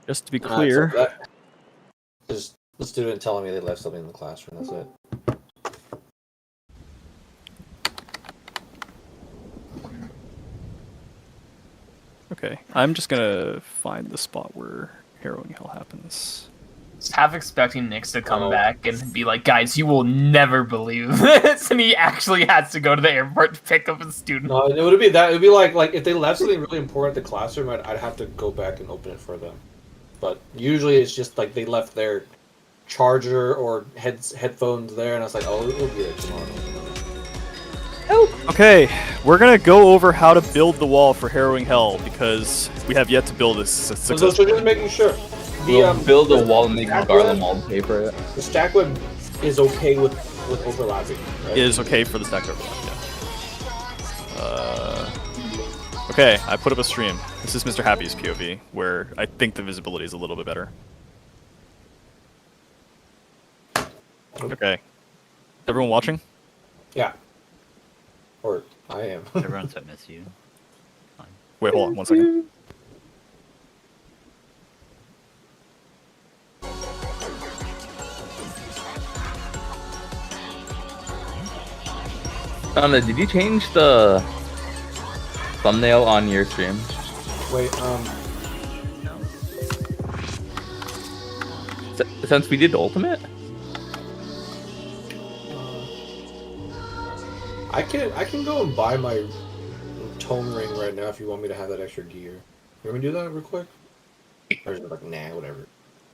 Just to be clear. Just the student telling me they left something in the classroom. That's it. Okay, I'm just gonna find the spot where Harrowing Hell happens. Half expecting Nix to come back and be like, guys, you will never believe this, and he actually has to go to the airport to pick up his student. No, it would be that. It would be like if they left something really important at the classroom, I'd have to go back and open it for them. But usually it's just like they left their charger or headphones there, and I was like, oh, it'll be there tomorrow. Okay, we're gonna go over how to build the wall for Harrowing Hell because we have yet to build this successfully. So just making sure. We'll build a wall and make Garland wall pay for it. The stack web is okay with overlapping. Right? It is okay for the stack overlap, yeah. Okay, I put up a stream. This is Mr. Happy's POV, where I think the visibility is a little bit better. Okay. Everyone watching? Yeah. Or I am. Everyone's I miss you. Fine. Wait, hold on 1 second. Anna, did you change the thumbnail on your stream? Wait, No. Since we did Ultimate? I can go and buy my tone ring right now if you want me to have that extra gear. You want me to do that real quick? Or is it like, nah, whatever?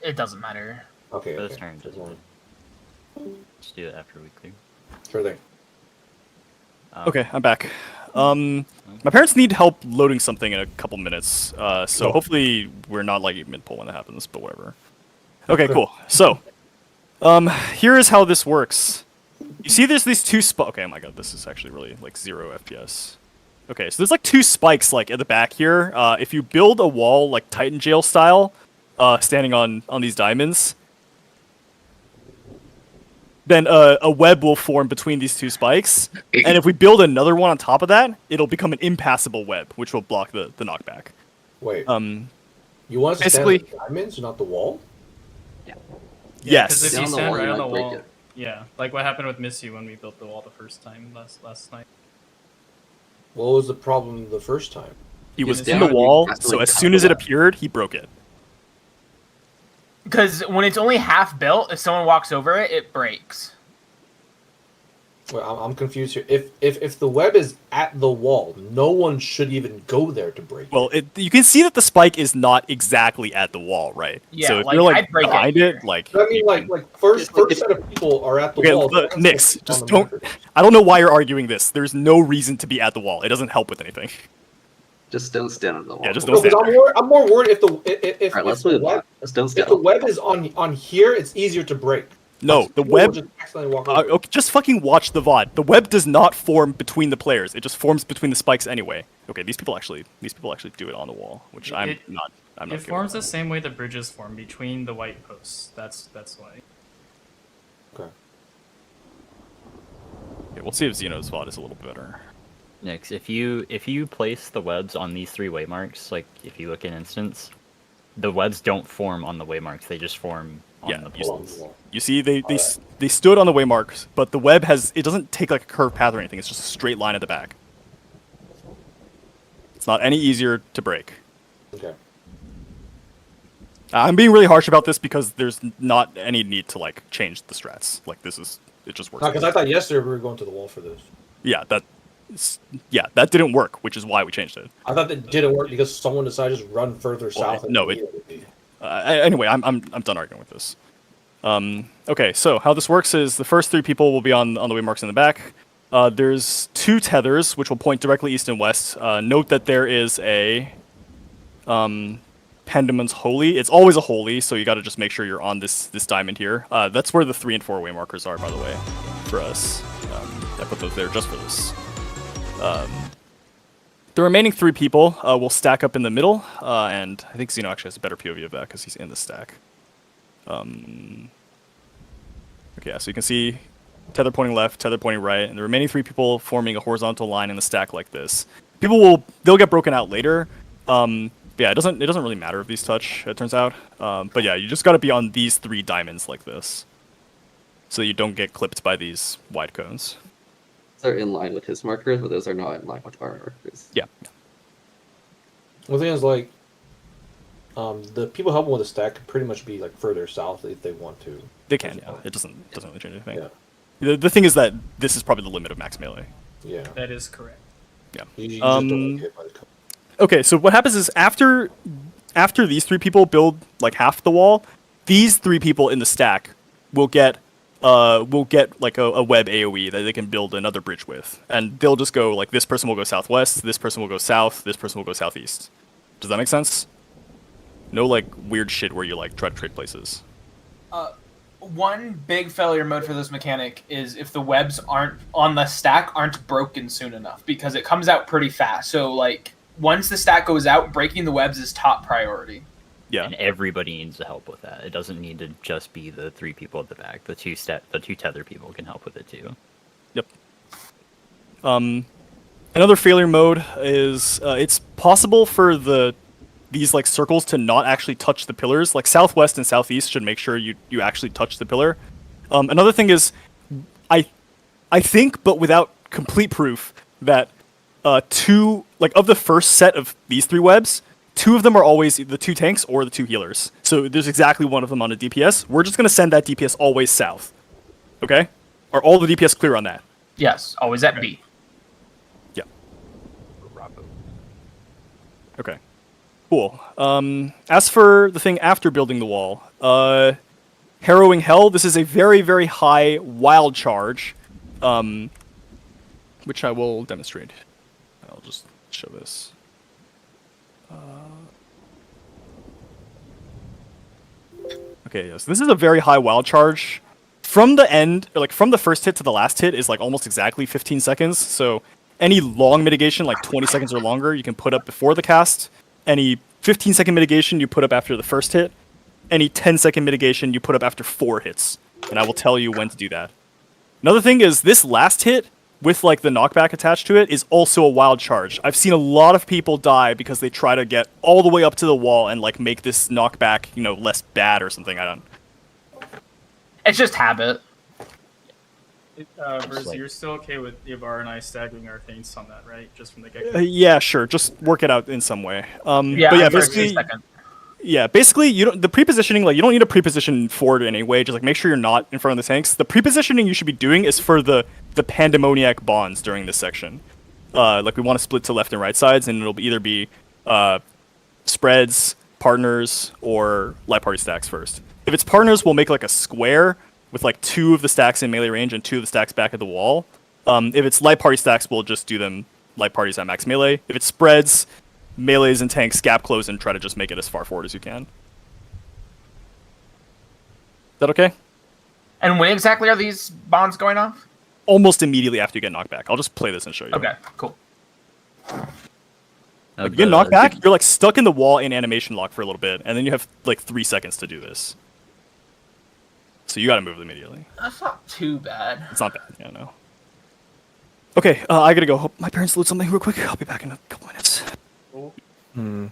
It doesn't matter. Okay, Those okay. turns just do it after we clear. Sure thing. Okay, I'm back. My parents need help loading something in a couple minutes, so hopefully we're not like mid-pull when that happens, but whatever. Okay, cool. So, here is how this works. You see there's these two okay, oh my god, this is actually really like 0 FPS. Okay, so there's like two spikes like at the back here. If you build a wall like Titan Jail style, standing on these diamonds, then a web will form between these two spikes. And if we build another one on top of that, it'll become an impassable web, which will block the knockback. Wait. You want us to stand on the diamonds, not the wall? Yeah. Yes. Because if you stand right on the wall, break it. yeah, like what happened with Missy when we built the wall the first time last night. What was the problem the first time? He was Yeah, in the wall, has to, so like, as cut soon the as it wall. appeared, he broke it. Because when it's only half built, if someone walks over it, it breaks. Wait, I'm confused here. If the web is at the wall, no one should even go there to break it. Well, you can see that the spike is not exactly at the wall, right? Yeah, so if like, you're like I'd break it behind here. it, like I mean, you like can- first set of people are at the Okay, wall. but Nix, On just the don't. marker. I don't know why you're arguing this. There's no reason to be at the wall. It doesn't help with anything. Just don't stand on the wall. Yeah, just No, don't stand 'cause there. I'm more worried if the Alright, let's the move web on. Let's don't if stand the on web is on here, it's easier to break. No, the People will web. just accidentally walk over. Okay, just fucking watch the VOD. The web does not form between the players. It just forms between the spikes anyway. Okay, these people actually do it on the wall, which I'm It- not. I'm not. It good forms with. the same way the bridges form between the white posts. That's why. Okay. Okay, we'll see if Xeno's VOD is a little bit better. Next, if you place the webs on these 3 waymarks, like if you look in instance, the webs don't form on the waymarks. They just form on Yeah, the you- poles. You see, they stood on the waymarks, but the web it doesn't take like a curved path or anything. It's just a straight line at the back. It's not any easier to break. Okay. I'm being really harsh about this because there's not any need to like change the strats. Like it just works. Because I thought yesterday we were going to the wall for this. that didn't work, which is why we changed it. I thought that didn't work because someone decided to just run further south. and no, Anyway, I'm done arguing with this. Okay, so how this works is the first 3 people will be on the waymarks in the back. There's 2 tethers which will point directly east and west. Note that there is a Pendamon's Holy. It's always a holy, so you got to just make sure you're on this diamond here. That's where the 3 and 4 waymarkers are, by the way, for us. I put those there just for this. The remaining 3 people will stack up in the middle, and I think Xeno actually has a better POV of that because he's in the stack. Okay, yeah, so you can see tether pointing left, tether pointing right, and the remaining 3 people forming a horizontal line in the stack like this. They'll get broken out later. Yeah, it doesn't really matter if these touch, it turns out. But yeah, you just gotta be on these 3 diamonds like this, so you don't get clipped by these wide cones. They're in line with his markers, but those are not in line with our markers. Yeah. One thing is like, the people helping with the stack could pretty much be like further south if they want to. They can, yeah. It doesn't really change anything. Yeah. The thing is that this is probably the limit of max melee. Yeah. That is correct. Yeah. You just don't get hit by the cone. Okay, so what happens is after these 3 people build like half the wall, these 3 people in the stack will get like a web AoE that they can build another bridge with, and they'll just go like, this person will go southwest, this person will go south, this person will go southeast. Does that make sense? No like weird shit where you like try to trade places. One big failure mode for this mechanic is if the webs aren't broken soon enough, because it comes out pretty fast. So like once the stack goes out, breaking the webs is top priority. Yeah. And everybody needs to help with that. It doesn't need to just be the 3 people at the back. The two tether people can help with it too. Yep. Another failure mode is it's possible for these like circles to not actually touch the pillars. Like southwest and southeast should make sure you actually touch the pillar. Another thing is, I think, but without complete proof, that 2 like of the first set of these 3 webs, 2 of them are always the 2 tanks or the 2 healers. So there's exactly one of them on a DPS. We're just gonna send that DPS always south. Okay? Are all the DPS clear on that? Yes, always at B. Yeah. Okay. Cool. As for the thing after building the wall, Harrowing Hell, this is a very, very high wild charge, which I will demonstrate. I'll just show this. Okay, yes, this is a very high wild charge. From the end, or like from the first hit to the last hit is like almost exactly 15 seconds, so any long mitigation, like 20 seconds or longer, you can put up before the cast. Any 15-second mitigation you put up after the first hit. Any 10-second mitigation you put up after 4 hits. And I will tell you when to do that. Another thing is this last hit, with like the knockback attached to it, is also a wild charge. I've seen a lot of people die because they try to get all the way up to the wall and like make this knockback, less bad or something. I don't. It's just habit. Verz, like- you're still okay with Ivar and I staggering our feints on that, right? Just from the get-go? Yeah, sure. Just work it out in some way. Yeah, But yeah, I'm for a basically, second. you don't. The prepositioning, like you don't need to preposition forward in any way. Just like make sure you're not in front of the tanks. The prepositioning you should be doing is for the pandemoniac bonds during this section. Like we want to split to left and right sides, and it'll either be spreads, partners, or light party stacks first. If it's partners, we'll make like a square with like 2 of the stacks in melee range and 2 of the stacks back at the wall. If it's light party stacks, we'll just do them light parties at max melee. If it's spreads, melees and tanks gap close and try to just make it as far forward as you can. Is that okay? And when exactly are these bonds going off? Almost immediately after you get knocked back. I'll just play this and show you. Okay, cool. Like, you get knocked back, you're like stuck in the wall in animation lock for a little bit, and then you have like 3 seconds to do this. So you gotta move immediately. That's not too bad. It's not bad, yeah, no. Okay, I gotta go. My parents load something real quick. I'll be back in a couple minutes. Cool. Hmm.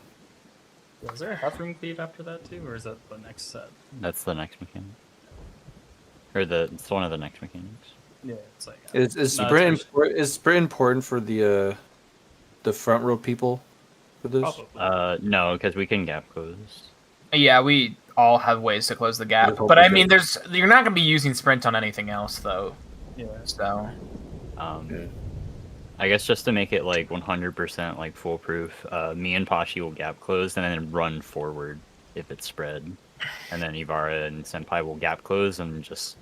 Was there a half-room cleave after that too, or is that the next set? That's the next mechanic. Or it's one of the next mechanics. Yeah, it's like... Is No, sprint it's is sprint important for the front row people for this? Probably. No, because we can gap close. Yeah, we all have ways to close the gap. Let's hope But we I do. mean, you're not going to be using sprint on anything else, though. Yeah. So, Yeah. I guess just to make it like 100% like foolproof, me and Pashi will gap close and then run forward if it's spread, and then Ivara and Senpai will gap close and just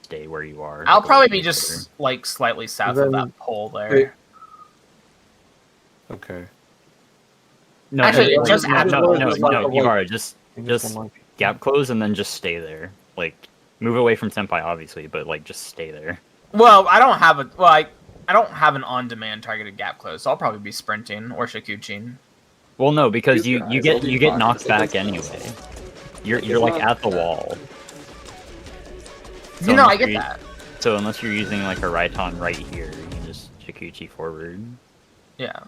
stay where you are. I'll probably be Go just like slightly south Then- of that pole there. Wait. Okay. No, Actually, no, just no, add no, the no, one- no, the one- Ivara, just gap close and then just stay there. Like move away from Senpai, obviously, but like just stay there. Well, I don't have I don't have an on-demand targeted gap close, so I'll probably be sprinting or Shikuchin. Well, no, because You you guys will get be you get fine. knocked back anyway. You're like at the wall. So You know, I make get sure that. So unless you're using like a Raiton right here, you can just Shikuchi forward. Yeah.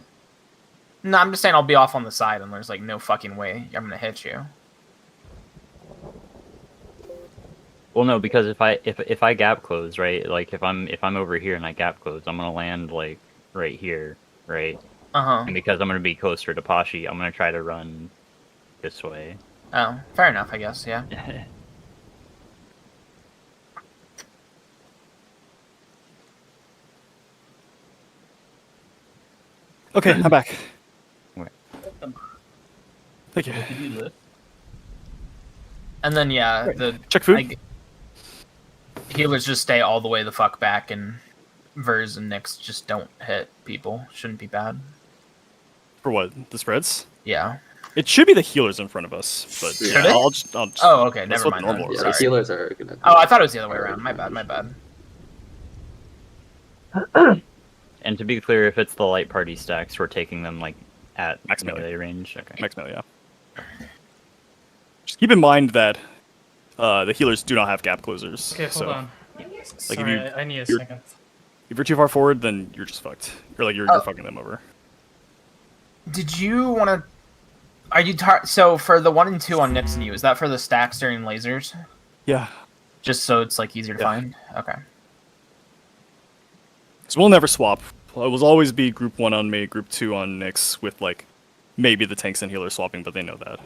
No, I'm just saying I'll be off on the side, and there's like no fucking way I'm gonna hit you. Well, no, because if I gap close, right? Like if I'm over here and I gap close, I'm gonna land like right here, right? And because I'm gonna be closer to Pashi, I'm gonna try to run this way. Oh, fair enough, I guess. Yeah. Okay, I'm back. Wait. Thank you. Did you lift? And then yeah, Right. the Check food. healers just stay all the way the fuck back, and Vers and Nyx just don't hit people. Shouldn't be bad. For what? The spreads? Yeah. It should be the healers in front of us, but Should yeah, it? I'll just Oh, okay. let's Never flip mind. normal then. Yeah, order. the Sorry. healers are gonna. Oh, I thought it was the other way around. My bad. My bad. And to be clear, if it's the light party stacks, we're taking them like at Max melee range. Okay. Max melee, yeah. Just keep in mind that the healers do not have gap closers. Okay, hold so on. if Sorry, you- I need a you're- second. if you're too far forward, then you're just fucked. Or like you're fucking them over. Did you want to? Are you so for the 1 and 2 on Nyx and you? Is that for the stacks during lasers? Yeah. Just so it's like easier to Yeah. find. Okay. So we'll never swap. It will always be group 1 on me, group 2 on Nyx, with like maybe the tanks and healers swapping, but they know that.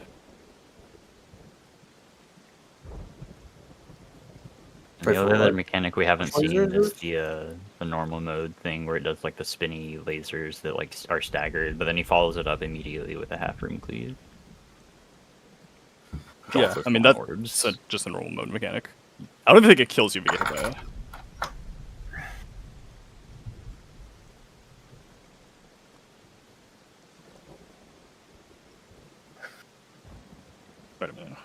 And the other mechanic we haven't seen Lasers? is the normal mode thing where it does like the spinny lasers that like are staggered, but then he follows it up immediately with a half room cleave. Which Yeah, also I mean spawn that's orbs. just a normal mode mechanic. I don't even think it kills you if you get hit by it. Wait a minute.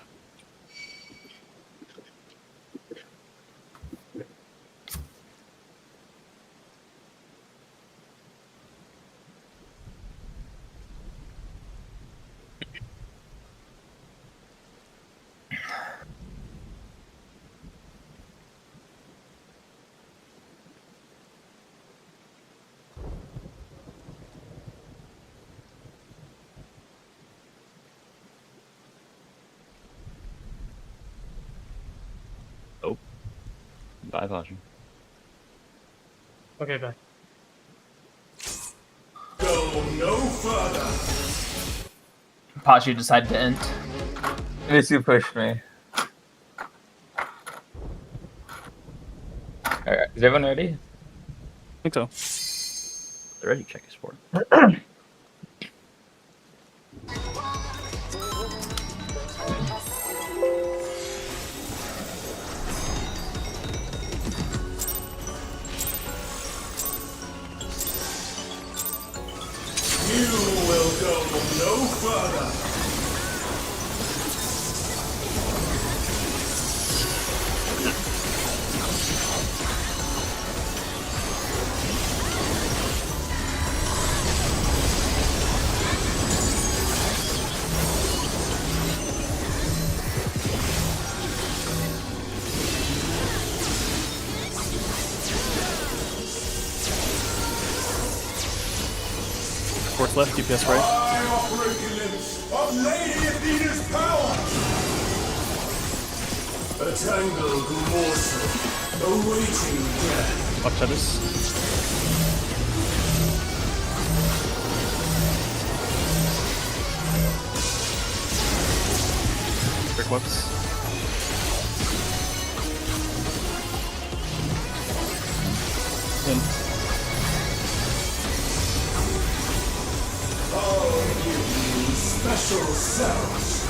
Bye, Pasha. Okay, back. Pachi decided to end. Miss you pushed me. Alright, is everyone ready? I think so. The ready check is for. Force left, DPS right. Of Lady Athena's power! A tangled morsel, awaiting death. Up tennis. Quick whips. In. I'll give you special cells.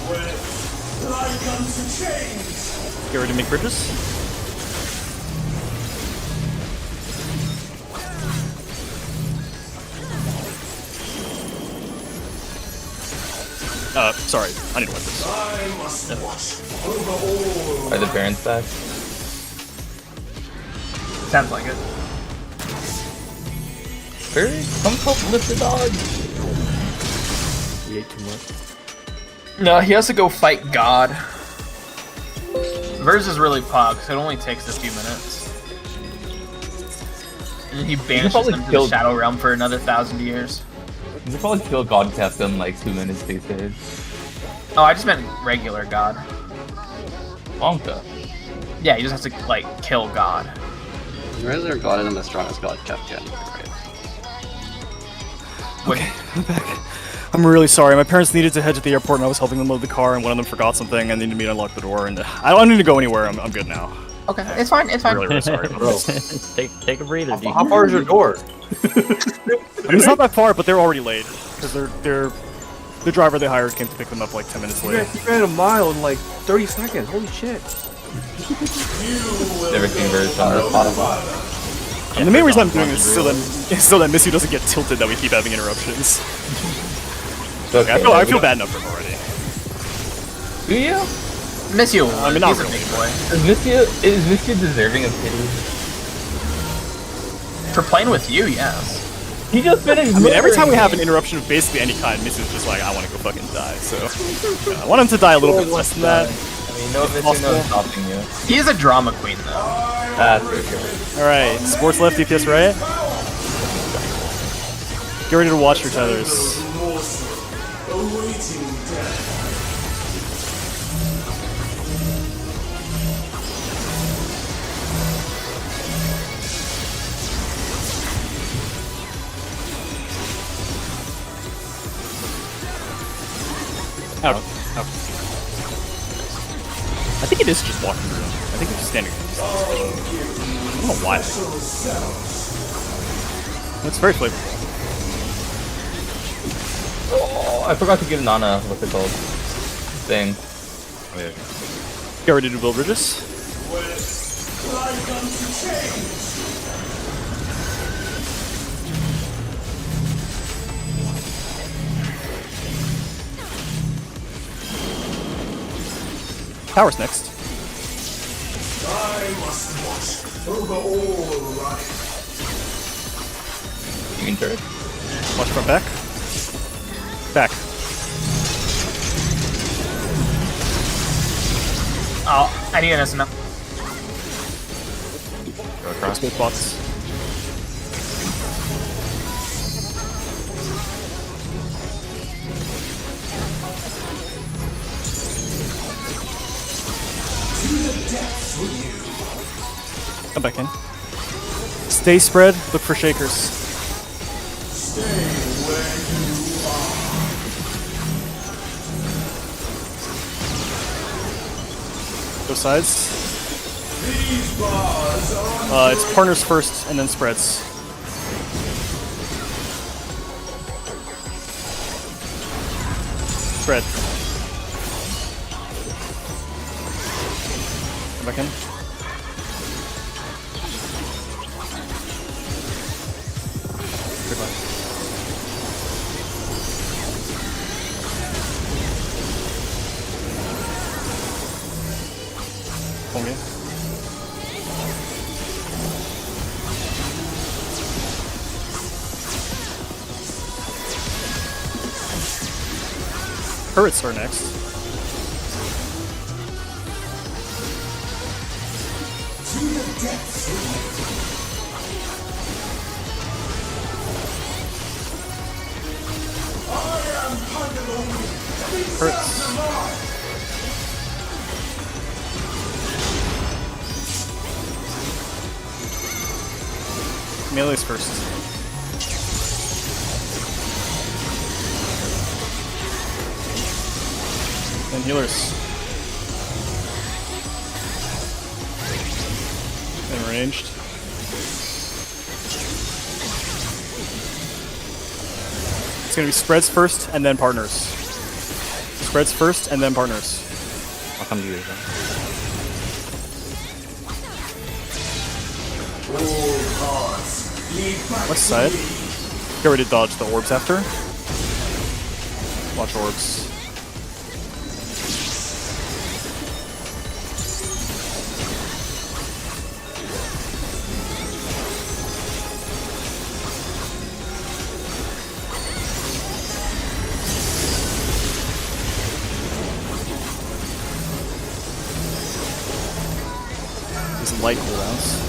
With like unto chains. Get ready to make bridges. Sorry, I need to wipe this. I must watch over all. Are the parents back? Sounds like it. Barry, come help lift the dog. He ate too much. No, he has to go fight God. Verse is really pog, so it only takes a few minutes. And then he banishes probably them to the kill- Shadow Realm for another 1,000 years. You could probably kill God Captain in like 2 minutes these days. Oh, I just meant regular God. Wonka. Yeah, he just has to, like, kill God. Regular god isn't as strong as god Captain. Right? Okay, I'm back. I'm really sorry. My parents needed to head to the airport, and I was helping them load the car, and one of them forgot something, and they needed me to unlock the door, and I don't need to go anywhere. I'm good now. Okay, it's fine, it's fine. I'm really sorry about this. take a breather, dude. How far is your door? I mean, it's not that far, but they're already late because the driver they hired came to pick them up like 10 minutes late. You ran a mile in like 30 seconds. Holy shit. Never seen very strong. And the main reason I'm doing this is so that Missy doesn't get tilted that we keep having interruptions. Okay, I feel bad enough for him already. Do you? Miss you. I mean, not He's a really. big boy. Is Misty deserving of pity? For playing with you, yes. He just finished. I mean, every time we murdering have me. an interruption of basically any kind, Missy's just like, I want to go fucking die. So I want him to die a little bit less than that. I mean, no Misty, no stopping you. He is a drama queen, though. That's for sure. All right, sports left, DPS right. Get ready to watch your tethers. Awaiting death. Out. I think it is just walking through them. I think it's just standing. I don't know why. It's very flavorful. Oh, I forgot to give Nana what's it called? Thing. Get ready to build bridges. Life unto change. Tower's next. I must watch over all life. You mean turret? Watch front back. Back. Oh, I need an SML. Go across. Both bots. Come back in. Stay spread. Look for shakers. Stay where you are. Go sides. These bars are It's partners first, and then spreads. Spread. Come back in. Goodbye. Home game. Turrets are next. to the depths of you. I am Pandalone. Turrets. Melee's first. And healers. And ranged. It's gonna be spreads first and then partners. Spreads first and then partners. I'll come to you. All paths lead back West to side. me. Get ready to dodge the orbs after. Watch orbs. light cooldowns.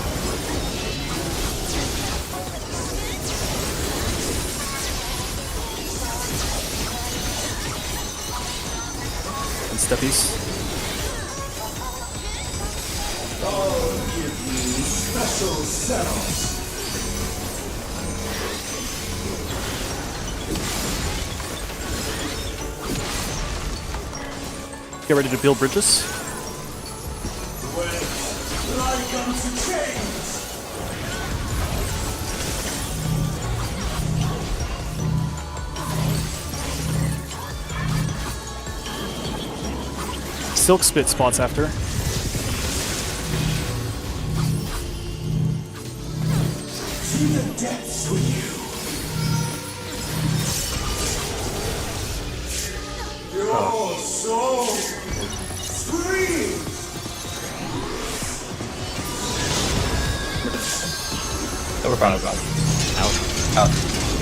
And steppies. I'll give you special cells. Get ready to build bridges. When light comes to change. Silk spit spots after. To the depths with you. Your soul screams. So we're fine with that. Out.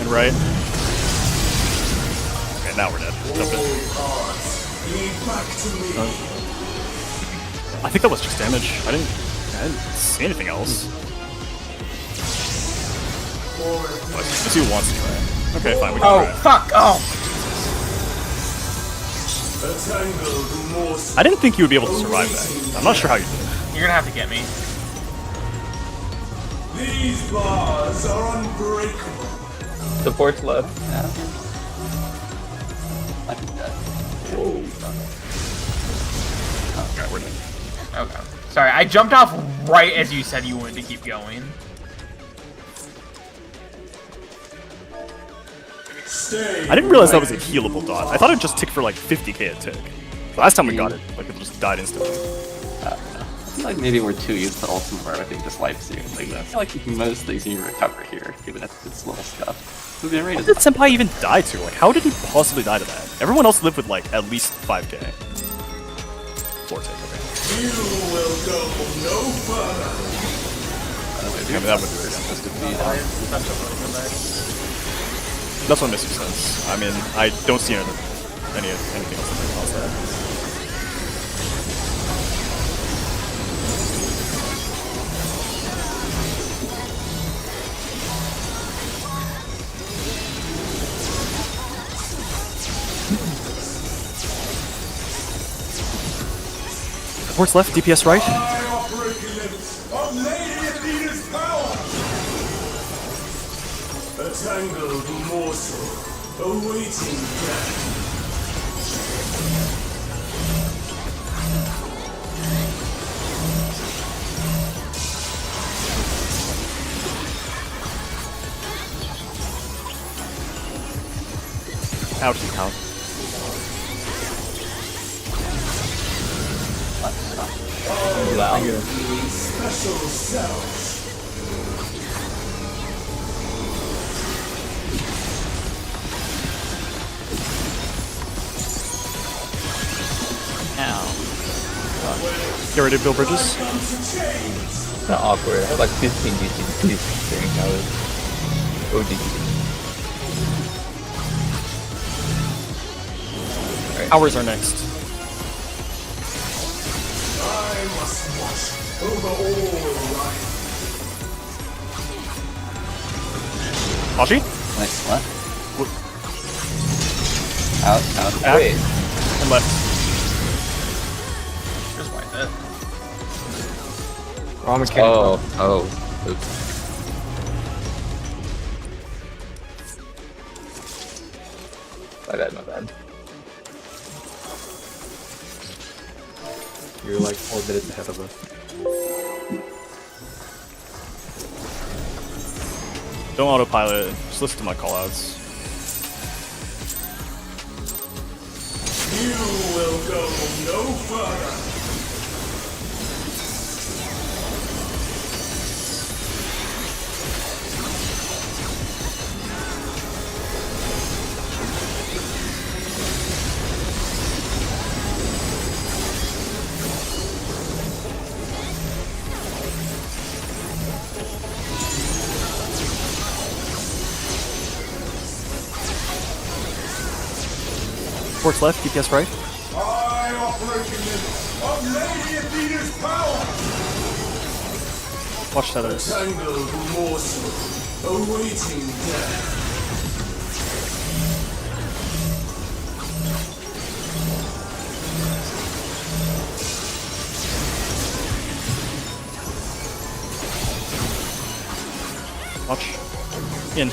And right. Okay, now we're dead. Jump in. Be back to me. I think that was just damage. I didn't see anything else. Let's see who wants to try. Okay, fine. We can Oh try it. fuck! Oh, A tangled morsel. I didn't think you would be able to survive that. I'm not sure how you did. you're gonna have to get me. These bars are unbreakable. Support's left. Yeah. I think that. Okay, we're dead. Okay. Sorry, I jumped off right as you said you wanted to keep going. Stay. I didn't realize that was a healable dot. I thought it just ticked for like 50k a tick. Last time we got it, like it just died instantly. I feel like maybe we're too used to ultimate where everything just wipes you. Like, I feel like most things you recover here, even if it's little stuff. Moving rate How is did Senpai even die to? Like, how did he possibly die to that? Everyone else lived with like at least 5k. 4 tick, okay. You will go no further. Yeah, I mean, that would be weird. supposed to be That's what Missy says. I mean, I don't see anything else that can cause that. Supports left, DPS right. I operate the limits of Lady Athena's power. A tangled morsel awaiting death. Ouchie, count. Wow. Special cells. Get ready to build bridges. Comes to change. Kind of awkward. I have like 15 DC during towers. ODG. Hours are next. I must watch over all life. Ashi? nice. What? What? Out. Back. Wait. And left. Just wipe it. Oh. Oops. My bad. You're like 4 minutes ahead of us. Don't autopilot. Just listen to my callouts. You will go no further. Supports left, DPS right. I operate the limits of Lady Athena's power. Watch tethers. Tangled morsel, awaiting death. Watch. In.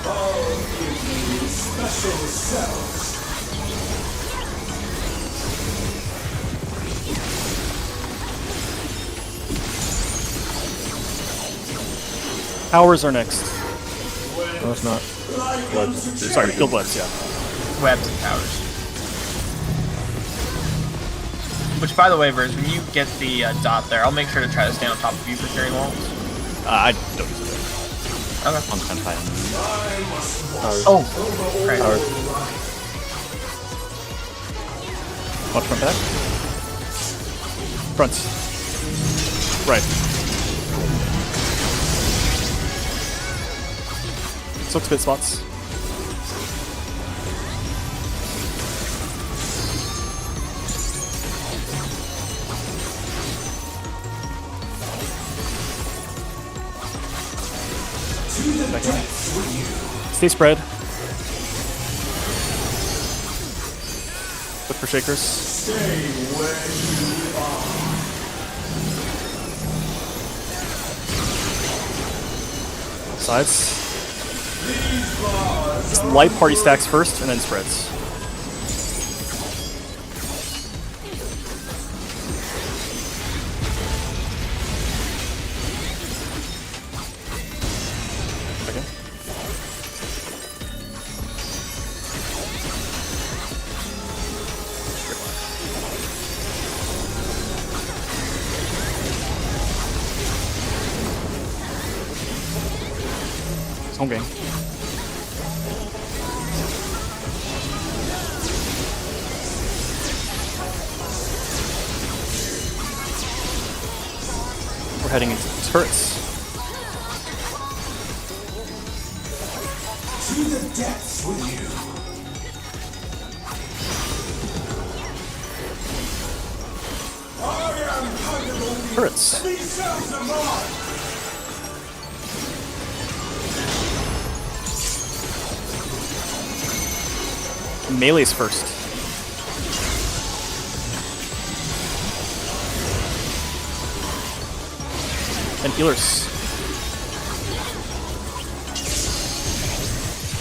I'll give you special cells. Powers are next. No, it's not. Sorry, field webs, yeah. Webs and towers. Which, by the way, Verz, when you get the dot there, I'll make sure to try to stay on top of you for clearing walls. I don't use it. Okay. On Senpai. Oh, right. Watch front back. Front. Right. Silk spit spots. Back in. Stay spread. Look for shakers. Stay where you are. Sides. Light party stacks first and then spreads. Okay. It's home game. We're heading into turrets. To the depths with you. I am Tangled. Turrets. These cells are mine. Melee's first. And healers.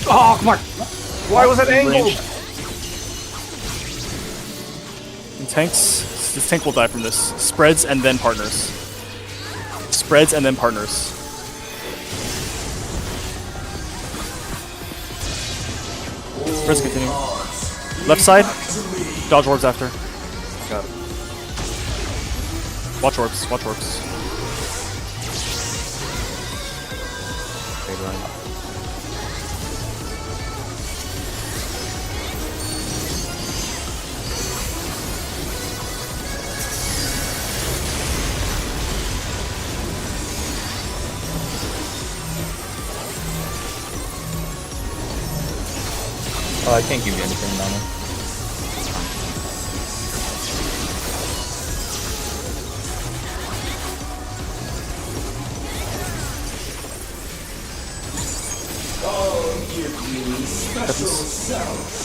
Oh, come on! Why was it angled? Ranged. And tanks. This tank will die from this. Spreads and then partners. Spreads and then partners. Spreads continue. Left side. Dodge orbs after. Got it. Watch orbs. Watch orbs. Trade line. Oh, I can't give you anything, Nana. I'll give you special cells.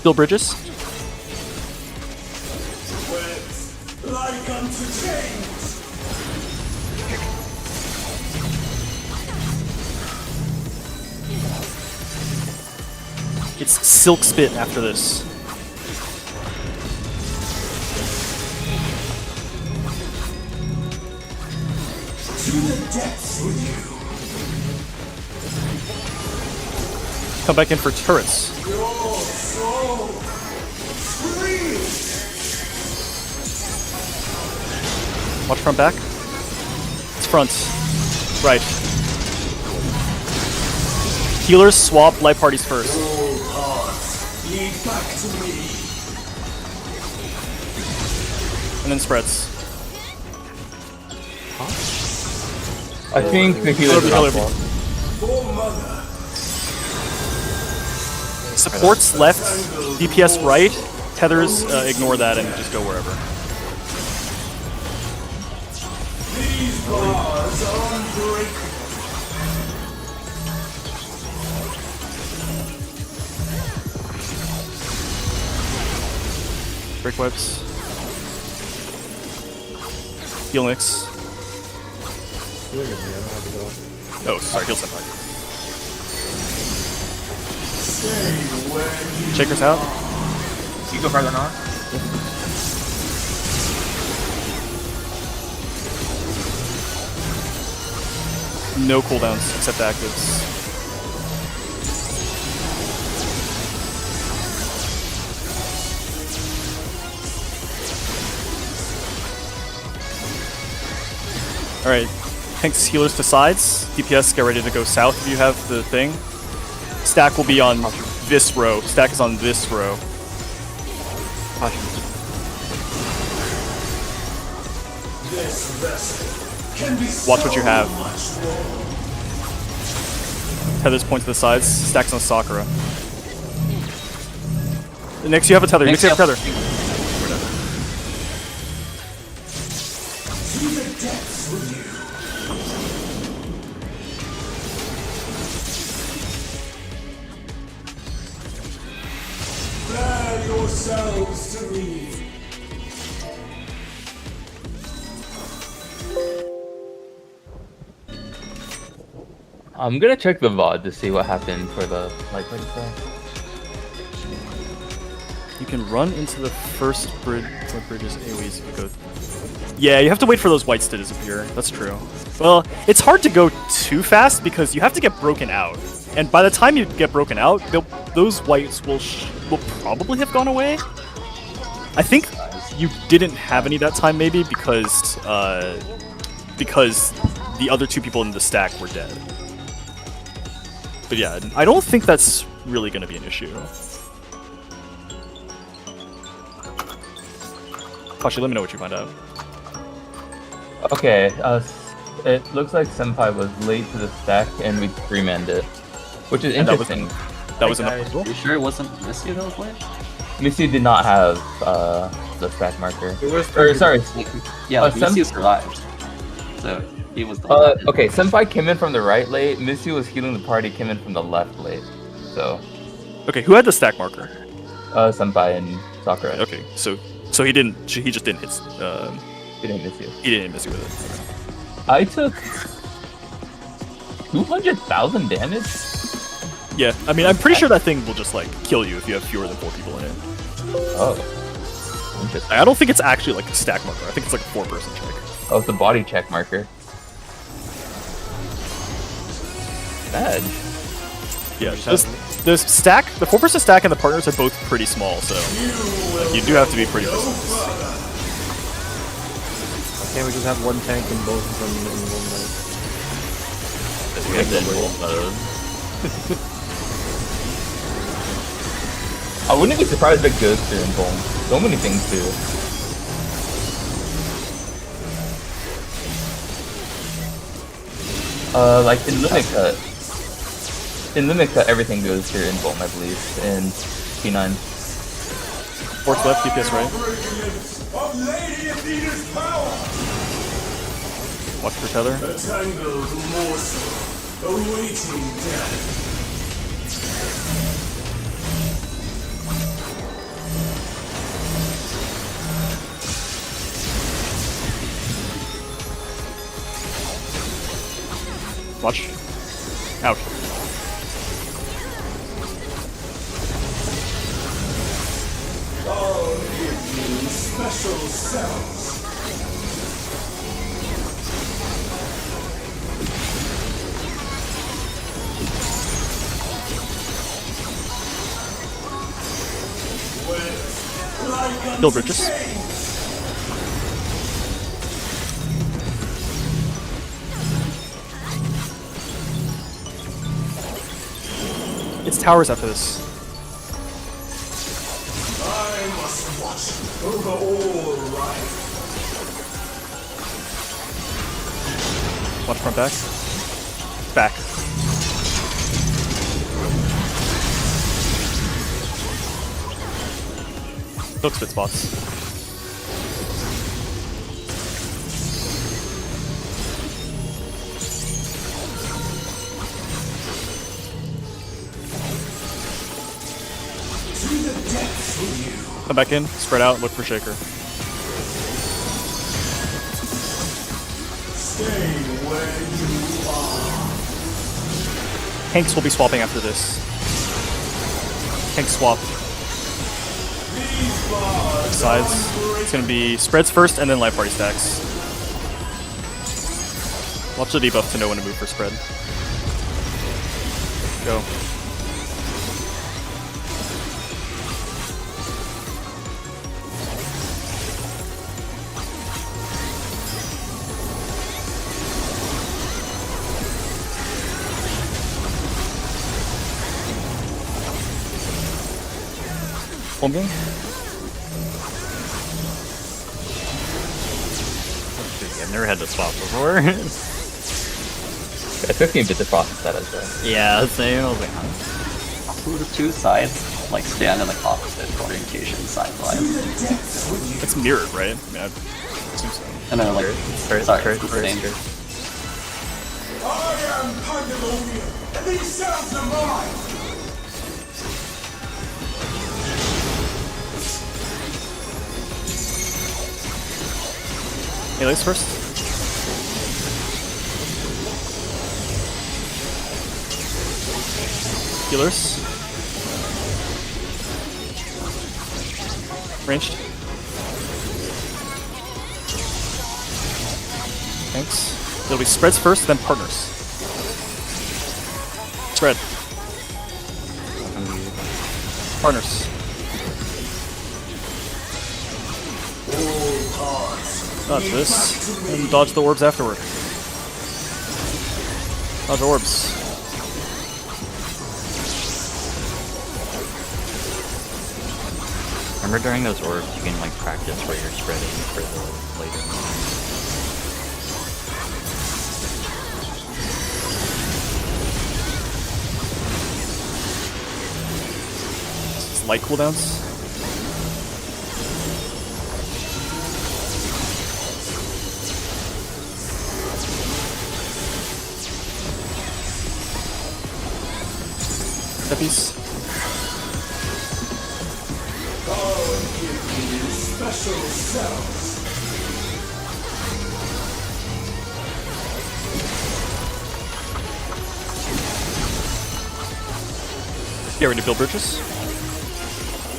Build bridges. Webs like unto chains. It's silk spit after this. To the depths with you. Come back in for turrets. Your soul screams. Watch front back. It's front. Right. Healers swap light parties first. All paths lead back to me. And then spreads. I think the healer Healer, dropped healer. one. for mana. Supports left, DPS right, tethers ignore that and just go wherever. These bars are unbreakable. Break webs. Heal mix. Oh, sorry, heal senpai. Shaker's out. You go farther north. No cooldowns except actives. Alright, tanks healers to sides. DPS get ready to go south if you have the thing. Stack will be on this row. Stack is on this row. This vessel can be Watch what you have. so much more. Tethers point to the sides. Stacks on Sakura. Next you have a tether. Next you have a tether. To the depths with you. Bear yourselves to me. I'm gonna check the VOD to see what happened for the light break there. You can run into the first bridge. What bridges AoEs if you go? Yeah, you have to wait for those whites to disappear. That's true. Well, it's hard to go too fast because you have to get broken out, and by the time you get broken out, those whites will probably have gone away. I think you didn't have any that time, maybe because the other two people in the stack were dead. But yeah, I don't think that's really going to be an issue. Pashi, let me know what you find out. Okay, it looks like Senpai was late to the stack and we three-manned it, which is And interesting. That was enough. You sure it wasn't Missy that was late? Missy did not have the stack marker. Sorry. Yeah, like, Sen- Missy survived. So he was the okay, Senpai came in from the right late. Missy was healing the party, came in from the left late. So, Okay, who had the stack marker? Senpai and Sakura. Okay, so he didn't. He just didn't hit. He didn't miss you. He didn't miss you with it. I took 200,000 damage. Yeah, I mean, I'm pretty sure that thing will just like kill you if you have fewer than 4 people in it. Oh, interesting. I don't think it's actually like a stack marker. I think it's like a 4-person check. Oh, it's a body check marker. Bad. Yeah, the stack, the 4-person stack and the partners are both pretty small, so like, you do have to be pretty precise. Can't we just have one tank and both of them in one You guys did both mode. I wouldn't be surprised if it goes through in Bolm. So many things do. Like in Limit Cut. In Limit Cut, everything goes through in Bolm, I believe. In P9. Force left, DPS right. Of Lady Athena's power. Watch for tether. A tangled morsel awaiting death. Watch. Out. I'll give you special cells. Kill bridges. It's towers after this. I must watch over all life. Watch front back. Back. Hook spit spots. Come back in, spread out, look for Shaker. Stay where you are. Hanks will be swapping after this. Hanks swap. Sides. It's gonna be spreads first and then life party stacks. Watch the debuff to know when to move for spread. Go. Home game? I've never had to swap before. It took me a bit to process that as well. Yeah, same. I was like, huh? So the two sides like stand in like opposite orientation side-wise. It's mirrored, right? I mean, I assume so. And then like, Turret, sorry, turret, it's the turret, same. turret. I am Pandemonium, and these sounds are mine. Alias first. Healers. Ranged. Thanks. It'll be spreads first, then partners. Spread. Partners. Dodge this, and dodge the orbs afterward. Dodge orbs. Remember during those orbs, you can like practice where you're spreading for the later. It's light cooldowns. Steppies. Special cells. Get ready to build bridges.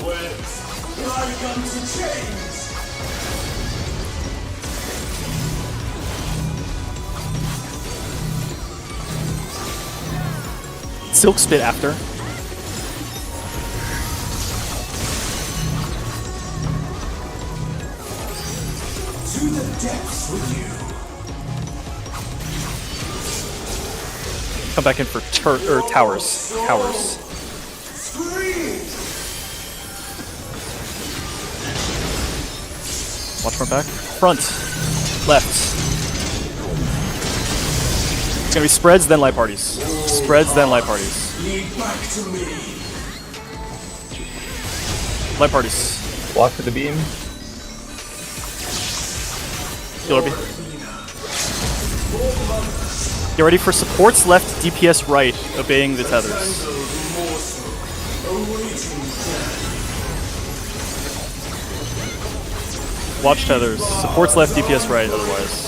Webs, like unto chains. Silk spit after. To the depths with you. Come back in for towers. Towers. Scream. Watch front back. Front. Left. It's gonna be spreads, then light parties. Spreads, then light parties. Lead back to me. Light parties. Walk to the beam. Healer B. Get ready for supports left, DPS right, obeying the tethers. Watch tethers. Supports left, DPS right, otherwise.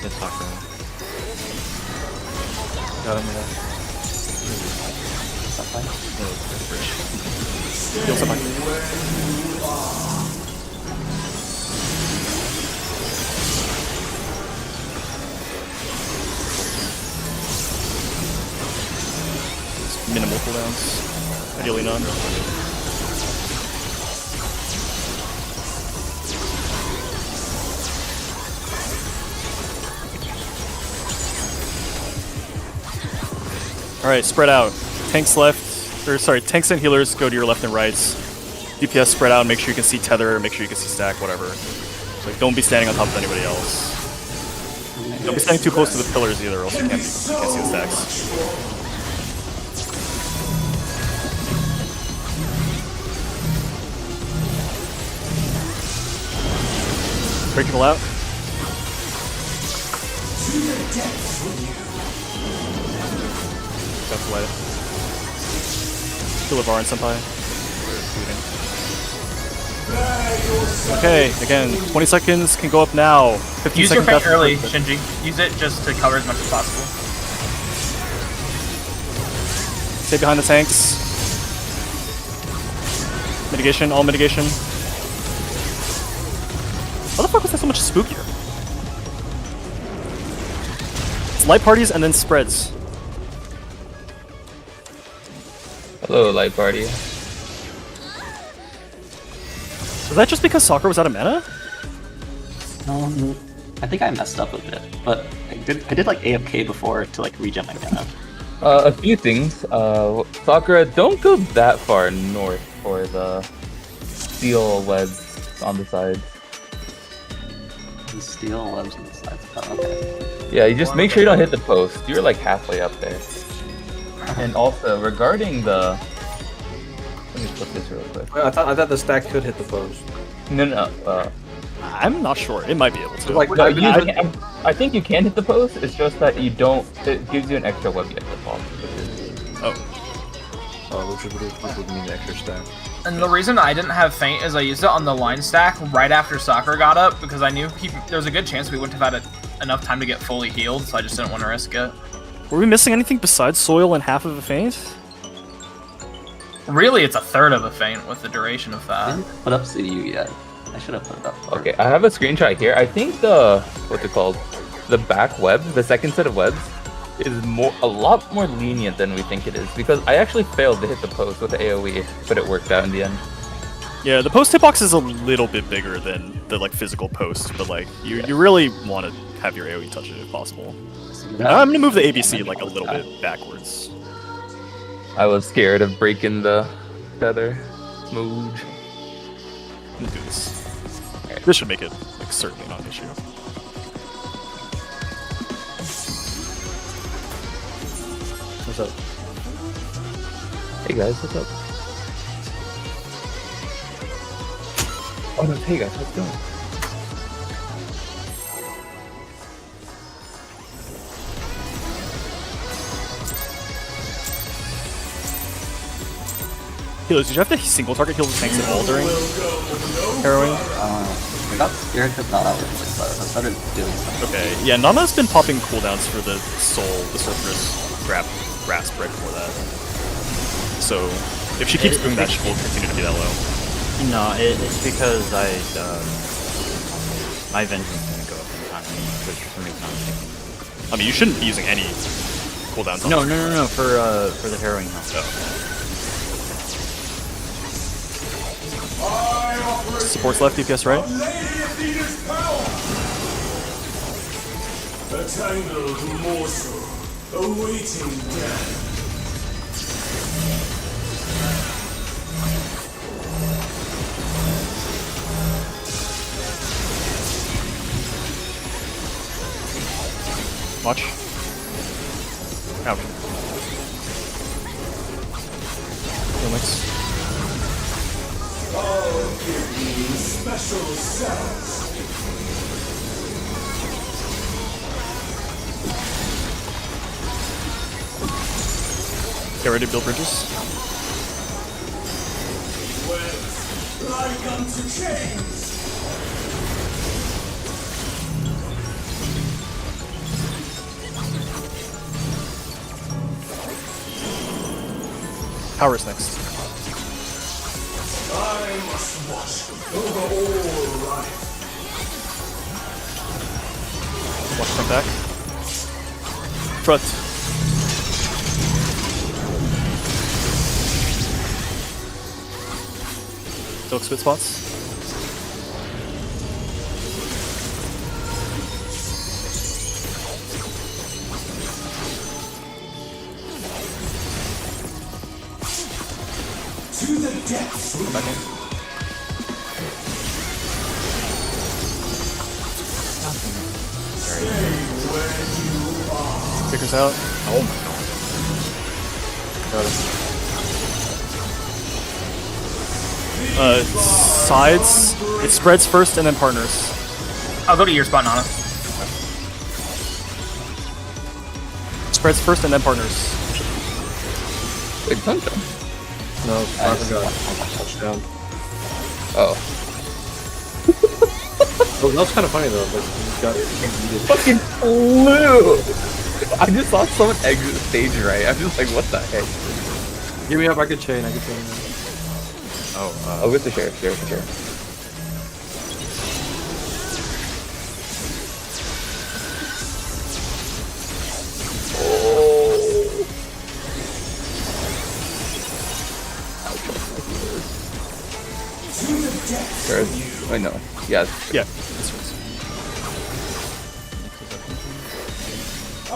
Good talk, right? Got him there. Heal somebody. Minimal cooldowns. Ideally none. Alright, spread out. Tanks left, or sorry, tanks and healers go to your left and rights. DPS spread out, make sure you can see tether, make sure you can see stack, whatever. Like, don't be standing on top of anybody else. Don't be standing too close to the pillars either, or else you can't see the stacks. Break people out. That's the way. Kill Lavar and Senpai. Okay, again, 20 seconds can go up now. 15 Use your seconds feint early, after. Shinji. Use it just to cover as much as possible. Stay behind the tanks. Mitigation, all mitigation. How the fuck was that so much spookier? It's light parties and then spreads. Hello, light party. Was that just because Sakura was out of mana? I think I messed up a bit, but I did like AFK before to like regen my mana. A few things. Sakura, don't go that far north for the steel webs on the sides. The steel webs on the sides. Oh, okay. Yeah, you just make sure you don't hit the post. You're like halfway up there. And also, regarding the... Let me flip this real quick. I thought the stack could hit the post. No. I'm not sure. It might be able to. Like, No, I think you can hit the post. It's just that you don't. It gives you an extra web you have to fall. which would mean the extra stack. And the reason I didn't have feint is I used it on the line stack right after Sakura got up because I knew there was a good chance we wouldn't have had enough time to get fully healed, so I just didn't want to risk it. Were we missing anything besides soil and half of a feint? Really, it's a third of a feint with the duration of I that. didn't put up CDU yet. I should have put it up. Okay, I have a screenshot here. I think the the back web, the second set of webs, is a lot more lenient than we think it is because I actually failed to hit the post with the AOE, but it worked out in the end. Yeah, the post hitbox is a little bit bigger than the like physical post, but like you really want to have your AOE touch it if possible. I'm gonna move the ABC like a little bit backwards. I was scared of breaking the feather mood. Let's do this. This should make it like certainly not an issue. What's up? Hey guys, what's up? Oh no, hey guys, what's going? Healers, did you have to single target heal the tanks at all during harrowing? I got scared because Nana was like, but I started doing something. Okay, yeah, Nana's been popping cooldowns for the sorceress grasp right before that. So if she keeps doing that, she will continue to be that low. No, it's because my vengeance is gonna go up in time because for some reason I'm thinking. I mean, you shouldn't be using any cooldowns. On No, for the harrowing health. Supports left, DPS right. A tangled morsel awaiting death. Watch. Ouch. Mix. I'll give you special cells. Get ready to build bridges. Webs like unto chains. Power's next. I must watch over all life. Watch front back. Front. Silk spit spots. To the depths. Back in. Stay well. Kicker's out. Oh my god. Got him. Sides. It spreads first and then partners. I'll go to your spot, Nana. Spreads first and then partners. Wait, touchdown. No, Marvin got touchdown. Oh. Well, that was kind of funny though. Like, he got yeeted. Fucking flew! I just saw someone exit the stage right. I'm just like, what the heck? Give me up, I could chain. Oh, with the sheriff, share. Sure. Wait, no. Yeah. Yeah. I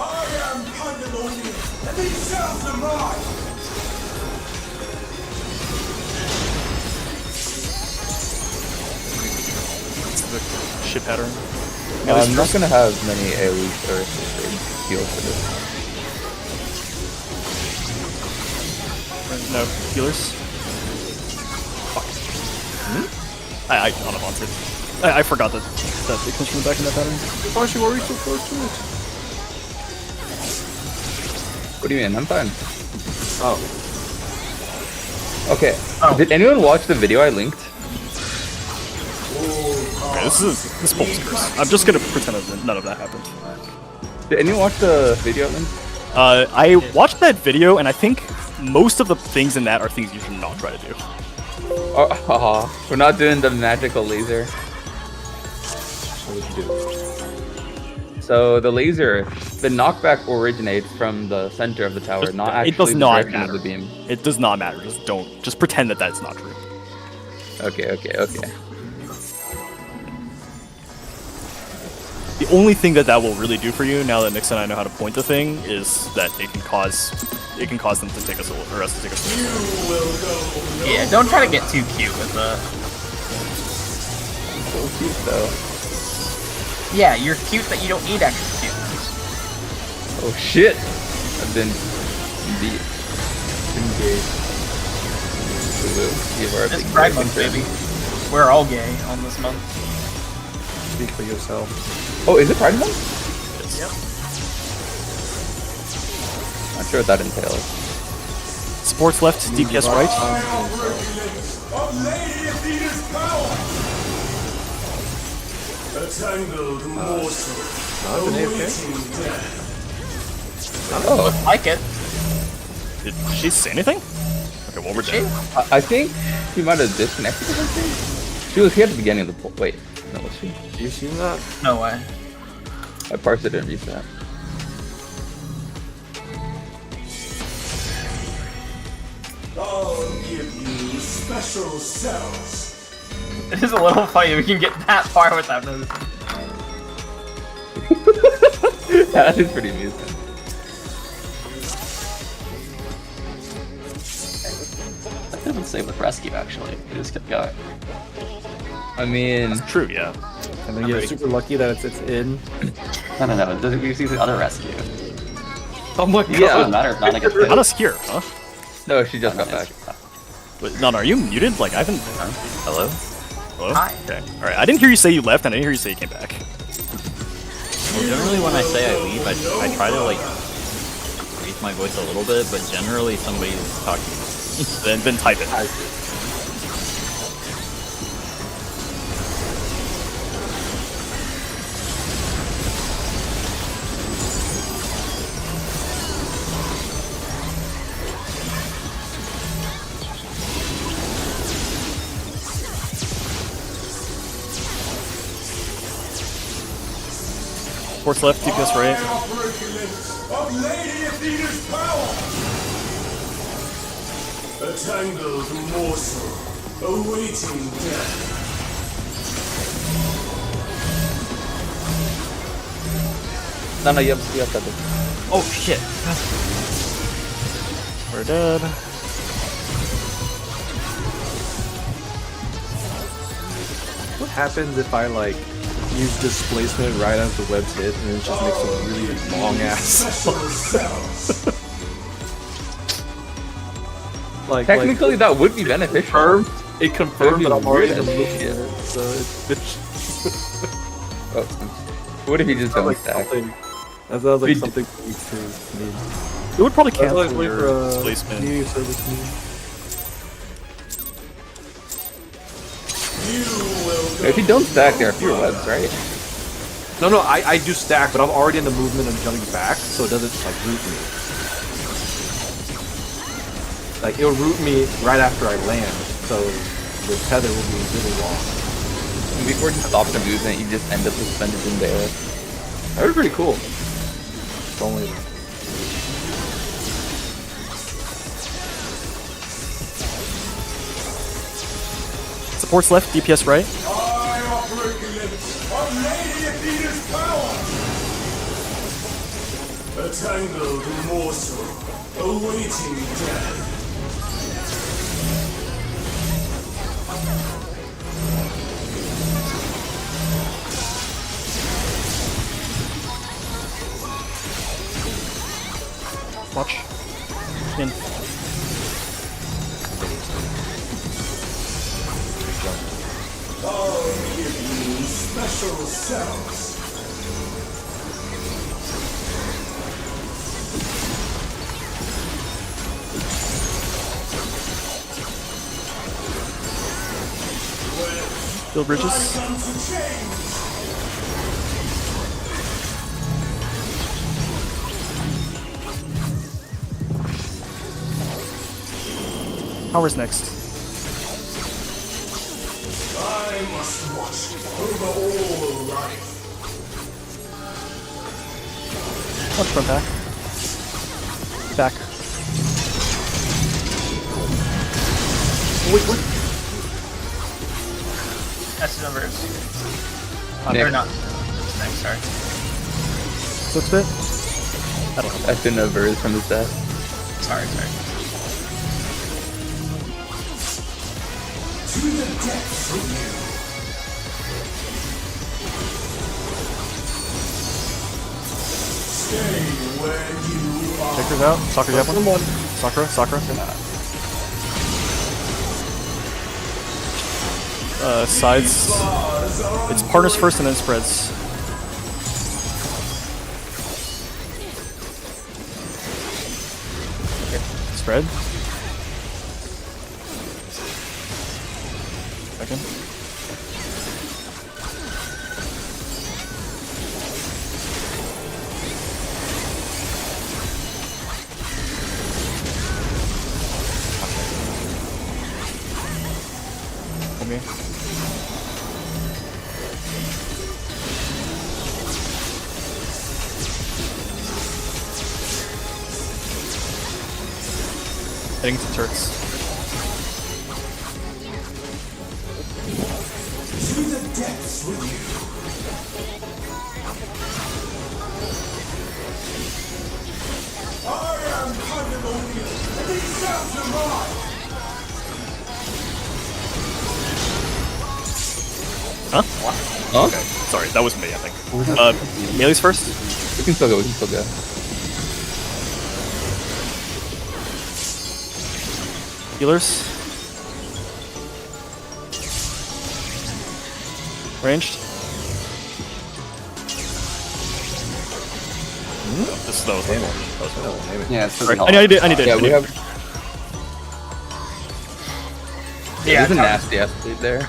am Pandemonium, and these cells are mine! It's the shit pattern. I'm not gonna have many AoE or heals for this. No healers. Fuck. I unwanted. I forgot that it comes from the back in that pattern. Oh, she worried so close to it. What do you mean? I'm fine. Oh. Okay. Oh. Did anyone watch the video I linked? Okay, this pulls curse. I'm just gonna pretend that none of that happened. Did anyone watch the video I linked? I watched that video, and I think most of the things in that are things you should not try to do. Oh, we're not doing the magical laser. What would you do? So the laser, the knockback originates from the center of the tower, not actually It does the not direction of matter. the beam. It does not matter. Just pretend that that's not true. Okay. The only thing that will really do for you, now that Nix and I know how to point the thing, is that it can cause them to take us a little, or us to take us a little. Yeah, don't try to get too cute with the. So cute though. Yeah, you're cute that you don't need extra cuteness. Oh shit! I've been beat. It's Pride Month, baby. We're all gay on this month. Speak for yourself. Oh, is it Pride Month? Yep. Not sure what that entails. Sports left, DPS right. Of Lady Athena's power! A tangled morsel, awaiting death. Oh, Like it. Did she say anything? Okay, well we're dead. I think she might have disconnected or something. She was here at the beginning of the poll. Wait, no, was she? You seen that? No way. I parsed it and reset. I'll give you special cells. It is a little funny we can get that far without noticing. That is pretty amusing. I could have been saved with rescue actually. We just kept going. I mean, True, yeah. And then you're super lucky that it's in. No. We see the other rescue. Oh my It doesn't matter if Nana gets hit. Nana's here, huh? no, she just got back. Wait, Nana, are you muted? Like, I haven't... Hello? Hello? Hi. Okay, alright. I didn't hear you say you left, and I didn't hear you say you came back. Well, generally when I say I leave, I try to like raise my voice a little bit, but generally somebody's talking. Then type it. Sports left, DPS right. Outbreaking limits of Lady Athena's power. A tangled morsel, awaiting death. No, you have that. Oh shit! We're dead. What happens if I like use displacement right as the webs hit, and it just makes a really long ass. like Technically, that would be beneficial. It confirmed that I'm already weird. looking at it, so it's Oh, what if you just don't like stack? something. That sounds like something to me. It would probably That's why I was cancel waiting your for a displacement. community service meeting. If you don't stack, there are fewer webs, right? No, I do stack, but I'm already in the movement of jumping back, so it doesn't like root me. Like it'll root me right after I land, so the tether will be really long. And before you stop the movement, you just end up suspended in the air. That was pretty cool. It's only Supports left, DPS right. I operate unlimited Peter's power. A tangled morsel awaiting death. Watch. In. I'll give you special cells. Build bridges. Come to change. Power's next. I must watch over all life. Watch front back. Back. wait. That's the numbers. Nick. Or not. Nice, sorry. So it's bit. I don't know. That's been a verse from his death. Sorry. To the depths of you. Stay where you are. Checkers out. Sakura, you have one? Sakura. Sides. It's partners first and then spreads. Spread. Second. Okay. Heading to turrets. To the depths with you. I am Pandemonium. These cells are mine. Huh? Huh? Okay. Sorry, that was me, I think. Melee's first? We can still go. Healers. Ranged. That was one. Yeah, it's Right. I need it. Yeah, we have. Yeah, There's a nasty ass bleed there.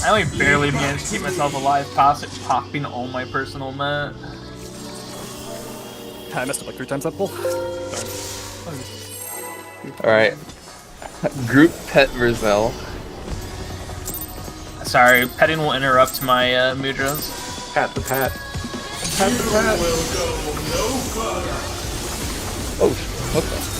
I only barely managed to keep myself alive, popping all my personal met. I messed up like 3 times that pull. Alright. Group pet Verzel. Sorry, petting will interrupt my mudras. Pat the pat. You will go no further. Oh, what the?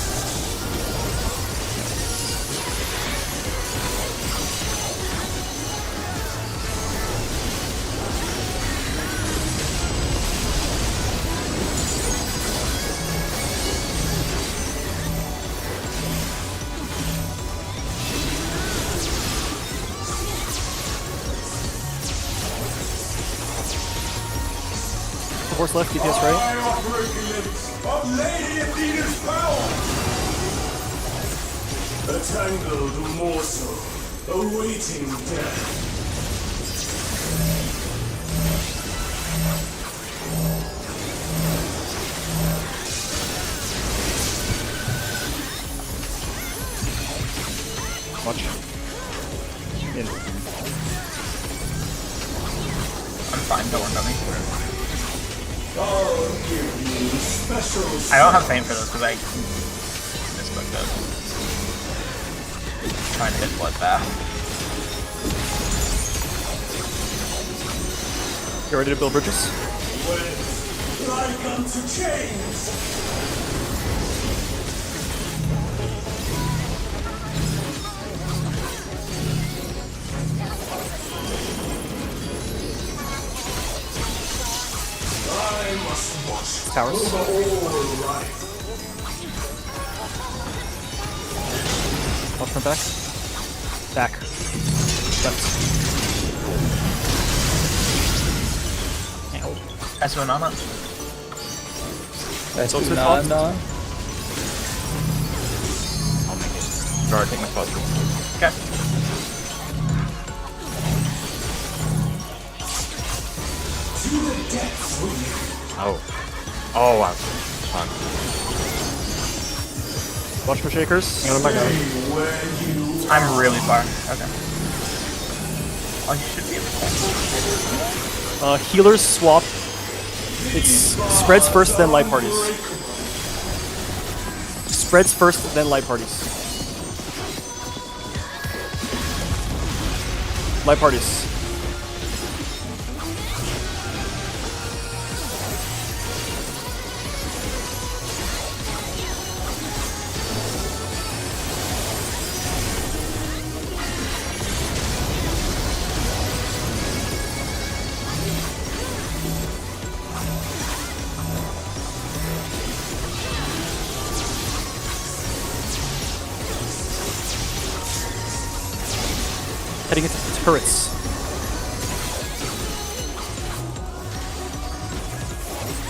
towers left, DPS right. I offer a glimpse of Lady Athena's power. A tangled morsel awaiting death. Watch. In. I'm fine, don't worry about me. I'll give you special. I don't have fame for this because I misclicked it. Trying to hit Bloodbath. You ready to build bridges? Like unto chains. I must watch Towers. over all life. Watch from back. Back. Left. Esmonana. That's So it's nah, off. nah. I'll make it. Guard, take my spot. Okay. To the depths with you. Oh. Oh, wow. Fuck. Watch for shakers. Stay where you I'm really far. Okay. Oh, you should be able to. Healers swap. It's spreads first, then light parties. Spreads first, then light parties. Light parties. Heading into the turrets.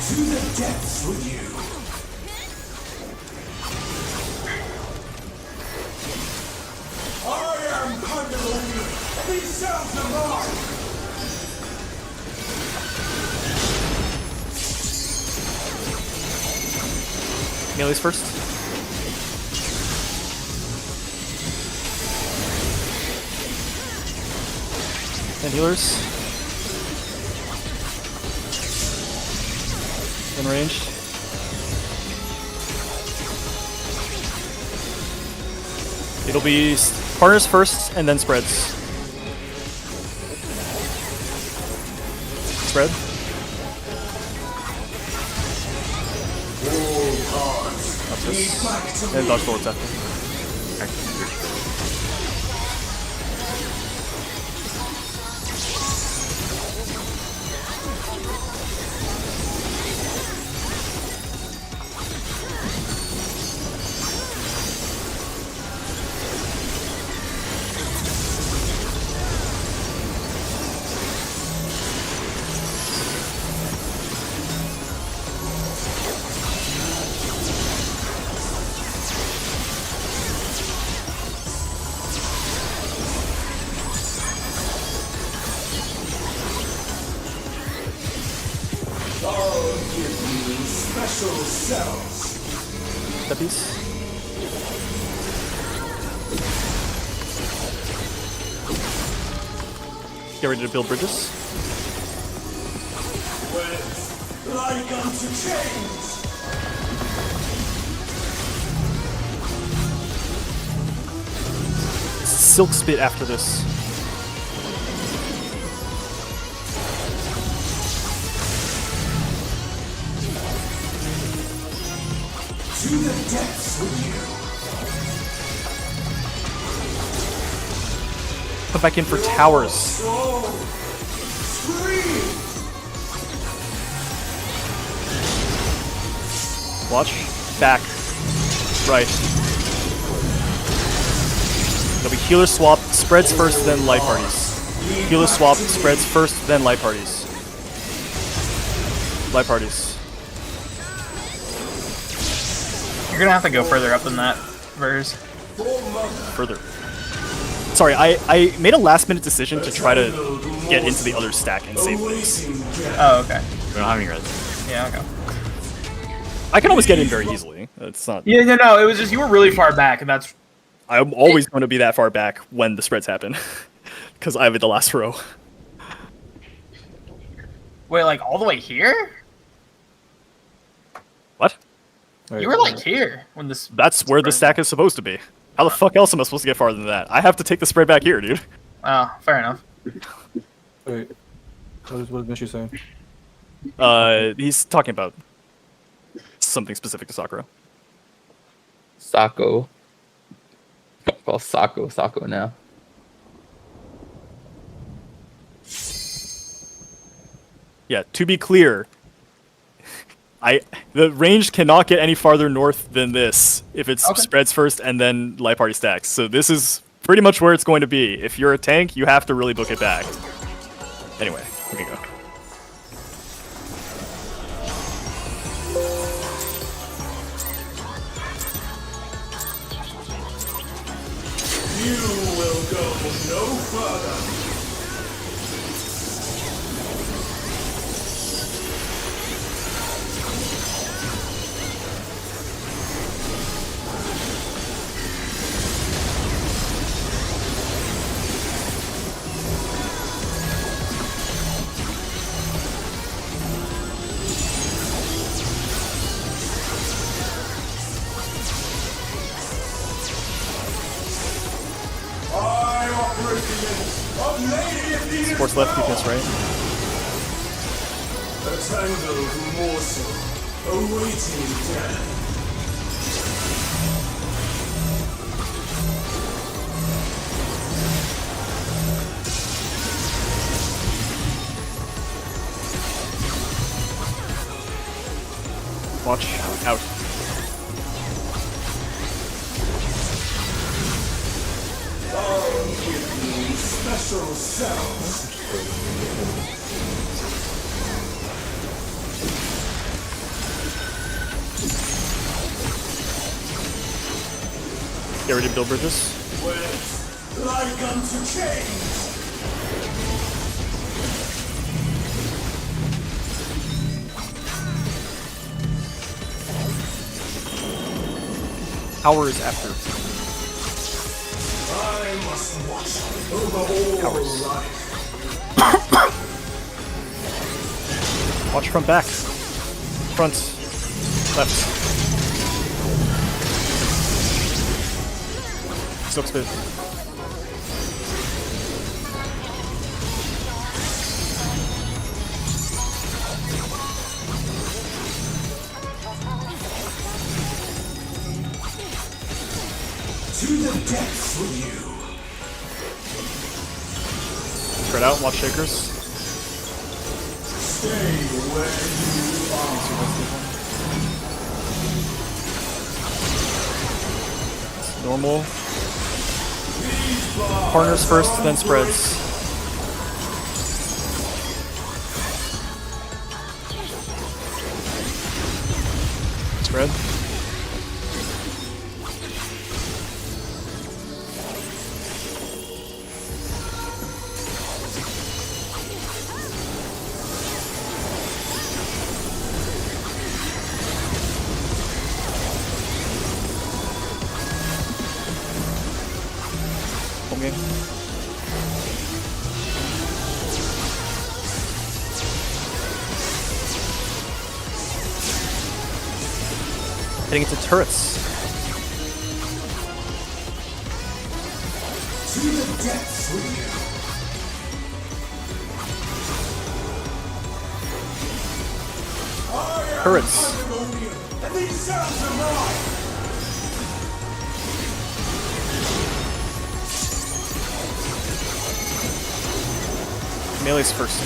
to the depths with you. I am Pandalonian. He sounds the mark. Melee's first. And healers. In range. It'll be partners first and then spreads. Spread. That's this. And dodge forwards after. I'll give you special cells. That piece. Get ready to build bridges. Webs like unto chains. Silk Spit after this. To the depths with you. Come back in for towers. So scream. Watch. Back. Right. There'll be healer swap, spreads first, then light parties. Healer swap, spreads first, then light parties. Live parties. You're gonna have to go further up than that, Vers. Further. Sorry, I made a last-minute decision to try to get into the other stack and save things. Oh, okay. We don't have any res. Yeah, okay. I can always get in very easily. It's not. Yeah, no, it was just you were really far back, and that's. I'm always going to be that far back when the spreads happen, because I have it the last row. Wait, like all the way here? What? You were like here when this. That's where the stack is supposed to be. How the fuck else am I supposed to get farther than that? I have to take the spread back here, dude. Oh, fair enough. Wait. What is Mishu saying? He's talking about something specific to Sakura. Sako. I'll call Sako now. Yeah, to be clear, the range cannot get any farther north than this if it's spreads first and then light party stacks. So this is pretty much where it's going to be. If you're a tank, you have to really book it back. Anyway, we can go. You will go no further. Sports left, defense right. A tangled morsel awaiting death. Watch out. Special cells. Get ready to build bridges. Like unto change. Power is after. I must watch over all life. Watch front, back. Front. Left. Silk spit. To the depths for you. Spread out, watch shakers. Stay where you are. Normal. Partners first, then spreads. Spread. Home game. Heading into turrets. To the depths for you. Turrets. And these cells are mine. Melee's first.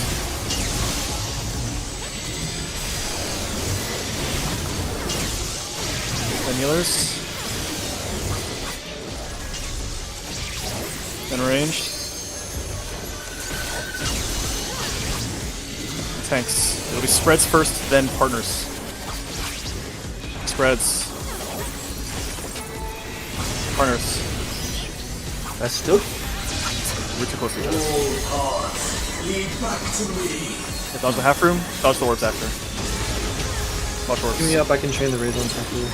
Then healers. Then ranged. tanks. It'll be spreads first, then partners. Spreads. Partners. That's still. We're too close to each other. Lead back to me. Dodge the half room, dodge the orbs after. Watch orbs. Give me up, I can chain the raise ones after you.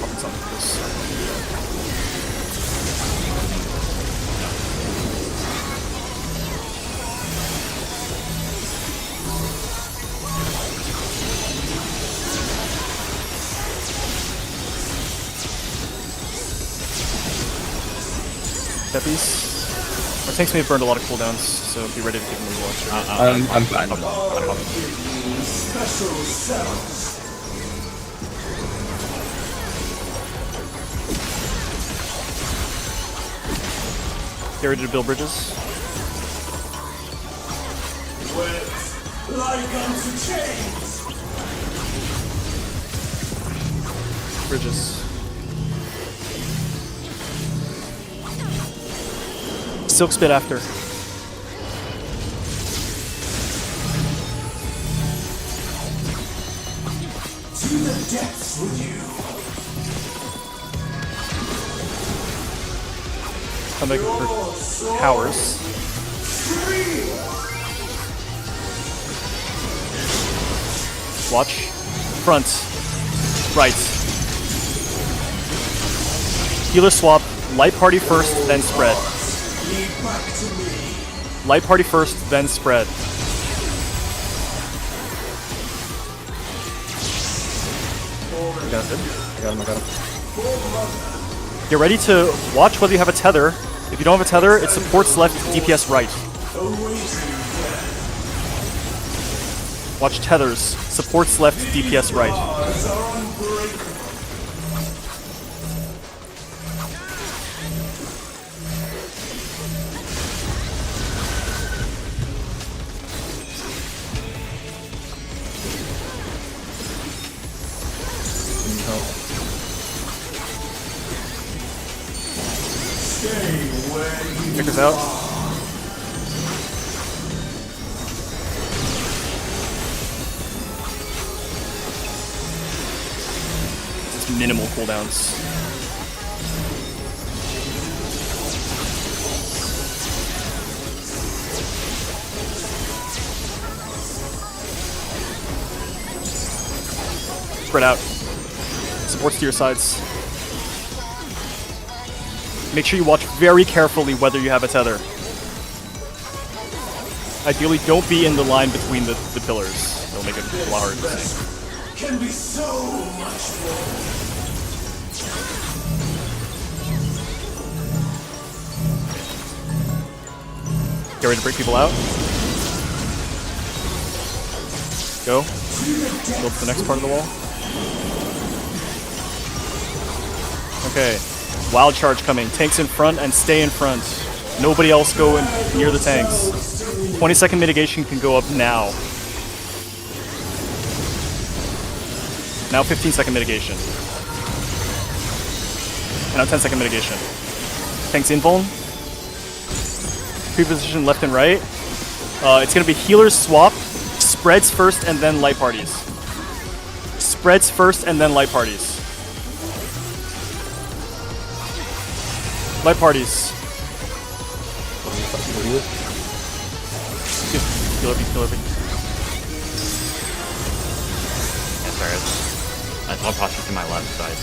Popping something like this. Steppies. Our tanks may have burned a lot of cooldowns, so be ready to give them a watch. I'm fine. Special cells. Get ready to build bridges. Webs like unto chains. Bridges. Silk spit after. To the depths with you. Come back for towers. Watch. Front. Right. Healer swap. Light party first, then spread. Lead back to me. Light party first, then spread. I got him, I got him. Get ready to watch whether you have a tether. If you don't have a tether, it supports left, DPS right. Watch tethers. Supports left, DPS right. Check us out. It's minimal cooldowns. Spread out. Supports to your sides. Make sure you watch very carefully whether you have a tether. Ideally, don't be in the line between the pillars. It'll make it a lot harder to see. Can be so much more. Get ready to break people out. Go. Build to the next part of the wall. Okay. Wild charge coming. Tanks in front and stay in front. Nobody else go near the tanks. 20-second mitigation can go up now. Now 15-second mitigation. And now 10-second mitigation. Tanks invuln. Pre-position left and right. It's going to be healers swap. Spreads first and then light parties. Spreads first and then light parties. Light parties. Kill everything, kill everything. Yeah, sorry. I'll toss you to my left side.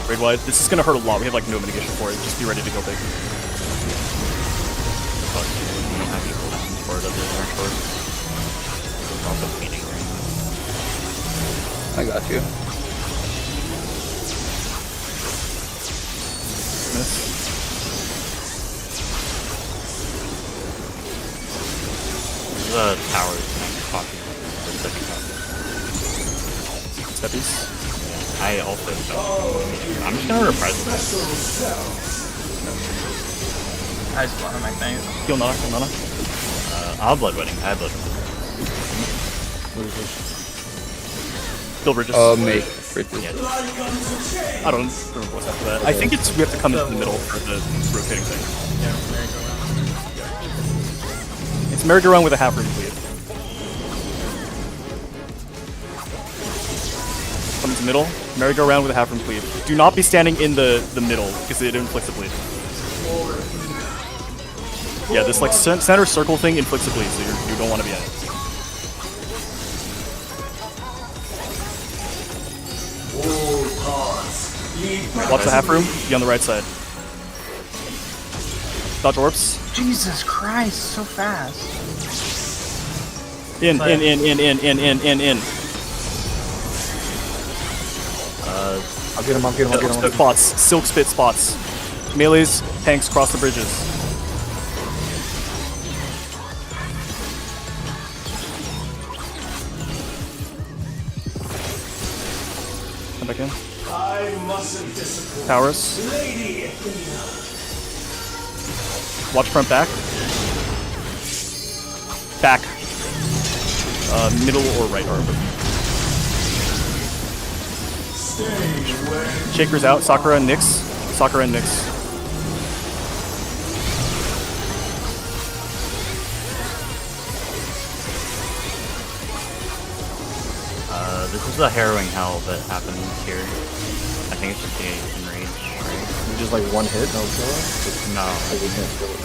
Raid wide. This is gonna hurt a lot. We have like no mitigation for it. Just be ready to go big. Fuck, we don't have any cooldowns for it other than our short. It's also feeding right I got you. Miss. The tower's coffee. The second coffee. Steppies. I also don't. I'm just gonna repress this. I just one of my things. Heal Nana, heal Nana. I'll blood wedding. I have blood. What is this? Build bridges. Make bridges. I don't remember what's after that. I think it's we have to come into the middle for the rotating thing. It's merry-go-round with a half room bleed. Come into middle, merry-go-round with a half room bleed. Do not be standing in the middle because it inflicts a bleed. Yeah, this like center circle thing inflicts a bleed, so you don't want to be in it. Watch the half room. Be on the right side. Dodge orbs. Jesus Christ, so fast. In. I'll get him. Spots. Silk spit spots. Melees, tanks, cross the bridges. Come back in. I mustn't disappoint. Towers. Lady Athena. Watch front back. Back. Middle or right arm. Shaker's out. Sakura and Nyx. Sakura and Nyx. This is the harrowing hell that happens here. I think it's just the enrage, right? Just like one hit, no kill. No. Like, we can't kill it.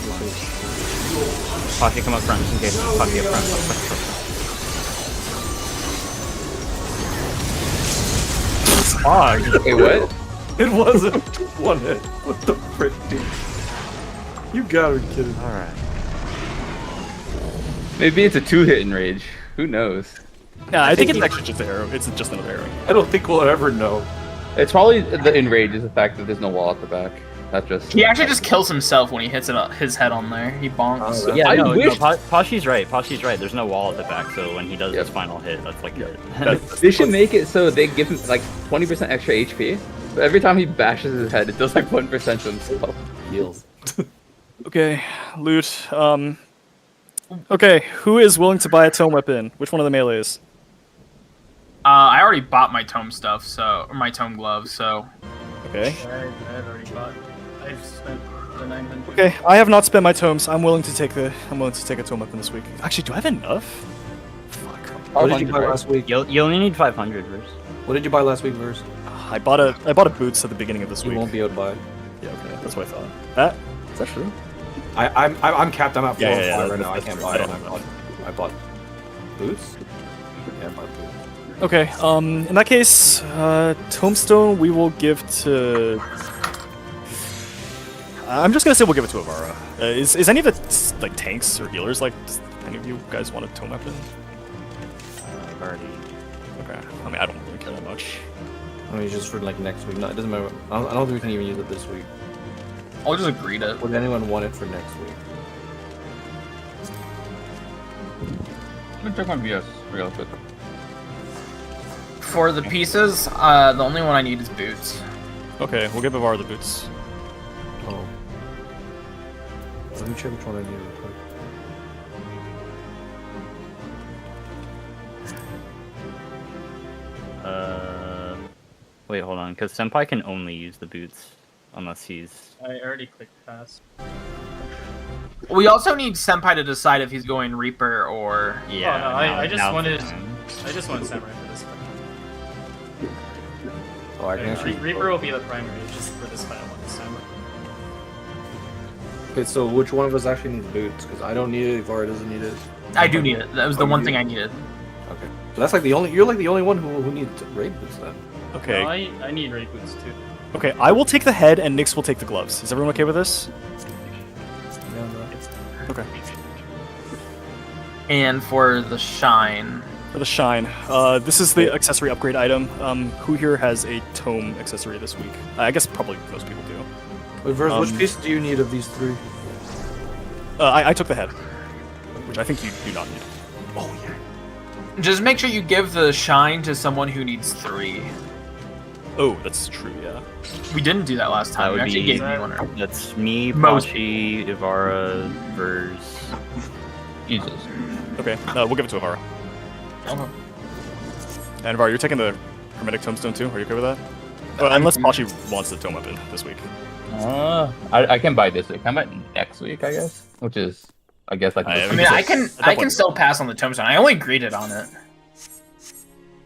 Pocky, come up front, just in case. Pocky up front. Wait, what? It wasn't one hit. What the frick, dude? You gotta be kidding. Alright. Maybe it's a 2-hit enrage. Who knows? Yeah, I think it's actually just a arrow. It's just another arrow. I don't think we'll ever know. It's probably the enrage is the fact that there's no wall at the back. That's just. He actually just kills himself when he hits his head on there. He bonks. Oh, Yeah, I no, wish- Pashi's right. Pashi's right. There's no wall at the back, so when he does his final hit, that's like it. They should make it so they give him like 20% extra HP, but every time he bashes his head, it does like 1% to himself. Heals. Okay, loot. Okay, who is willing to buy a tome weapon? Which one of the melees? I already bought my tome stuff, or my tome gloves, so. Okay. I've already bought. I've spent the 900. Okay, I have not spent my tomes. I'm willing to take a tome weapon this week. Actually, do I have enough? Fuck. What did you buy last week? You only need 500 verse. What did you buy last week, Verse? I bought a boots at the beginning of this You week. won't be able to buy it. Yeah, okay, that's what I thought. Is that true? I'm capped. I'm at 4 Yeah, right now. I that's can't true. buy I it. don't have I bought boots. Yeah, I bought boots. Okay, in that case, Tombstone we will give to... I'm just gonna say we'll give it to Avara. Is any of it, like, tanks or healers? Like, does any of you guys want a tome weapon? I've already. Okay, I mean, I don't really care that much. I mean, just for like next week. No, it doesn't matter. I don't think we can even use it this week. I'll just agree to it. Would anyone want it for next week? Let me check my VS real quick. For the pieces, the only one I need is boots. Okay, we'll give Avara the boots. Oh. Let me check which one I need real quick. Wait, hold on, because Senpai can only use the boots unless he's. I already clicked pass. We also need Senpai to decide if he's going Reaper or. Yeah. Oh, no, I just now wanted. it's fine. I just wanted Samurai for this fight. Oh, I can actually. Reaper will be the primary just for this fight. I want Samurai. Okay, so which one of us actually needs boots? Because I don't need it. Ivara doesn't need it. I do need it. That was the Oh, one you thing do? I needed. Okay. So that's like the only. You're like the only one who needs raid boots then. Okay, No, I need raid boots too. okay, I will take the head and Nyx will take the gloves. Is everyone okay with this? Yeah, no. Okay. And for the shine. For the shine, this is the accessory upgrade item. Who here has a tome accessory this week? I guess probably most people do. Wait, Verse, which piece do you need of these three? I took the head, which I think you do not need. Oh yeah. Just make sure you give the shine to someone who needs 3. Oh, that's true, yeah. We didn't do that last That time. We would actually be- gave me one. That's me, Most- Pachi, Ivara, Verse. Jesus. Okay, we'll give it to Avara. Okay. And Var, you're taking the Hermetic Tombstone too? Are you okay with that? Well, unless Pachi wants the Tome Weapon this week. I can buy this week. I might next week, I guess. Which is, I guess, like. I mean, I can still pass on the Tombstone. I only greeted on it.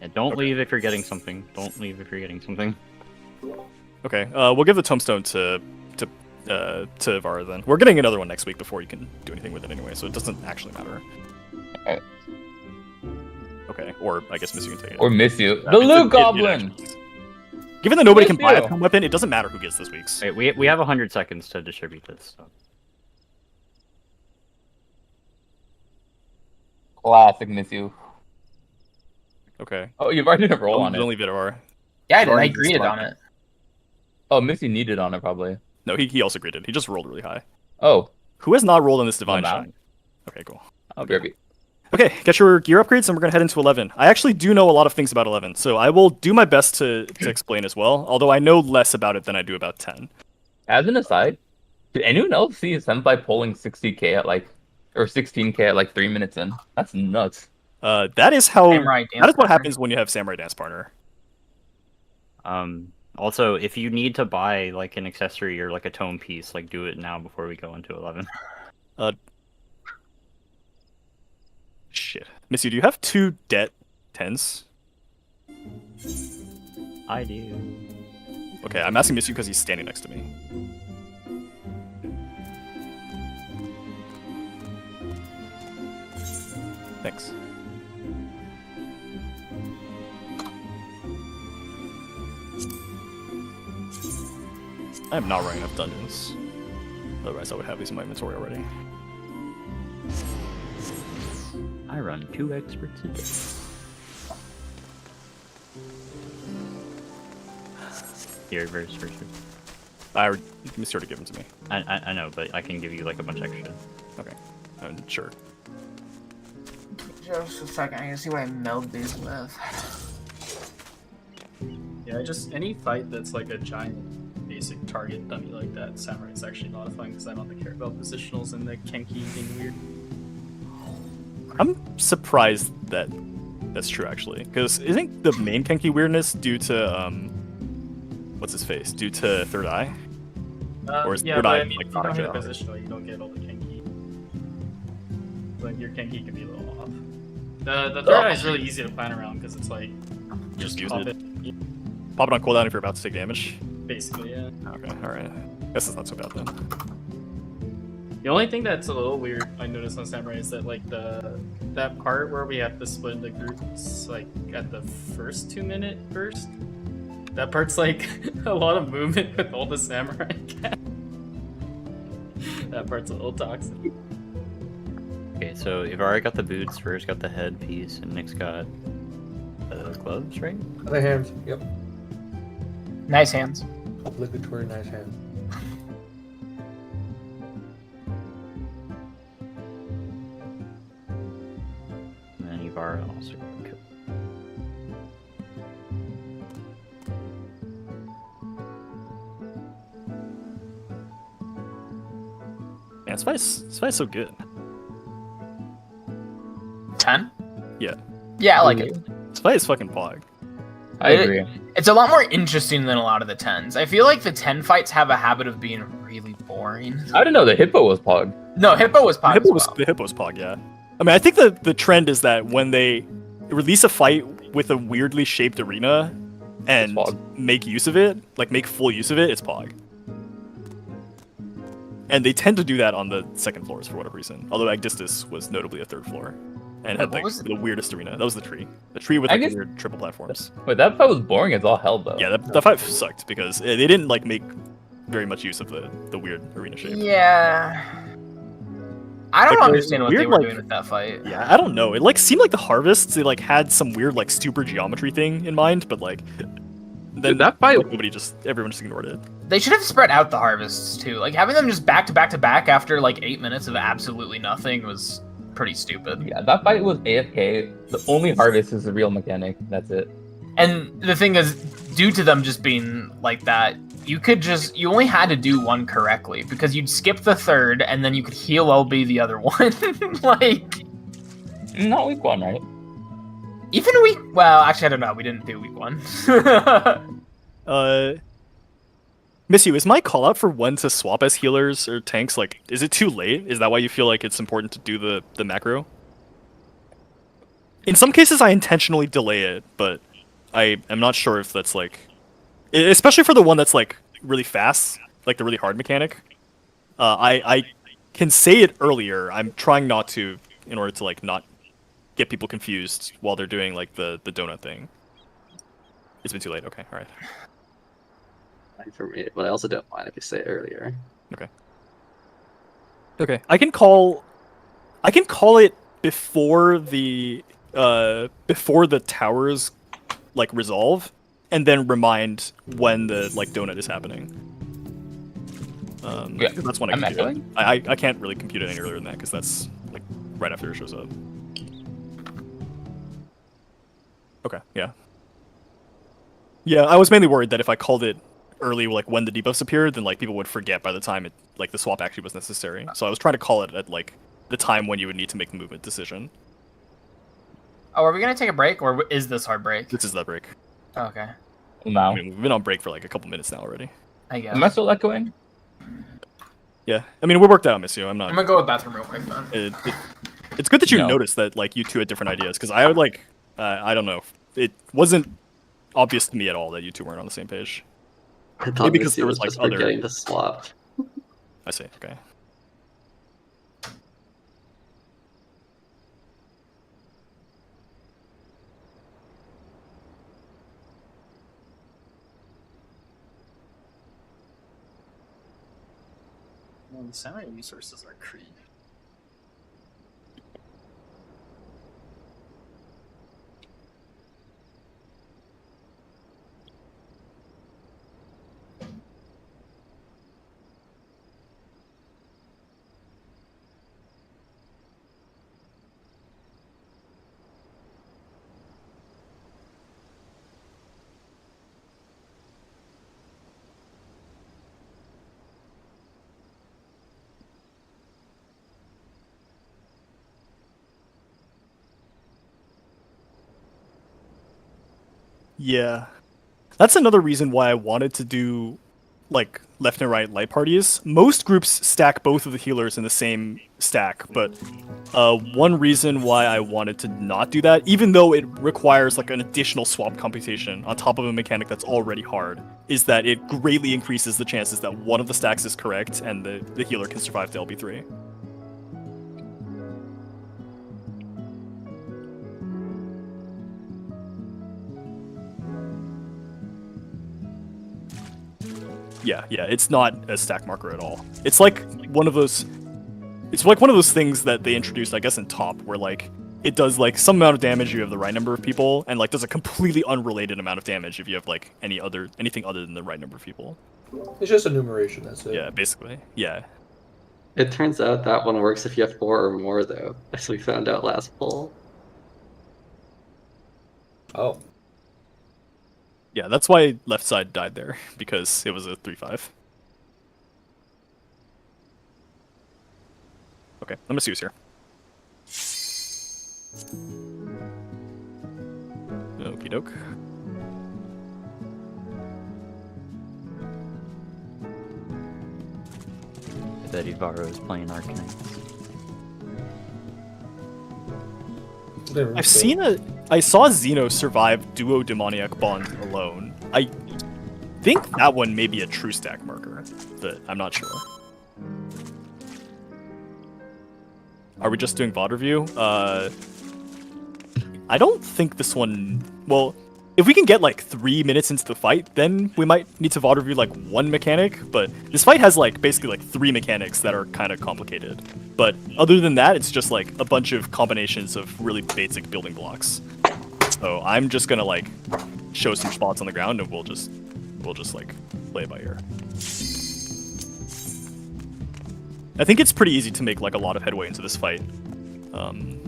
Yeah, don't leave if you're getting something. Don't leave if you're getting something. Okay, we'll give the Tombstone to Vara then. We're getting another one next week before you can do anything with it anyway, so it doesn't actually matter. Okay. Okay, or I guess Missy can take it. Or miss you. The Loot Goblin! Given that nobody can Miss buy you. a Tome Weapon, it doesn't matter who gets this week's. Wait, we have 100 seconds to distribute this. So. Classic miss you. Okay. Oh, you've already did a roll on it. Only Vitor. Yeah, I did. I Already greeted smart. on it. Oh, Missy needed on it, probably. No, he also graded. He just rolled really high. Oh. Who has not rolled in this Divine I'm out. Shine? Okay, cool. I'll be right. Okay, get your gear upgrades, and we're gonna head into 11. I actually do know a lot of things about 11, so I will do my best to explain as well. Although I know less about it than I do about 10. As an aside, did anyone else see Senpai pulling 60k at like, or 16k at like 3 minutes in? That's nuts. That is how. Samurai Dance That is what Partner. happens when you have Samurai Dance Partner. Also, if you need to buy like an accessory or like a tome piece, like do it now before we go into 11. Shit. Missy, do you have 2 debt 10s? I do. Okay, I'm asking Missy because he's standing next to me. Thanks. I am not running enough dungeons. Otherwise I would have these in my inventory already. I run 2 experts a day. Here, verse. Missy already give them to me. I know, but I can give you like a bunch extra. Okay. Sure. Just a second, I can see what I meld these with. Yeah, just any fight that's like a giant basic target dummy like that, Samurai is actually not fun because I don't care about positionals and the Kenki being weird. I'm surprised that that's true actually, because isn't the main Kenki weirdness due to what's his face? Due to Third Eye? Or is Yeah, Third but Eye I mean, like if you don't hit a not positional, you don't get all the Kenki. Like your Kenki can be a little off. The Third Eye is really easy to plan around because it's like just use pop it. it. Pop it on cooldown if you're about to take damage? Basically, yeah. Okay, alright. Guess it's not so bad then. The only thing that's a little weird I noticed on Samurai is that like that part where we have to split into groups like at the first 2-minute burst. That part's like a lot of movement with all the samurai cats. That part's a little toxic. Okay, so you've already got the boots, Ver's got the headpiece, and Nick's got the gloves, right? Other hands. Yep. Nice hands. Obligatory nice hands. And then you've already also got the coat. Man, this fight's so good. 10? Yeah. Yeah, I like it. This fight is fucking pog. I agree. It's a lot more interesting than a lot of the 10s. I feel like the 10 fights have a habit of being really boring. I didn't know the hippo was pog. No, Hippo was pog as well. The hippo's pog, yeah. I mean, I think the trend is that when they release a fight with a weirdly shaped arena and It's pog. make use of it, like make full use of it, it's pog. And they tend to do that on the second floors for whatever reason. Although Agdistis was notably a third floor and had What was the weirdest arena. That was the tree. The tree with I like, the guess- weird triple platforms. Wait, that fight was boring as all hell, though. Yeah, that fight sucked because they didn't like make very much use of the weird arena shape. Yeah. I don't Like, understand what they weird, were like- doing with that fight. Yeah, I don't know. It like seemed like the harvests they like had some weird like super geometry thing in mind, but like then Dude, that fight- like, everyone just ignored it. They should have spread out the harvests too. Like having them just back to back to back after like 8 minutes of absolutely nothing was pretty stupid. Yeah, that fight was AFK. The only harvest is the real mechanic. That's it. And the thing is, due to them just being like that, you only had to do one correctly because you'd skip the third and then you could heal LB the other one. Like, Not week one, right? Even week. Well, actually, I don't know. We didn't do week 1. Miss you, is my call out for when to swap as healers or tanks, like, is it too late? Is that why you feel like it's important to do the macro? In some cases, I intentionally delay it, but I am not sure if that's, like... Especially for the one that's, like, really fast, like the really hard mechanic. I can say it earlier. I'm trying not to, in order to, like, not get people confused while they're doing, like, the donut thing. It's been too late. Okay, alright. Fine for me, but I also don't mind if you say it earlier. Okay. Okay, I can call it before the towers like resolve, and then remind when the like donut is happening. Yeah, that's when I I'm can do it. echoing. I can't really compute it any earlier than that because that's like right after it shows up. Okay, yeah. Yeah, I was mainly worried that if I called it early, like when the debuffs appeared, then like people would forget by the time it like the swap actually was necessary. So I was trying to call it at like the time when you would need to make the movement decision. Oh, are we gonna take a break, or is this hard break? This is that break. Oh, okay, Now, I mean, we've been on break for like a couple minutes now already. I guess. am I still echoing? Yeah, I mean we worked out, Miss You. I'm not. I'm gonna go to the bathroom real quick, then. It's good that you No. noticed that like you two had different ideas because I would like I don't know, it wasn't obvious to me at all that you two weren't on the same page. I thought Maybe because Missy there was was, like, just other- forgetting to swap. I see. Okay. Well, the samurai resources are creep. Yeah. That's another reason why I wanted to do like left and right light parties. Most groups stack both of the healers in the same stack, but one reason why I wanted to not do that, even though it requires like an additional swap computation on top of a mechanic that's already hard, is that it greatly increases the chances that one of the stacks is correct and the healer can survive to LB3. Yeah, it's not a stack marker at all. It's like one of those things that they introduced, I guess, in top, where like it does like some amount of damage if you have the right number of people, and like does a completely unrelated amount of damage if you have like anything other than the right number of people. It's just enumeration, that's it. Yeah, basically. Yeah. It turns out that one works if you have 4 or more, though, as we found out last poll. Oh. Yeah, that's why left side died there, because it was a 3-5. Okay, let me see who's here. Okie doke. That Ivaro is playing Arcanine. I saw Xeno survive Duo Demoniac Bond alone. I think that one may be a true stack marker, but I'm not sure. Are we just doing VOD review? I don't think this one... Well, if we can get like 3 minutes into the fight, then we might need to VOD review like one mechanic, but this fight has like basically like 3 mechanics that are kind of complicated. But other than that, it's just like a bunch of combinations of really basic building blocks. So I'm just gonna like show some spots on the ground and we'll just like play it by ear. I think it's pretty easy to make like a lot of headway into this fight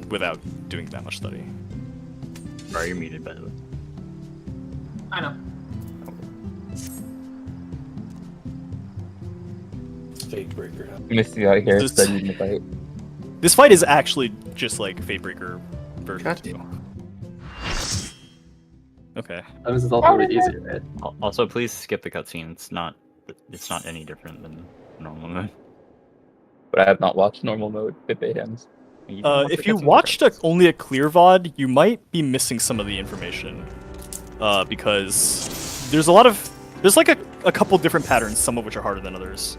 without doing that much study. Are you muted, by the way? I know. Fate Breaker. Missy out here This- studying the fight. This fight is actually just like Fatebreaker version Gotcha. 2. Okay. That was ultimately easier, right? Also, please skip the cutscene. It's not any different than normal mode. But I have not watched normal mode with AMs. You can watch If the you cutscenes watched regardless. only a clear VOD, you might be missing some of the information. Because there's like a couple different patterns, some of which are harder than others.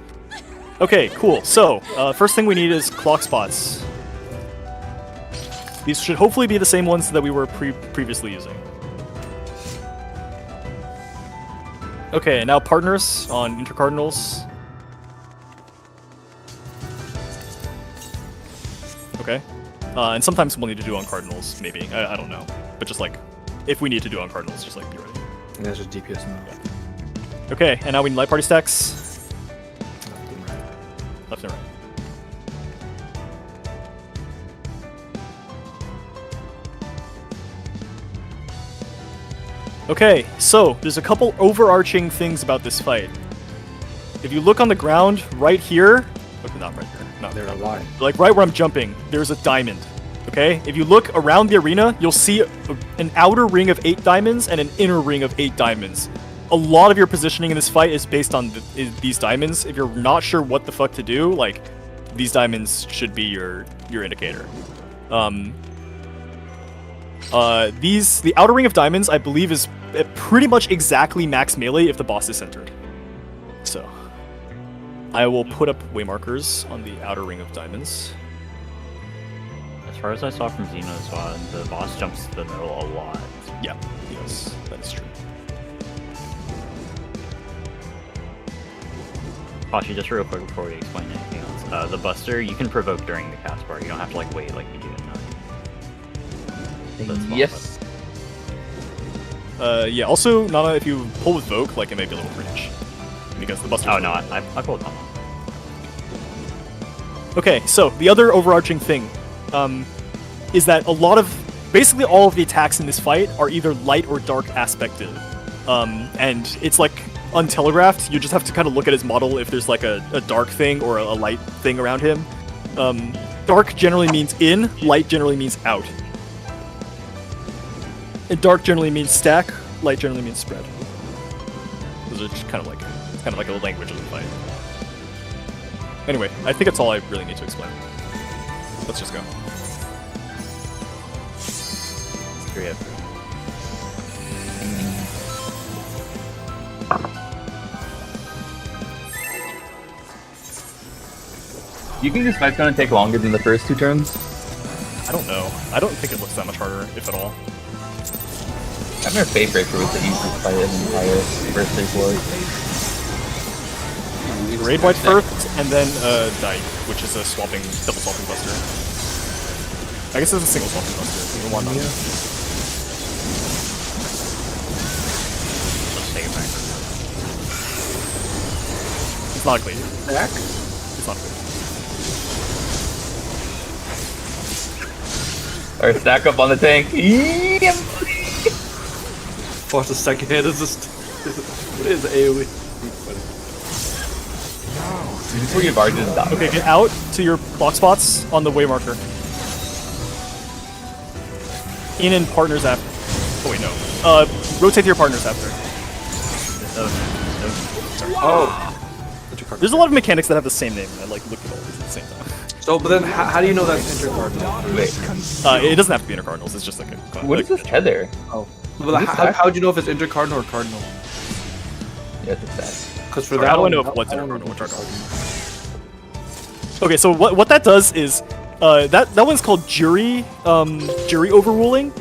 Okay, cool. So, first thing we need is clock spots. These should hopefully be the same ones that we were previously using. Okay, now partners on intercardinals. Okay. And sometimes we'll need to do on cardinals, maybe. I don't know. But just like, if we need to do on cardinals, just like be ready. And that's just DPS mode. Yeah. Okay, and now we need light party stacks. Left and right. Okay, so there's a couple overarching things about this fight. If you look on the ground right here, okay, not right here, not They're alive. like right where I'm jumping, there's a diamond. Okay, if you look around the arena, you'll see an outer ring of 8 diamonds and an inner ring of 8 diamonds. A lot of your positioning in this fight is based on these diamonds. If you're not sure what the fuck to do, like, these diamonds should be your indicator. The outer ring of diamonds, I believe, is pretty much exactly max melee if the boss is centered. So, I will put up waymarkers on the outer ring of diamonds. As far as I saw from Xeno's VOD, the boss jumps to the middle a lot. Yeah, yes, that is true. Pashi, just real quick before we explain anything else. The Buster, you can provoke during the cast bar. You don't have to like wait like you do in 9. Yes. Yeah, also, Nana, if you pull with Vogue, like, it may be a little cringe. Because the Buster... Oh no, I pulled Nana. Okay, so, the other overarching thing is that basically all of the attacks in this fight are either light or dark aspected. And it's like untelegraphed. You just have to kind of look at his model if there's like a dark thing or a light thing around him. Dark generally means in, light generally means out. And dark generally means stack, light generally means spread. Those are just kind of like a language of the fight. Anyway, I think that's all I really need to explain. Let's just go. 3 up. Do you think this fight's gonna take longer than the first 2 turns? I don't know. I don't think it looks that much harder, if at all. I'm your favorite for the easiest fight in the entire first 3 floors. Raid White first, and then Dyke, which is a double swapping buster. I guess it's a single swapping buster. Even one not. Let's take it back. It's not clean. Back? It's not clean. Or stack up on the tank. Yep. Watch the second hand is just. What is AoE? Before your barges die. Okay, get out to your block spots on the way marker. In and partners after. Oh wait, no. Rotate to your partners after. Oh. There's a lot of mechanics that have the same name, and I like look at all these at the same time. So, but then how do you know that's intercardinal? Wait. It doesn't have to be intercardinals. It's just like a. What is this tether? Oh. But how'd you know if it's intercardinal or cardinal? Yeah, it's that. Because for Sorry, that how do I one, know what's intercardinal, which are cardinal? Okay, so what that does is that one's called jury overruling.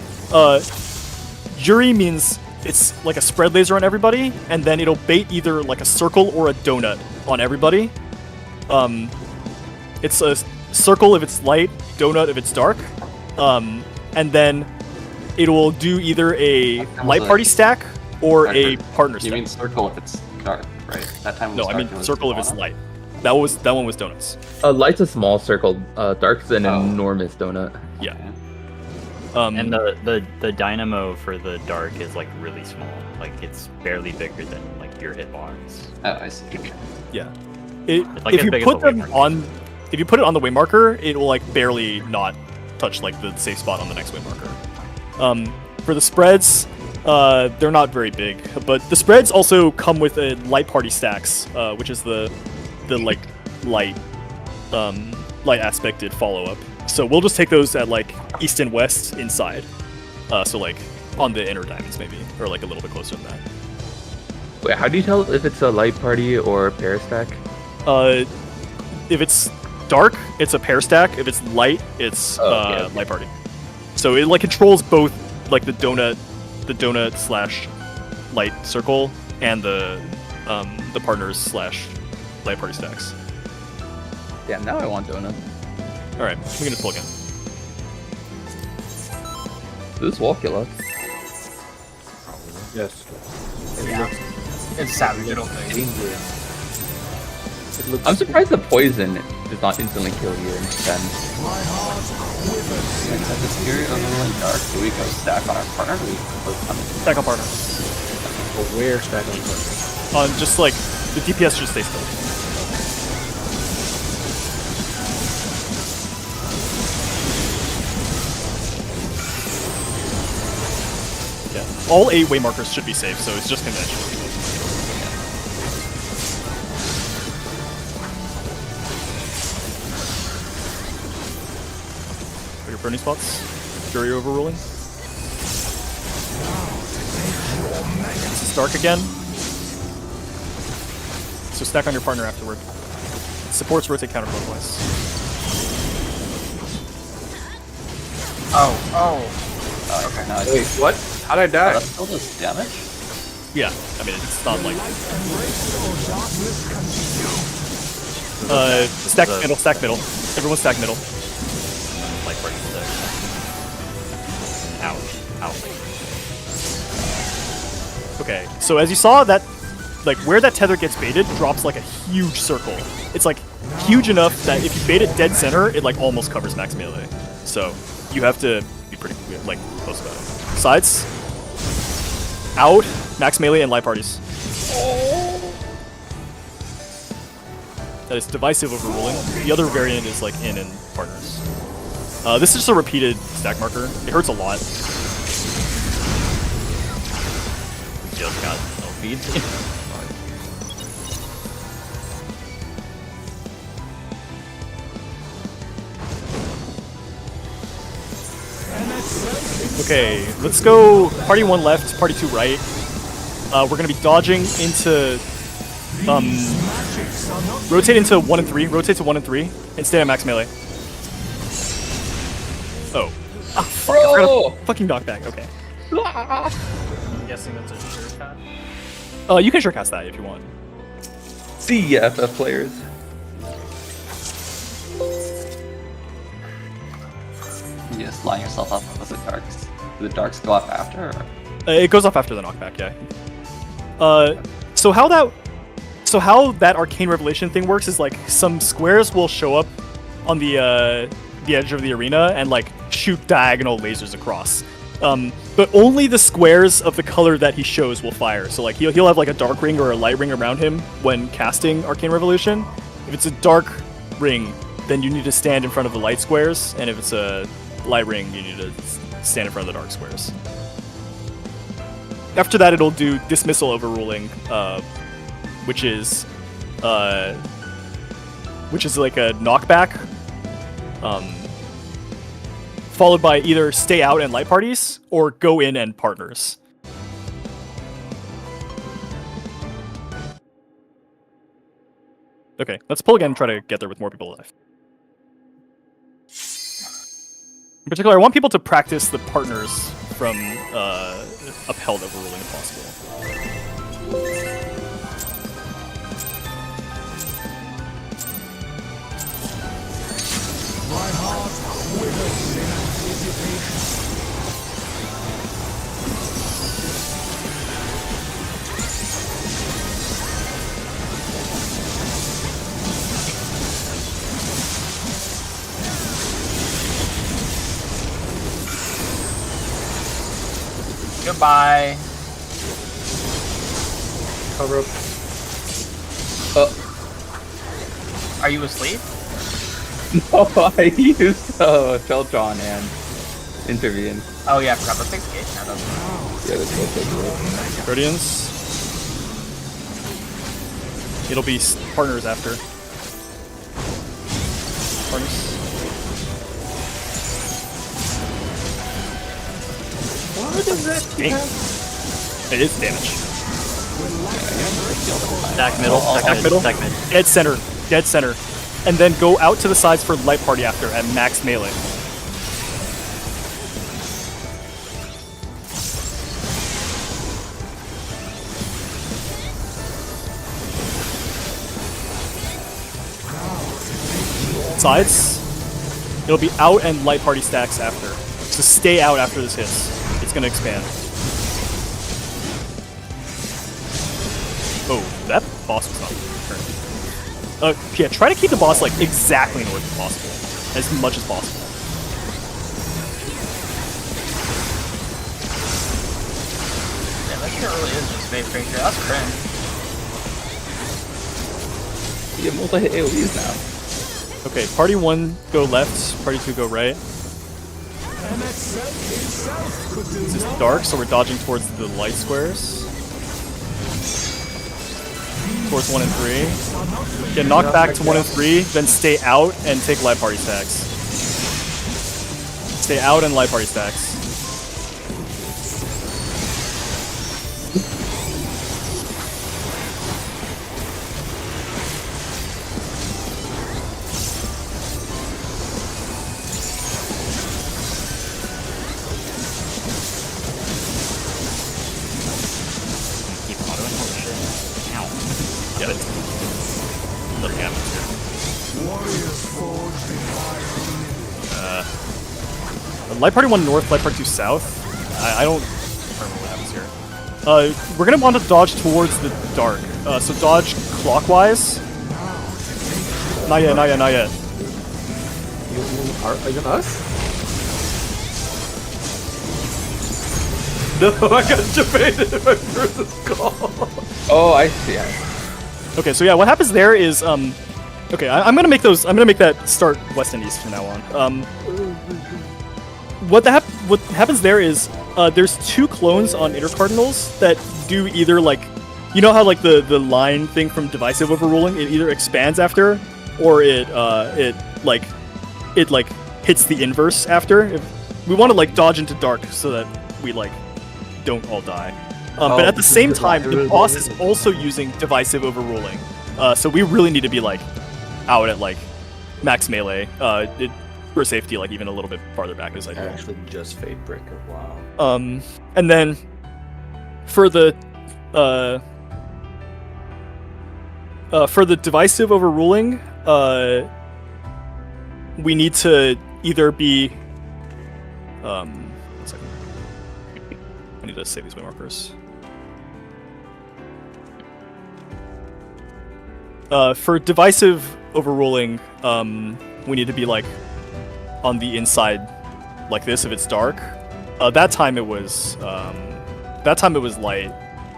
Jury means it's like a spread laser on everybody, and then it'll bait either like a circle or a donut on everybody. It's a circle if it's light, donut if it's dark, and then it will do either a light party stack or a partner You stack. mean circle if it's dark, right? That time was No, I dark, mean it was circle if it's bottom. light. That one was donuts. Light's a small circle. Dark's an Oh. enormous donut. Yeah. Okay. And the dynamo for the dark is like really small. Like it's barely bigger than like your hitbox. Oh, I see. Yeah. like If as you big as put the them waymarker. on, if you put it on the waymarker, it will like barely not touch like the safe spot on the next waymarker. For the spreads, They're not very big, but the spreads also come with a light party stacks, which is the like light aspected follow up. So we'll just take those at like east and west inside. So like on the inner diamonds maybe, or like a little bit closer than that. Wait, how do you tell if it's a light party or a pair stack? If it's dark, it's a pair stack. If it's light, it's okay. light party. So it like controls both like the donut slash light circle and the partners slash light party stacks. Damn, now I want donut. All right, we're gonna plug in. This walk you luck. Yes. It's savage. Dangerous. It looks I'm surprised the poison does not instantly kill you in 10. Next up is Fury Overruling Dark. Do we go stack on our partner? Or do we both come in? Stack on partner. aware stack on target. Just like the DPS should stay still. Yeah, all 8 waymarkers should be safe, so it's just conventional. Your burning spots. Fury overruling. It's dark again. So stack on your partner afterward. Supports rotate counterclockwise. Okay. No, Wait, what? How'd I die? that still does damage? Yeah, I mean it's not like stack middle, stack middle. Everyone stack middle. Like where it's there. Ouch. Ouch. Okay, so as you saw, that like where that tether gets baited drops like a huge circle. It's like huge enough that if you bait it dead center, it like almost covers max melee. So you have to be pretty like close about it. Sides, out, max melee, and light parties. That is divisive overruling. The other variant is like in and partners. This is just a repeated stack marker. It hurts a lot. Just got no feeds. Okay, let's go party 1 left, party 2 right. We're gonna be dodging into rotate into 1 and 3, rotate to 1 and 3, and stay at max melee. Oh. Ah, fuck, I forgot to fucking knockback, okay. I'm guessing that's a sure cut. You can surecast that if you want. See ya, FF players. You just line yourself up with the darks. Do the darks go off after? Or? It goes off after the knockback, yeah. So how that arcane revelation thing works is like some squares will show up on the edge of the arena and like shoot diagonal lasers across. But only the squares of the color that he shows will fire. So like he'll have like a dark ring or a light ring around him when casting arcane revelation. If it's a dark ring, then you need to stand in front of the light squares, and if it's a light ring, you need to stand in front of the dark squares. After that, it'll do dismissal overruling, which is like a knockback, followed by either stay out and light parties or go in and partners. Okay, let's pull again and try to get there with more people alive. In particular, I want people to practice the partners from upheld overruling if possible. My heart quivers in anticipation. Goodbye. Cover up. Are you asleep? No, I used Feltron and intervene. Oh yeah, I forgot the fixed gate. Now doesn't. Yeah, let's go take it. Guardians. It'll be partners after. Partners. What is that? It is damage. Stack middle. Stack middle. Stack mid. Dead center. Dead center. And then go out to the sides for light party after at max melee. Sides. It'll be out and light party stacks after. So stay out after this hits. It's gonna expand. Oh, that boss was not turned. Yeah, try to keep the boss like exactly north as possible, as much as possible. Yeah, that shit really is just made pretty sure. That's cringe. You get multi-hit AoEs now. Okay, party 1 go left, party 2 go right. This is dark, so we're dodging towards the light squares. Towards 1 and 3. Get knocked back to 1 and 3, then stay out and take light party stacks. Stay out and light party stacks. Keep autoing. Holy shit. Ow. Get it. Nothing happens here. Light party 1 north, light party 2 south. I don't remember what happens here. We're gonna want to dodge towards the dark. So dodge clockwise. Not yet, not yet, not yet. Are even us? No, I got debated in my person's call. Oh, I see. Okay, so yeah, what happens there is okay, I'm gonna make those. I'm gonna make that start west and east from now on. What happens there is there's 2 clones on intercardinals that do either like, you know how like the line thing from divisive overruling, it either expands after or it hits the inverse after. We want to like dodge into dark so that we like don't all die. But at the same time, the boss is also using divisive overruling. So we really need to be like out at like max melee. For safety, like even a little bit farther back is ideal. Actually, just Fate Breaker. Wow. And then for the divisive overruling, we need to either be one second. I need to save these waymarkers. For divisive overruling, we need to be like on the inside like this if it's dark. That time it was light.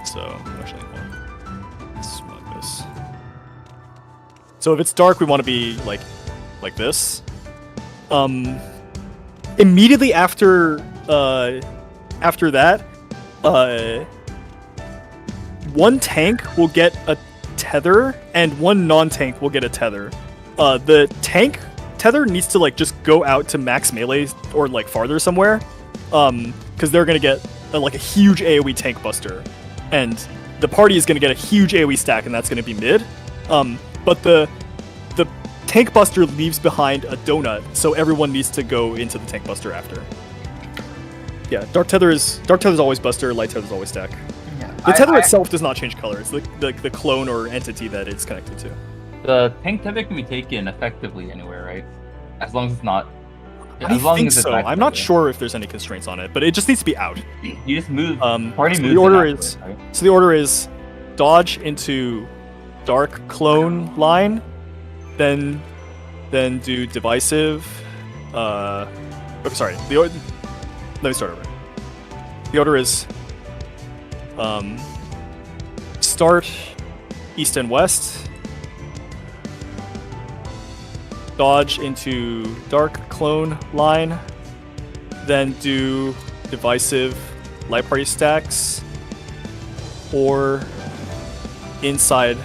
So actually, let's like this. So if it's dark, we want to be like this. Immediately after that, one tank will get a tether and one non-tank will get a tether. The tank tether needs to like just go out to max melee or like farther somewhere, because they're gonna get like a huge AoE tank buster, and the party is gonna get a huge AoE stack, and that's gonna be mid. But the tank buster leaves behind a donut, so everyone needs to go into the tank buster after. Yeah, dark tether is always buster, light tether is always stack. Yeah. The tether itself does not change color. It's the clone or entity that it's connected to. The tank tether can be taken effectively anywhere, right? As long as it's not. I think so. I'm not sure if there's any constraints on it, but it just needs to be out. You just move. So the order is dodge into dark clone line, then do divisive. Let me start over. The order is start east and west. Dodge into dark clone line, then do divisive light party stacks or inside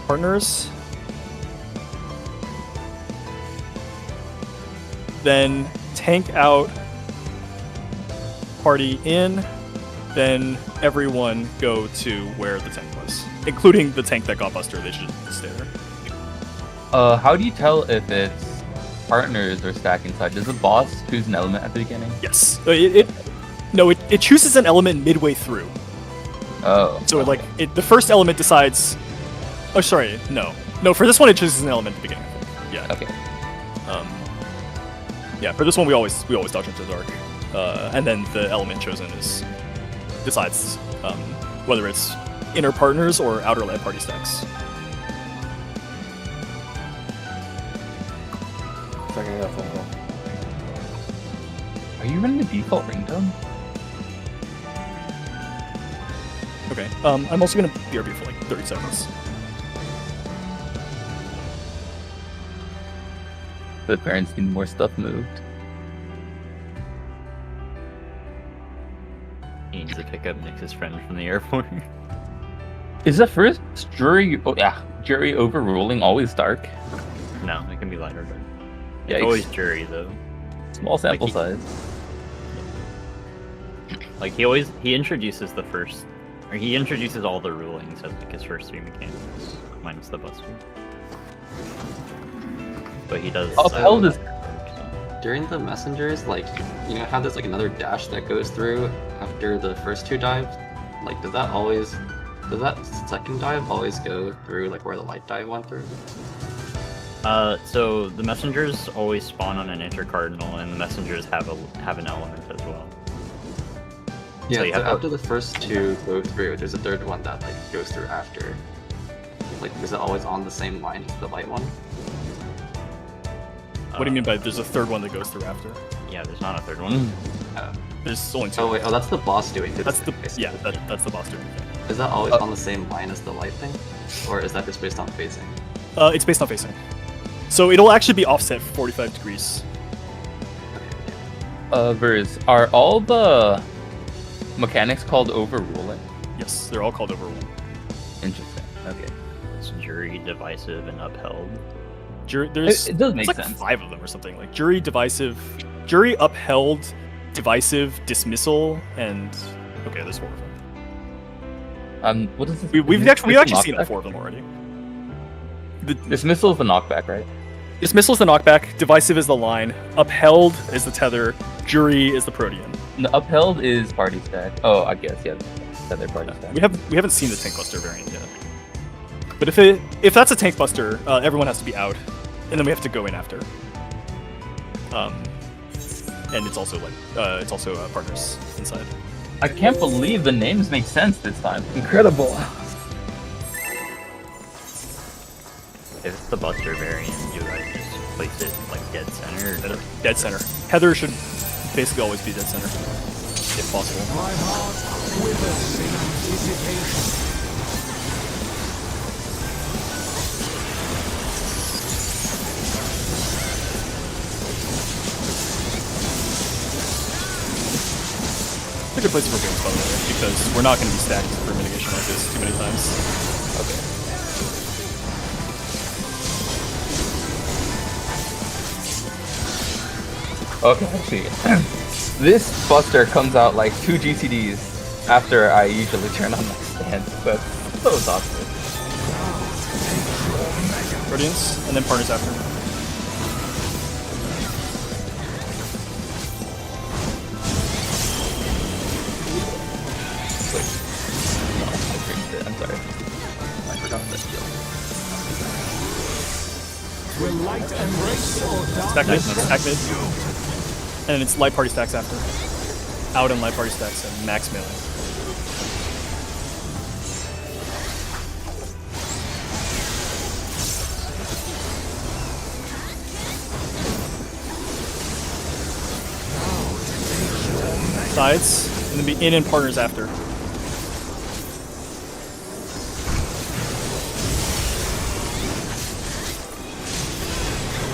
partners. Then tank out party in, then everyone go to where the tank was, including the tank that got buster. They should stay there. How do you tell if it's partners or stack inside? Does the boss choose an element at the beginning? Yes. It chooses an element midway through. Oh. So like the first element decides. Oh, sorry, no. For this one it chooses an element at the beginning. Yeah. Okay. Yeah. For this one we always dodge into the dark, and then the element chosen decides whether it's inner partners or outer light party stacks. Second, I got a phone call. Are you running the default ringtone? Okay. I'm also gonna BRB for like 30 seconds. The parents need more stuff moved. He needs to pick up Nix's friend from the airport. Is the first jury? Oh yeah, jury overruling always dark. No, it can be lighter, but Yikes. it's always jury though. Small sample size. Like he introduces the first, or he introduces all the rulings as like his first 3 mechanics, minus the buster. But he does. Upheld is. During the messengers, like, you know how there's like another dash that goes through after the first 2 dives? Like, does that second dive always go through like where the light dive went through? So the messengers always spawn on an intercardinal, and the messengers have an element as well. Yeah, So you so have after the first 2 go through, there's a third one that like goes through after. Like, is it always on the same line as the light one? What do you mean by there's a third one that goes through after? Yeah, there's not a third one. There's only 2. Oh wait, that's the boss doing it. That's the boss doing it. Is that always on the same line as the light thing? Or is that just based on phasing? It's based on facing. So it'll actually be offset 45 degrees. Verz, are all the mechanics called overruling? Yes, they're all called overrule. Interesting. Okay. It's jury, divisive, and upheld. There's It does make like sense. 5 of them or something. Like jury, divisive, jury, upheld, divisive, dismissal, and okay, there's 4 of them. What is this? We've actually seen all knockback? 4 of them already. Dismissal is the knockback, right? Dismissal is the knockback, divisive is the line, upheld is the tether, jury is the protean. The upheld is party stack. Oh, I guess yeah. Tether party stack. We haven't seen the tank buster variant yet. But if that's a tank buster, everyone has to be out, and then we have to go in after. And it's also partners inside. I can't believe the names make sense this time. Incredible. If it's the buster variant, you guys just place it like dead center. Or... Dead center. Heather should basically always be dead center, if possible. My heart quivers in anticipation. It's a good place for games, by the way, because we're not going to be stacked for mitigation like this too many times. Okay. Okay, let's see. This buster comes out like 2 GCDs after I usually turn on my stand. That's so toxic. Proteans, and then partners after. I'm sorry. I forgot that skill. Will light embrace or Stack mid, darkness? stack mid. And then it's light party stacks after. Out and light party stacks and max melee. Sides, and then be in and partners after.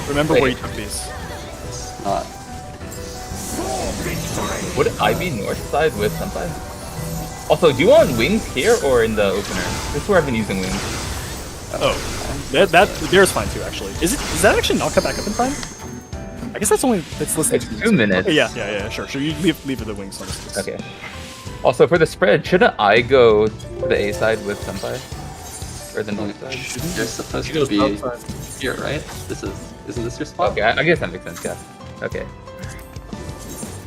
Remember where you took these. Not. Would I be north side with Senpai? Also, do you want wings here or in the opener? This is where I've been using wings. Oh, that there's fine too. Actually, is that actually not come back up in time? I guess it's listed. It's 2 minutes. Okay, yeah, sure. So you leave the wings on this. Okay. Also, for the spread, shouldn't I go to the A side with Senpai? Or the north side? You're supposed to be here, right? Isn't this your spot? Okay, I guess that makes sense, yeah. Okay.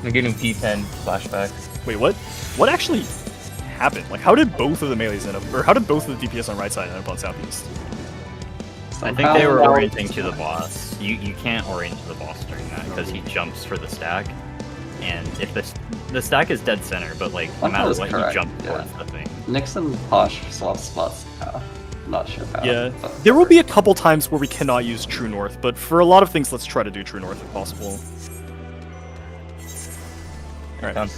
I'm getting P10 flashback. Wait, what? What actually happened? Like, how did both of the melees end up, or how did both of the DPS on right side end up on southeast? I think they were orienting to the boss. You can't orient to the boss during that because he jumps for the stack, and if the stack is dead center, but like no matter what, you jump towards the thing. Nixon Posh swap spots. I'm not sure how. Yeah, there will be a couple times where we cannot use True North, but for a lot of things, let's try to do True North if possible. All right.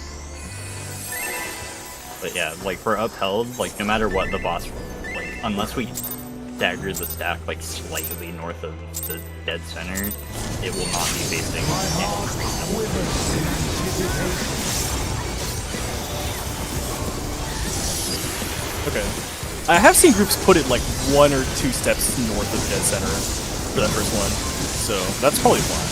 But yeah, like for upheld, like no matter what the boss, like unless we dagger the stack like slightly north of the dead center, it will not be facing Okay. I have seen groups put it like 1 or 2 steps north of dead center for that first one, so that's probably fine.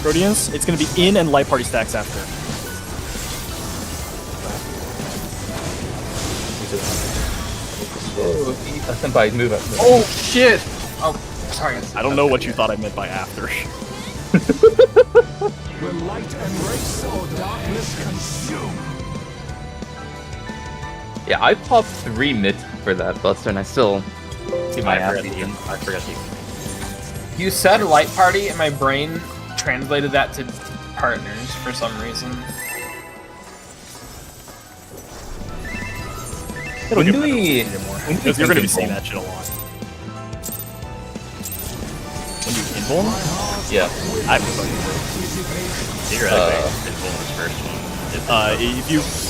Rodians, it's going to be in and light party stacks after. Oh, Senpai, move up. Oh shit! Oh, sorry. I don't know what you thought I meant by after. Will light embrace or darkness consume? Yeah, I popped 3 mid for that Buster, and I still keep my ass beaten. I forgot you. You said light party, and my brain translated that to partners for some reason. It'll When get do better we? because you're going to be seeing that shit a lot. When you invuln? Yeah. I have no fucking Theoretically, invuln is first one.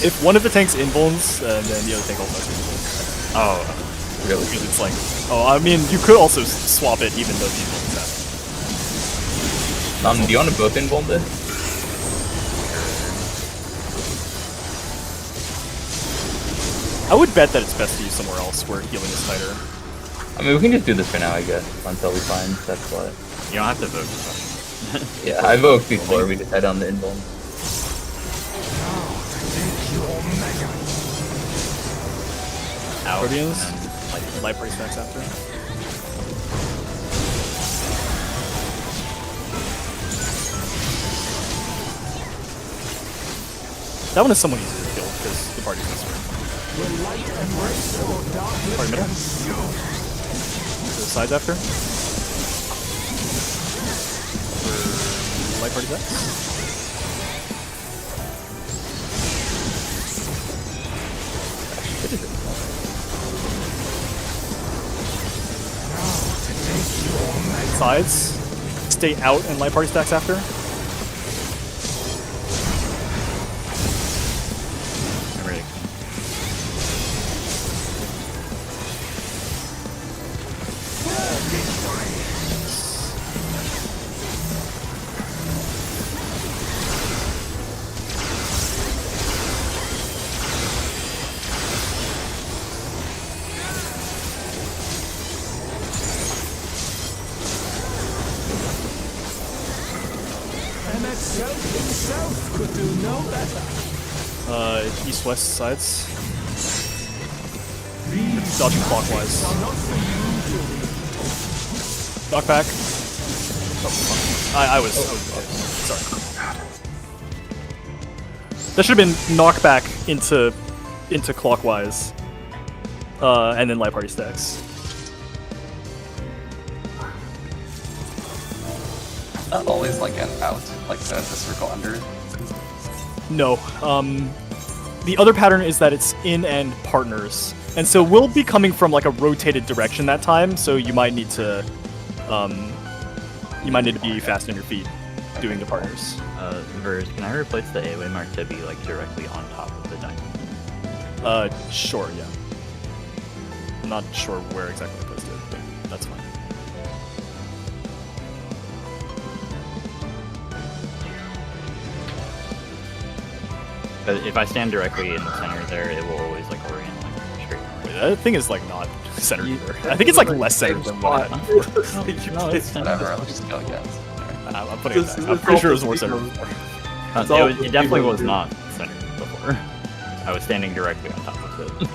if one of the tanks invulns, then the other tank also has to invuln. Oh, Really? Because it's like, I mean, you could also swap it even though the invulns happen. Do you want to both invuln this? I would bet that it's best to use somewhere else where healing is tighter. I mean, we can just do this for now, I guess, until we find that spot. you don't have to vote. Yeah, I voted before we decided on the invuln. Out, Rodians, and like light party stacks after. That one is somewhat easy to kill because the party's this way. Will light embrace or darkness Party middle. consume? To the sides after. For light party stacks. Sides. Stay out and light party stacks after. I'm ready. MXL himself could do no better. East-west sides. Dodging clockwise. Are not for you to Knockback. Oh, fuck. I was sorry. That should have been knockback into clockwise. And then light party stacks. Not always like an out, like the circle under. No. The other pattern is that it's in and partners. And so we'll be coming from like a rotated direction that time, so you might need to be fast on your feet doing the partners. Verge, can I replace the AoE mark to be like directly on top of the diamond? Sure, yeah. I'm not sure where exactly I placed it, but that's fine. But if I stand directly in the center there, it will always like orient like straight. Wait, that thing is like not centered either. I think it's like less centered than what I had. No, it's Whatever, I'll just go again. I'm putting it back. I'm pretty sure it was more centered before. It definitely was not centered before. I was standing directly on top of it.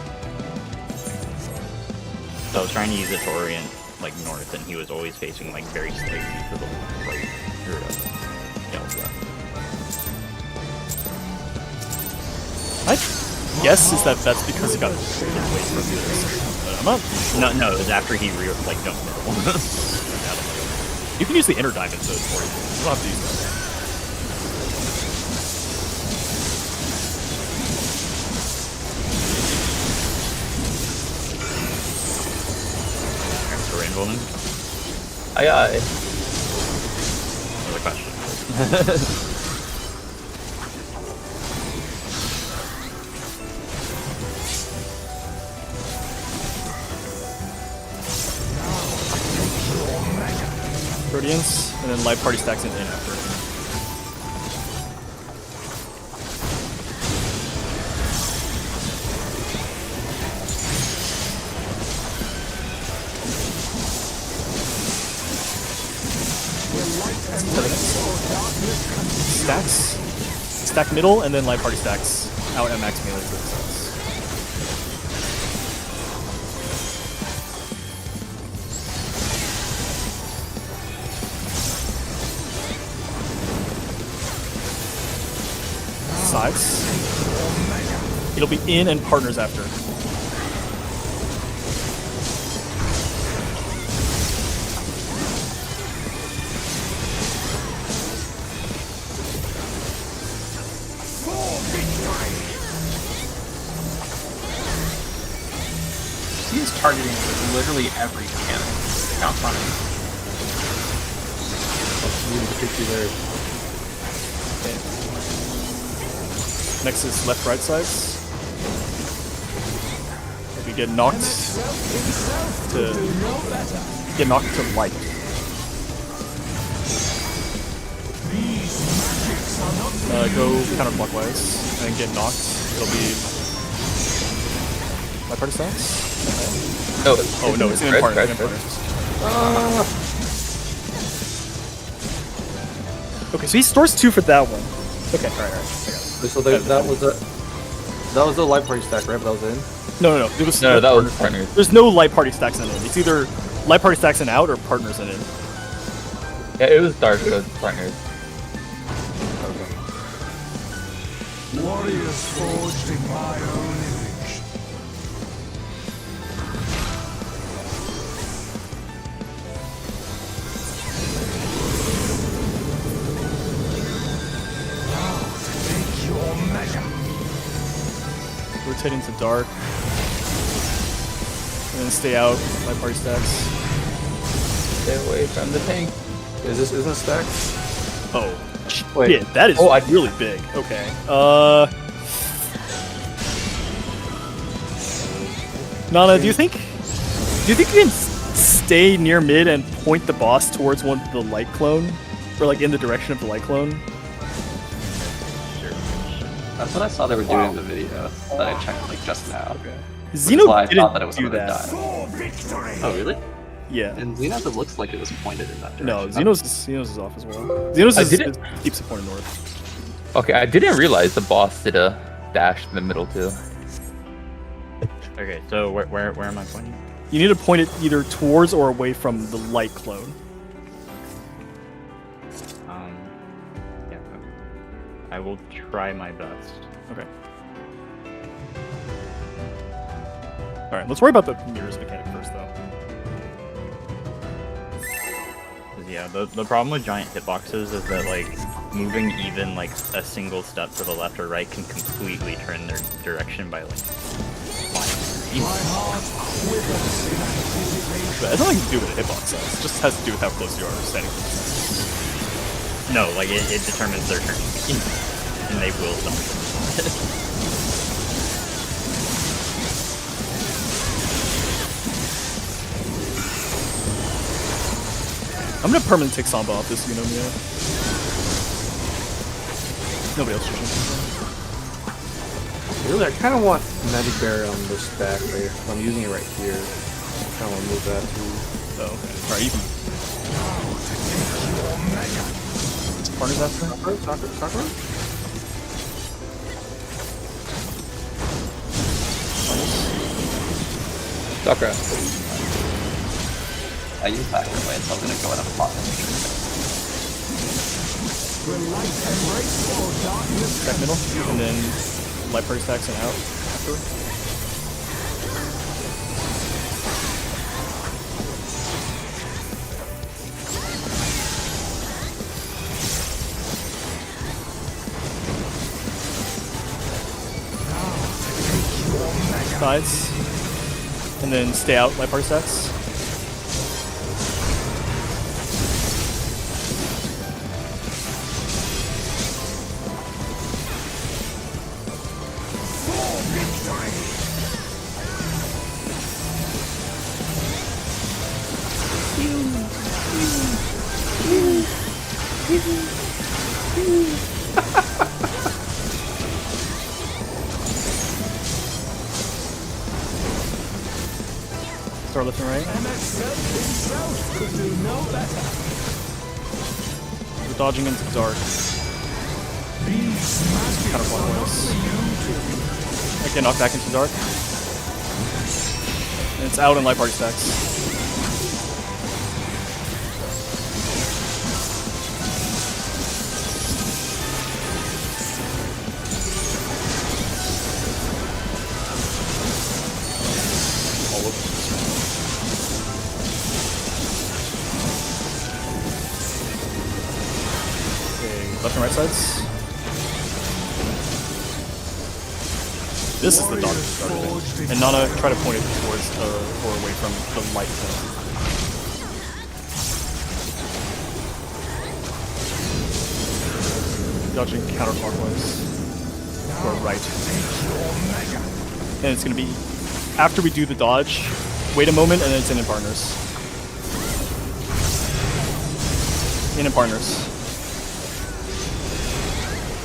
So I was trying to use it to orient like north, and he was always facing like very slightly to the right or left. My guess is that that's because he got traded away from this. But I'm not. No, it was after he jumped middle. You can use the inner diamond to orient. You don't have to use that. Rainbowing? Aye. Another question. Proteans, and then live party stacks in after. Stacks, stack middle, and then live party stacks out at max melee for the stacks. Sides. It'll be in and partners after. He is targeting literally every mechanic. Not funny. Next is left right sides. We get knocked to light. Go counterclockwise and get knocked. It'll be my party stacks? No, No, it's in partner. Okay, so he stores 2 for that one. Okay, alright. So that was the light party stack, right? That was in. No. It was No, that was partners. There's no light party stacks in it. It's either light party stacks in out or partners in in. Yeah, it was dark, so it's partners. Warriors forged in my own image. Now to take your measure. Rotating to dark. And then stay out, light party stacks. Stay away from the tank. Isn't it stacked? Oh, Wait. yeah, that is really big. Okay. Nana, do you think you can stay near mid and point the boss towards one of the light clone, or like in the direction of the light clone? That's what I saw they were doing in the video that I checked like just now. Okay. Which is Xeno why I didn't thought that it was do gonna that. die. Oh really? Yeah. And Xeno's it looks like it was pointed in that No, direction. Xenos is off as well. Xenos keeps it pointed north. Okay, I didn't realize the boss did a dash in the middle too. Okay, so where am I pointing? You need to point it either towards or away from the light clone. Yeah. I will try my best. Okay. Alright, let's worry about the mirrors mechanic first, though. Yeah, the problem with giant hitboxes is that, like, moving even, like, a single step to the left or right can completely turn their direction by, like, 5 But it has nothing to do with the hitbox size. It just has to do with how close you are standing. No, like it determines their turn speed, and they will stop. I'm gonna permanent take Samba off this Unomia. Nobody else should. Really, I kind of want Magic Barrier on this stack right here. I'm using it right here. I kind of want to move that too. Oh, okay. Alright, you can. Partners after? Sakura? Sakura. I use back away, so I'm gonna go in a pot. Back middle, and then light party stacks and out after. Sides, and then stay out light party stacks. Start left and right. Could do no better. We're dodging into dark. Counterclockwise. I get knocked back into dark. And it's out in light party stacks. Left and right sides. This is the dark thing. And Nana, try to point it towards or away from the light zone. Dodging counterclockwise. Or right. And it's gonna be after we do the dodge, wait a moment and then it's in partners. In partners.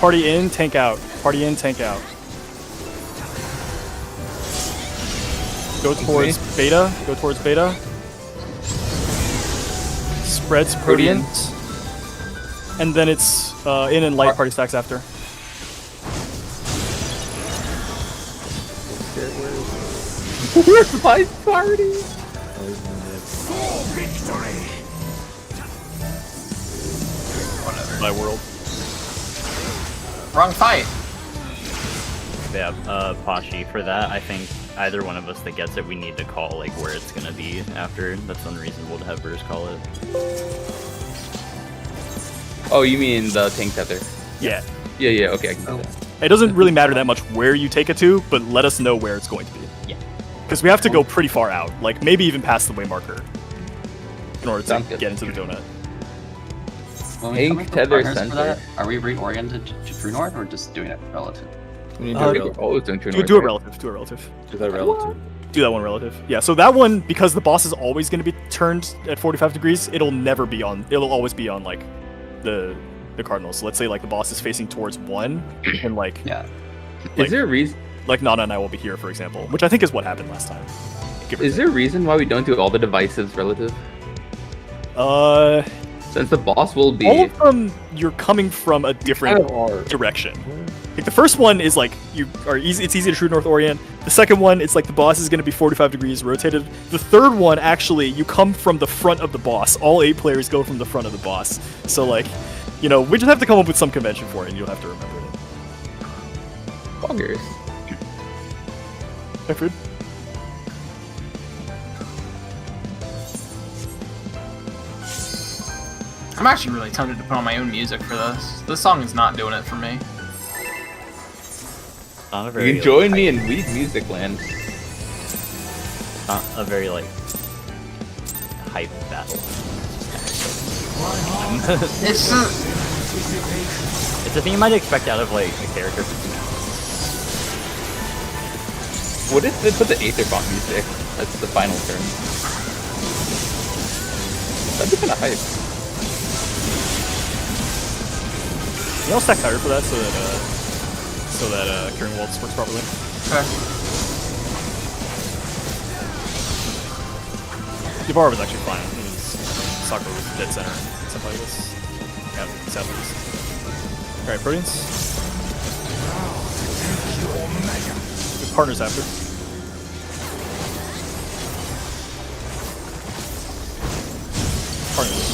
Party in, tank out. Party in, tank out. Go towards beta. Go towards beta. Spreads Proteans. And then it's in and light party stacks after. Where's my party? My world. Wrong fight. Yeah, Pashi, for that, I think either one of us that gets it, we need to call like where it's gonna be after. That's unreasonable to have Verse call it. Oh, you mean the tank tether? Yeah. Yeah, okay, I can do that. It doesn't really matter that much where you take it to, but let us know where it's going to be. Yeah. Because we have to go pretty far out, like maybe even past the way marker, in order to Sounds good. get into the donut. When we Tank, come in for tether, partners for center. that, are we reoriented to True North or just doing it relative? We need to Uh, do it. Always doing true Do north, it right? relative. Do it relative. Do that relative. Do that one relative. Yeah. So that one, because the boss is always going to be turned at 45 degrees, it'll never be on. It'll always be on like the cardinals. So let's say like the boss is facing towards 1, and like Yeah. like- Is there a reason? like Nana and I will be here, for example, which I think is what happened last time. Give or Is take. there a reason why we don't do all the devices relative? Since the boss will be. All of them, you're coming from a different direction. Like the first one is like you are easy. It's easy to true north orient. The second one, it's like the boss is going to be 45 degrees rotated. The third one, actually, you come from the front of the boss. All 8 players go from the front of the boss. So like, you know, we just have to come up with some convention for it, and you'll have to remember it. Boggers. Hey, food. I'm actually really tempted to put on my own music for this. This song is not doing it for me. Not a You very can join me in Weed Music Land. Not a very like hype battle. It's It's a thing you might expect out of like a character from Smash. What if they put the Aether Bomb music? That's the final turn. That'd be kind of hype. You all stack higher for that so that Curing Waltz works properly. okay. Ybarra was actually fine. It was Sakura was dead center. Something like this. Yeah, southeast. Alright, Proteans. Good partners after. Partners.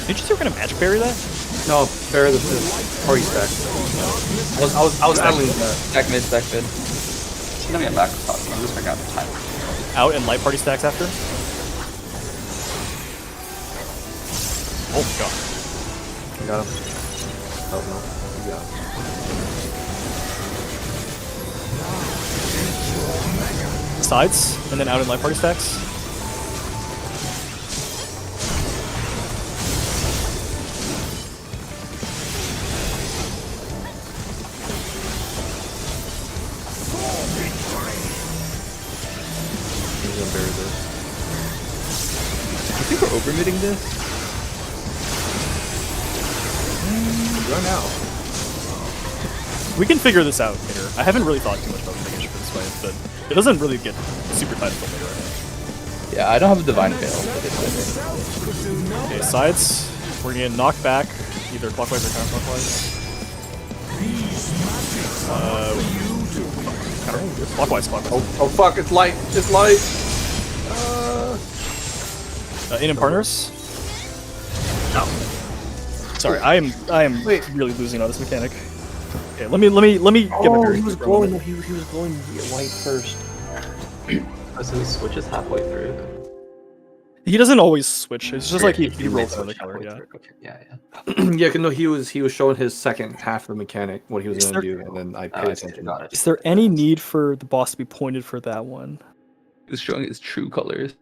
Did you say we're gonna magic berry that? No, bear the party stack. I was idling that. Stack mid, stack mid. I'm gonna get back to top. I'm just figuring out the time. Out and light party stacks after? Oh god. I got him. Oh no, you got him. Sides, and then out and light party stacks. He's gonna bury this. I think we're overmitting this. Run out. We can figure this out later. I haven't really thought too much about mitigation for this fight, but it doesn't really get super tight until later, I think. Yeah, I don't have a divine fail. Okay, sides. We're getting knocked back, either clockwise or counterclockwise. Clockwise, clockwise. Oh fuck! It's light. It's light. In and partners. No. Sorry, I am really losing on this mechanic. Okay, let me get my bearings. He was glowing. He was glowing white first. Oh, so he switches halfway through. He doesn't always switch. It's just like he might rolls another switch color. halfway Yeah. through. Okay, yeah. Yeah, no, he was showing his second half of the mechanic, what he was Is gonna there- do, and then I Oh, paid okay, attention. got it. Is there any need for the boss to be pointed for that one? It's showing his true colors.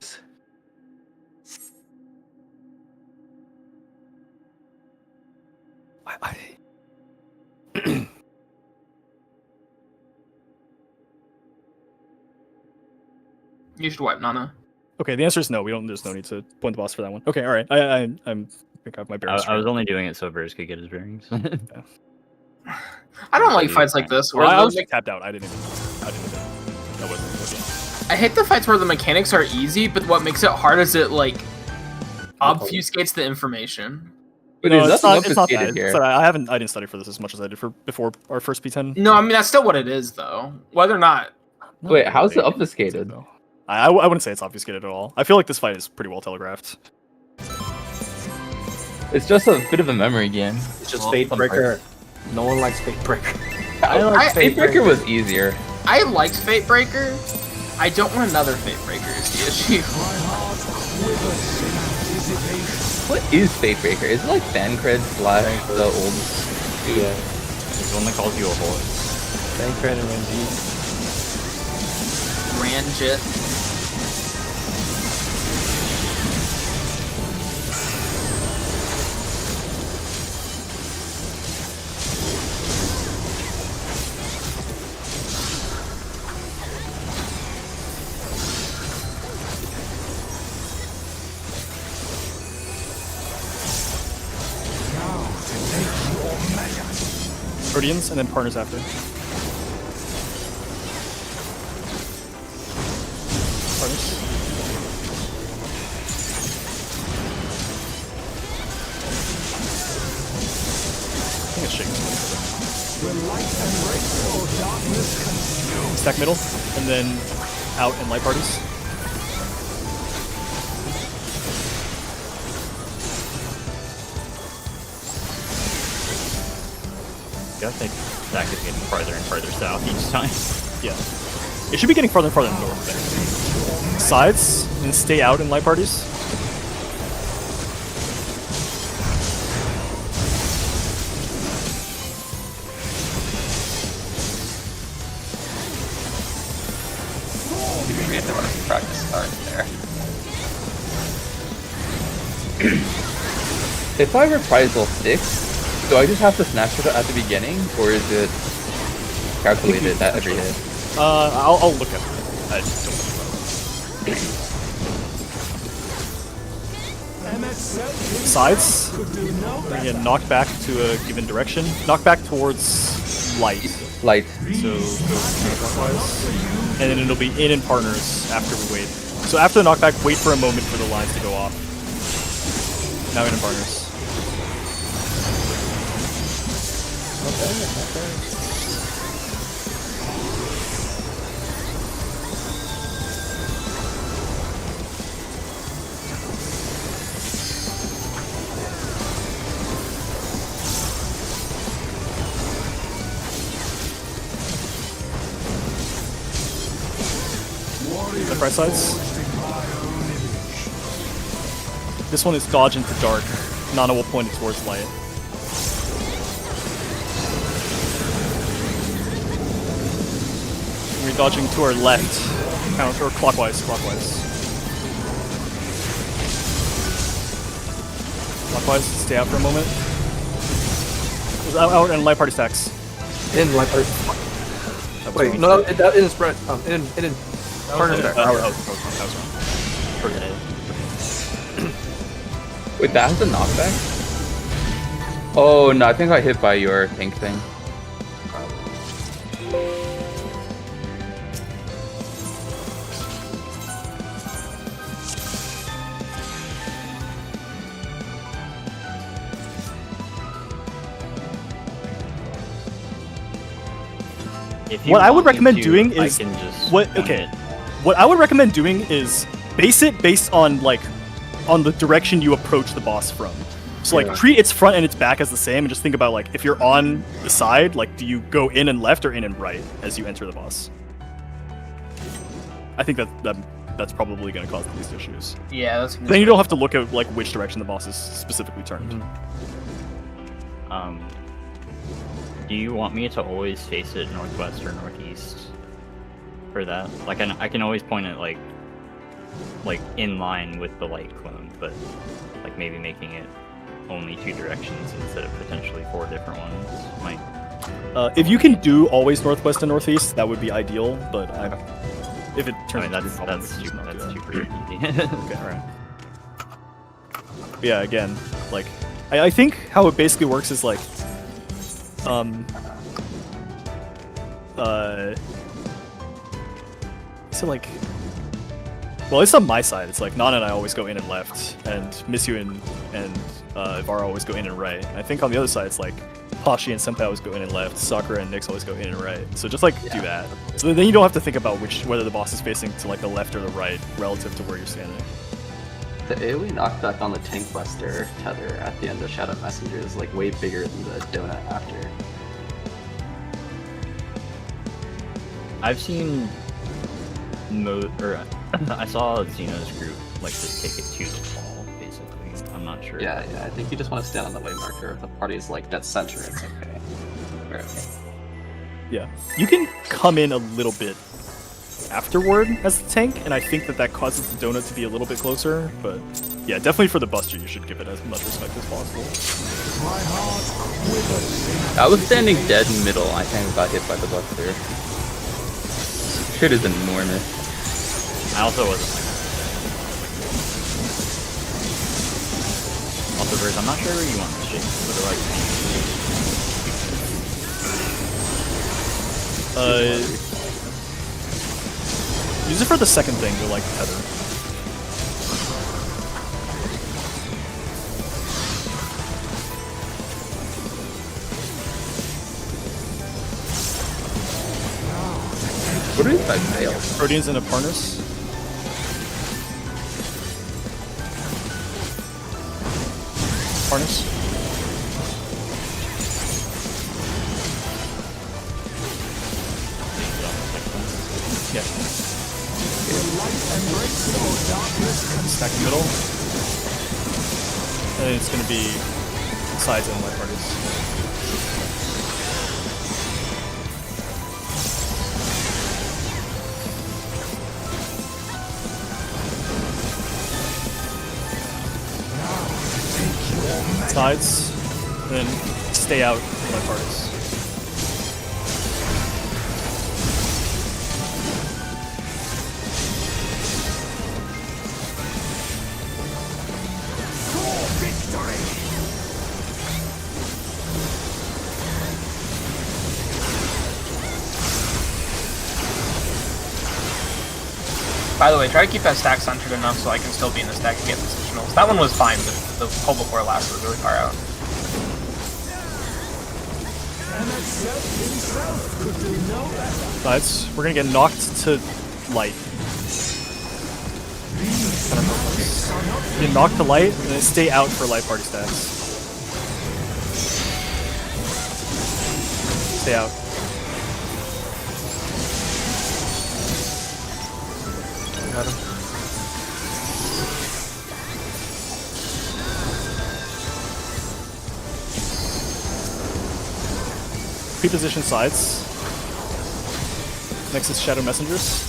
You should wipe Nana. Okay, the answer is no. We don't. There's no need to point the boss for that one. Okay, all right. I think I have my bearings. I was only doing it so Verz could get his bearings. I don't like fights like this where I the was tapped out. I didn't even. That wasn't okay. I hate the fights where the mechanics are easy, but what makes it hard is it like obfuscates the information. But No, there's it's nothing not that. obfuscated It's here. all right. I didn't study for this as much as I did for before our first P10. No, I mean that's still what it is though. Whether or not Not Wait, how's it really. obfuscated? No. I wouldn't say it's obfuscated at all. I feel like this fight is pretty well telegraphed. It's just a bit of a memory game. It's just Well, Fate some Breaker. No one likes Fate Breaker. Fate Breaker was easier. I liked Fate Breaker, I don't want another Fate Breaker is the issue. What is Fate Breaker? Is it like Fancred / the old dude? Yeah. It's the one that calls you a horse. Bankred and Ranjit. Ranjit. Proteans and then partners after. Partners. I think it's shaking. Stack middle, and then out and light parties. I think Stack is getting farther and farther south each time. Yeah. It should be getting farther and farther north there. Sides, and stay out in light parties. If I reprisal 6, do I just have to snatch it at the beginning, or is it calculated at every hit? I'll look at it. I just don't Sides, again, knocked back to a given direction. Knocked back towards light. Light. So go counterclockwise. And then it'll be in partners after we wait. So after the knockback, wait for a moment for the lines to go off. Now in partners. Left right sides. This one is dodge into dark. Nana will point it towards light. We're dodging to our left. Counter or clockwise. Clockwise. Stay out for a moment. Out and light party stacks. In light party. Wait, no, that isn't spread. In partner stack. Wait, that has a knockback? Oh no, I think I got hit by your tank thing. What I would recommend doing is what I would recommend doing is base it based on on the direction you approach the boss from. So treat its front and its back as the same, and just think about if you're on the side, do you go in and left or in and right as you enter the boss? I think that's probably going to cause the least issues. Yeah, that's. Then you don't have to look at which direction the boss is specifically turned. Mm-hmm. Do you want me to always face it northwest or northeast for that? I can always point it in line with the light clone, but maybe making it only 2 directions instead of potentially 4 different ones might. If you can do always northwest and northeast, that would be ideal. But if it turns that's super easy. Okay, alright. Yeah, again, I think how it basically works is well, it's on my side. It's Nana and I always go in and left, and Misyu and Ivara always go in and right. And I think on the other side, it's Pashi and Senpai always go in and left. Sakura and Nyx always go in and right. So just do that. So then you don't have to think about whether the boss is facing to the left or the right relative to where you're standing. The AoE knockback on the Tank Buster tether at the end of Shadow Messenger is way bigger than the donut after. I've seen I saw Xeno's group just take it to the wall, basically. I'm not sure. Yeah, I think you just want to stand on the way marker. If the party's dead center, it's okay. Yeah. You can come in a little bit afterward as the tank, and I think that causes the donut to be a little bit closer, but yeah, definitely for the Buster, you should give it as much respect as possible. I was standing dead in middle. I think I got hit by the Buster. Shit is enormous. I also wasn't Also, Verse, I'm not sure where you want this shit for the right thing. Use it for the second thing to tether. What are these I failed? Proteins and a Parnas. Parnas. Yeah. Stack in the middle. And it's going to be sides and light parties. Sides, then stay out of my parties. By the way, try to keep that stack centered enough so I can still be in the stack and get positionals. That one was fine, but the pull before last was really far out. Sides, we're gonna get knocked to light. Get knocked to light, and then stay out for light party stacks. Stay out. Got him. Pre-position sides. Next is Shadow Messengers.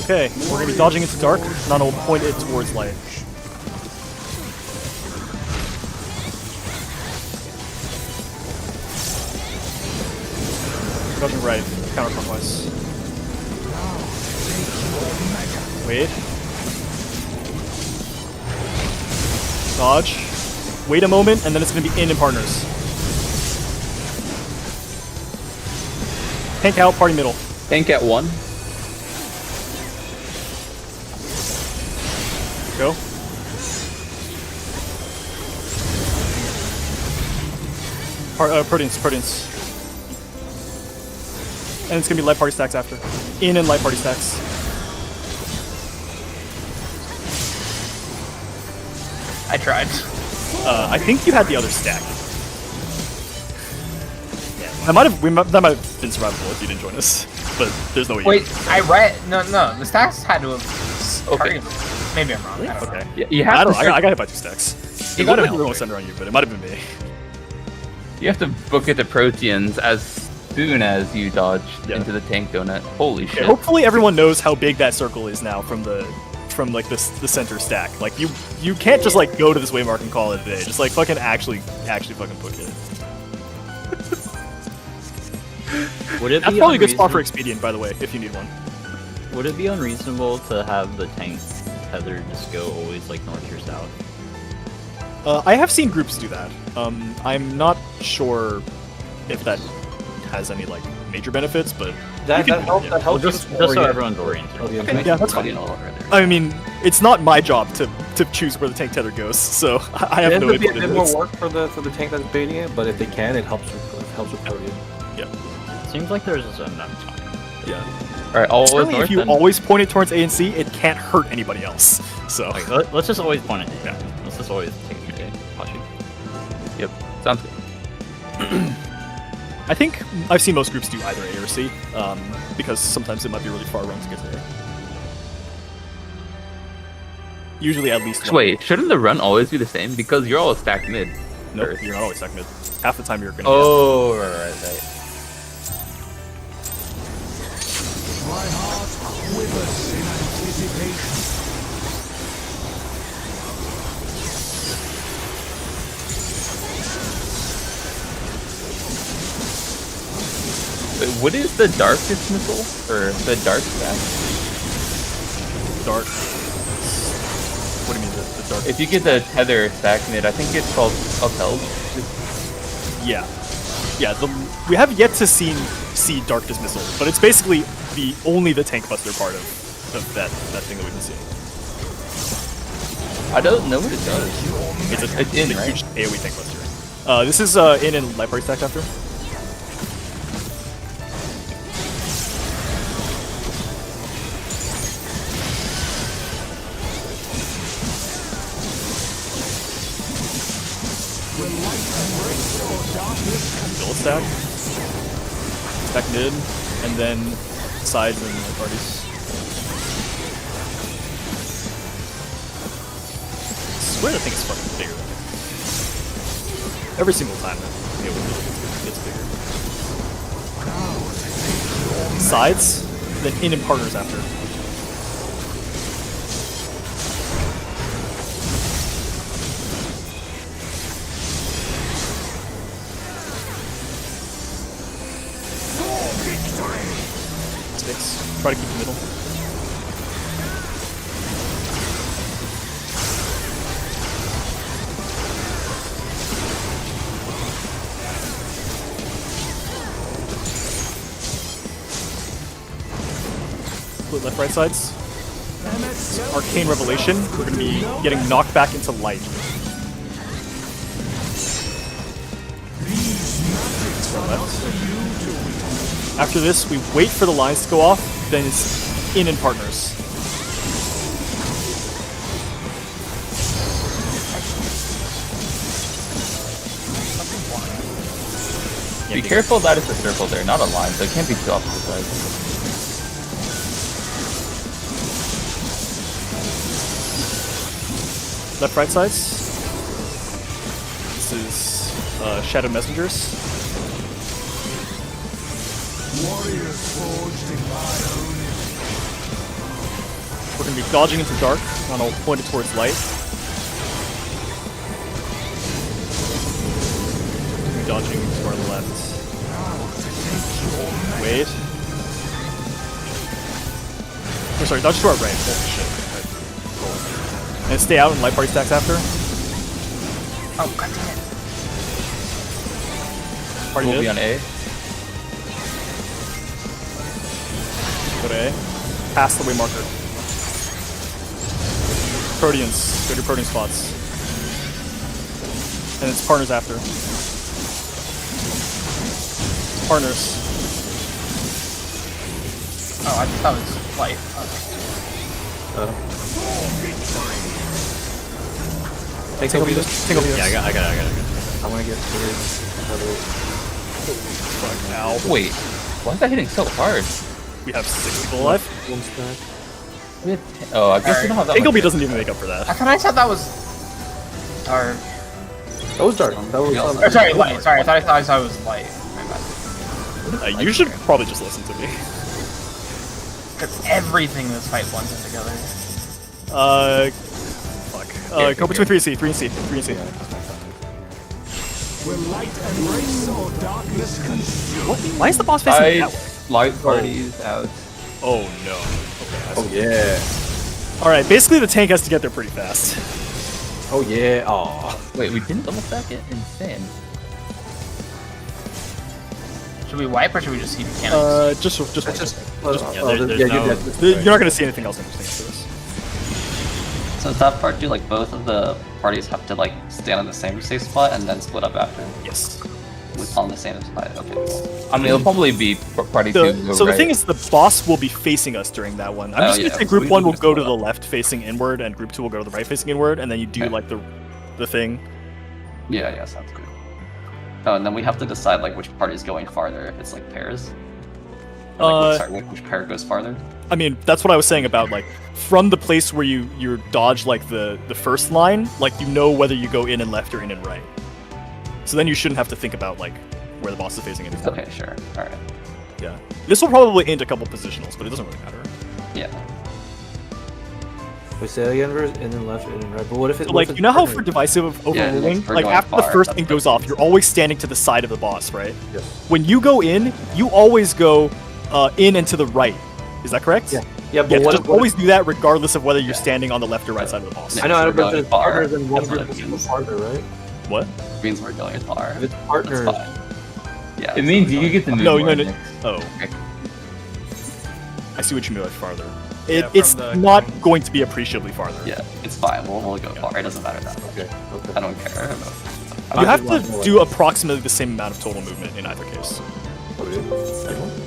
Okay, we're gonna be dodging into dark, and then we'll point it towards light. Dodging right, counterclockwise. Wait. Dodge. Wait a moment, and then it's gonna be in partners. Tank out, party middle. Tank at 1. Go. Proteins. And it's gonna be light party stacks after. In and light party stacks. I tried. I think you had the other stack. That might have been survivable if you didn't join us, but there's no way. Wait, I read. No, the stacks had to have. Okay. Maybe I'm wrong. I don't know. Okay. Yeah, you have to I got hit by 2 stacks. It would have been center on you, but it might have been me. You have to book it to Proteans as soon as you dodge into the tank donut. Holy shit. Hopefully everyone knows how big that circle is now from like the center stack. Like you can't just like go to this waymark and call it a day. Just like fucking actually fucking book it. Would it That's be probably a good spot for unreasonable- Expedient, by the way, if you need one. Would it be unreasonable to have the tank tether just go always like north or south? I have seen groups do that. I'm not sure if that has any like major benefits, but That helps. That helps. Just so everyone's oriented. okay, yeah, that's fine. I mean, it's not my job to choose where the tank tether goes, so I have It no would be a idea. bit more work for the tank that's baiting it, but if they can, it helps with Protean. Seems like there's enough time. Yeah. Alright, always Certainly, north if you then? always point it towards A and C, it can't hurt anybody else. So Like, let's just always point it. Yeah. Let's just always take it. Pashi. Yep, sounds good. I think I've seen most groups do either A or C, because sometimes it might be really far run to get there. Usually at least So one. wait, shouldn't the run always be the same? Because you're all stacked mid. Nope, first. you're not always stuck mid. Half the time you're gonna Oh, right. My heart quivers in anticipation. Wait, what is the dark dismissal? Or the dark stack? Dark. What do you mean, the dark? If you get the tether stack mid, I think it's called upheld. Yeah. Yeah, we have yet to see Dark Dismissal, but it's basically only the Tank Buster part of that thing that we can see. I don't know what it does. It's in, a right? huge AoE Tank Buster. This is in and light party stack after. Build stack. Stack mid, and then sides and light parties. I swear the thing is fucking bigger than it. Every single time that it gets bigger. Sides, then in and partners after. left, right sides. Arcane Revelation. We're going to be getting knocked back into light. Left. After this, we wait for the lines to go off, then it's in and partners. Be careful that it's a circle there, not a line, so it can't be two opposite sides. Left, right sides. This is Shadow Messengers. Warriors forged in my own We're going to be dodging into dark, and I'll point it towards light. Dodging to our left. Wait. Oh, sorry, dodge to our right. Holy shit. And stay out and light party stacks after. Oh, god damn it. Party We'll mid. be on A. Go to A. Pass the way marker. Proteans. Go to Protean spots. And it's partners after. Partners. Oh, I thought it was light. Take over this. Take over this. Yeah, I got it. I want to get scared. Fuck, ow. Wait, why is that hitting so hard? We have 6 people alive. One stack. Oh, I guess we don't have that Tinkleby much. doesn't even make up for that. I thought that was... Or... That was dark. That was. Or sorry, light. Sorry, I thought it was light. My bad. You should probably just listen to me. Because everything in this fight blends in together. Fuck. Go between 3 and C. 3 and C. 3 and C. Will light embrace or darkness consume? What? Why is the boss facing that way? Light parties out. Oh no. Okay. Oh yeah. All right. Basically, the tank has to get there pretty fast. Oh yeah. Aw. Wait, we didn't double stack it? Insane. Should we wipe or should we just see mechanics? Just. That's just. there's yeah, no- you're You're not gonna see anything else interesting after this. So does that part do like both of the parties have to like stand in the same safe spot and then split up after Yes. with on the same side? Okay, cool. I mean, it'll probably be party two. So the thing is, the boss will be facing us during that one. I'm just gonna say so group we 1 can will just go to split the up. left facing inward, and group 2 will go to the right facing inward, and then you do Okay. like the thing. Yeah, sounds good. Oh, and then we have to decide like which party is going farther if it's like pairs. Or, like, sorry, which pair goes farther? I mean, that's what I was saying about like from the place where you dodge like the first line, like you know whether you go in and left or in and right. So then you shouldn't have to think about like where the boss is facing anymore. Okay, sure. All right. Yeah. This will probably end a couple positionals, but it doesn't really matter. Yeah. We say again, and then left, and then right. But what if it? So, like, you know how for divisive Yeah, overruling, for like going after the far, first that's thing goes what- off, you're always standing to the side of the boss, right? Yes. When you go in, you always go in and to the right. Is that correct? Yeah. Yeah, but Yeah, what just if always do that regardless of whether you're standing on the left or right side of the boss. I know, We're but going there's far. partners and one That's what group it is means. partner, right? What? It means we're going far. If it's That's partners, fine. Yeah. It so means we're you going get to far. move No, more. no. Nick. Oh. Okay. I see what you mean by farther. Yeah, from It's the- not going to be appreciably farther. Yeah, it's fine. We'll go far. It doesn't matter that much. okay, okay. I don't care. You have to do approximately the same amount of total movement in either case.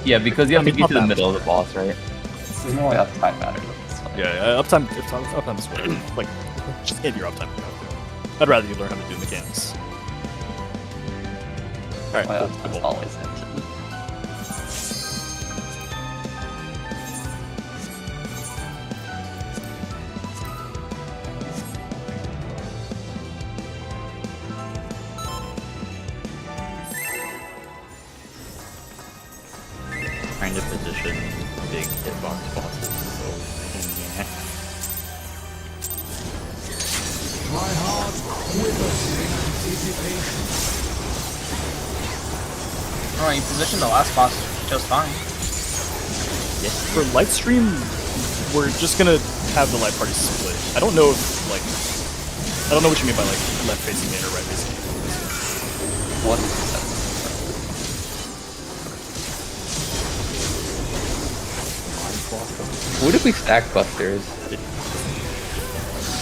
Yeah, because you have I mean, to get to the not that middle of the boss, right? There's more like uptime matters. It's fine. Yeah, uptime is whatever. Like, just give your uptime. I'd rather you learn how to do mechanics. Alright, My cool, uptime's cool. always it. Trying to position big hitbox bosses. So, yeah. My heart quivers in anticipation. Oh, you positioned the last boss just fine. For Lightstream, we're just gonna have the light party split. I don't know if, like, I don't know what you mean by, like, left facing in or right facing in. What is that? What if we stack busters?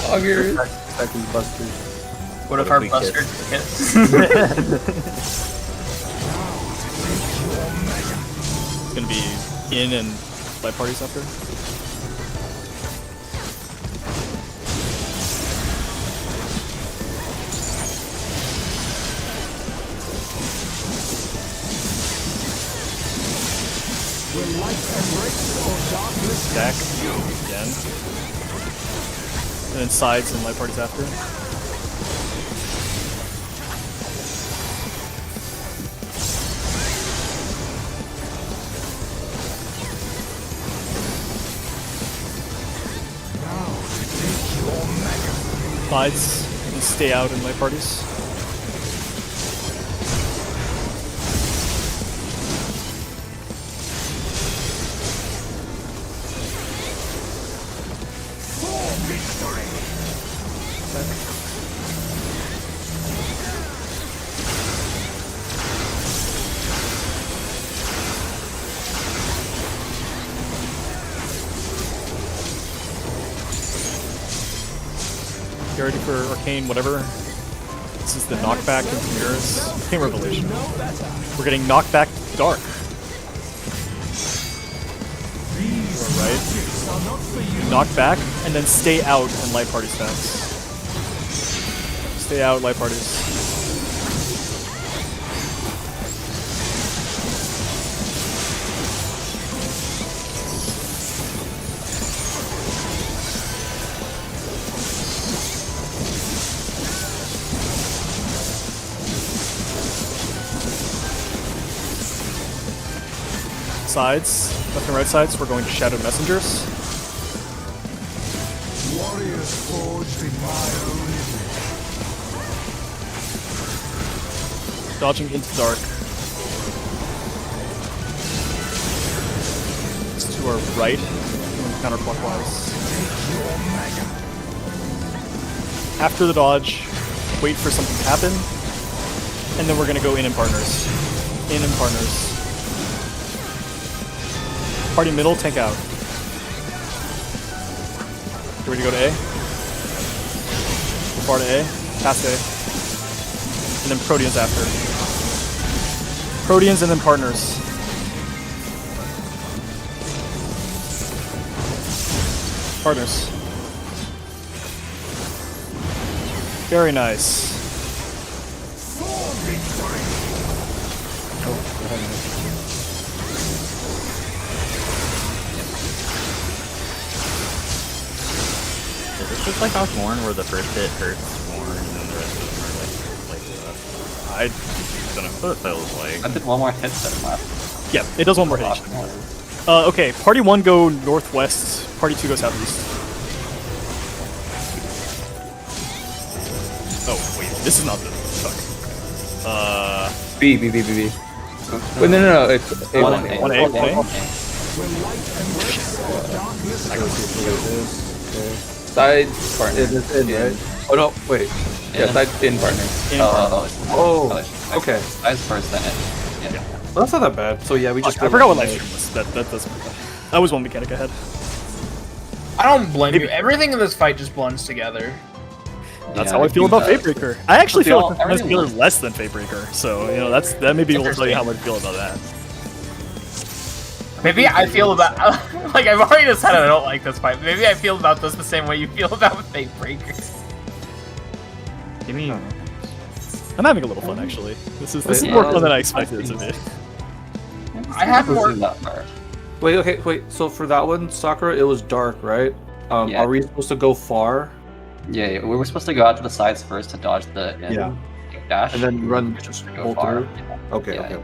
Augers. Stacking busters. What if if our we buster kiss? hits? It's gonna be in and light parties after. Will light embrace or darkness Stack again. And then sides and light parties after. Sides and stay out in light parties. Get ready for Arcane, whatever. This is the knockback into mirrors. Arcane Revelation. We're getting knockback dark. Alright. Knock back, and then stay out and light party stacks. Stay out, light parties. Sides, left and right sides, we're going to Shadow Messengers. warriors forged in my own image. Dodging into dark. It's to our right, counterclockwise. After the dodge, wait for something to happen, and then we're gonna go in partners. In and partners. Party middle, tank out. Get ready to go to A. Far to A, past A. And then Proteans after. Proteans and then partners. Partners. Very nice. Is this just like Osborne where the first hit hurts more and then the rest of them are like I don't know. that's what it feels like. I did one more hit than left. Yeah, it does one more hit. Okay, party 1 go northwest, party 2 go southeast. Oh, wait, this is not the fuck. B. Wait, no, it's One A1. A. 1A, 1A. I go see what it is. Side partner. It is in, right? Oh no, wait. Yeah, side in partner. In partner. Oh, okay. I was first then it. Yeah. Well, that's not that bad. So yeah, we just. I forgot what live stream was. That doesn't. That was one mechanic ahead. I don't blame you. Everything in this fight just blends together. That's Yeah, how I feel about think, Fatebreaker. I actually feel like everything Fatebreaker was- less than Fatebreaker, so you know that may be able to tell you how I feel about that. Maybe I feel about like I've already decided I don't like this fight. Maybe I feel about this the same way you feel about Fate Breakers. Give me I'm having a little fun actually. This is Wait, more yeah, fun than I expected it to be. I have more. That far. Wait. So for that one, Sakura, it was dark, right? Yeah. Are we supposed to go far Yeah, we were supposed to go out to the sides first to dodge the dash. and then run just to go both far. through? Okay, Yeah. okay.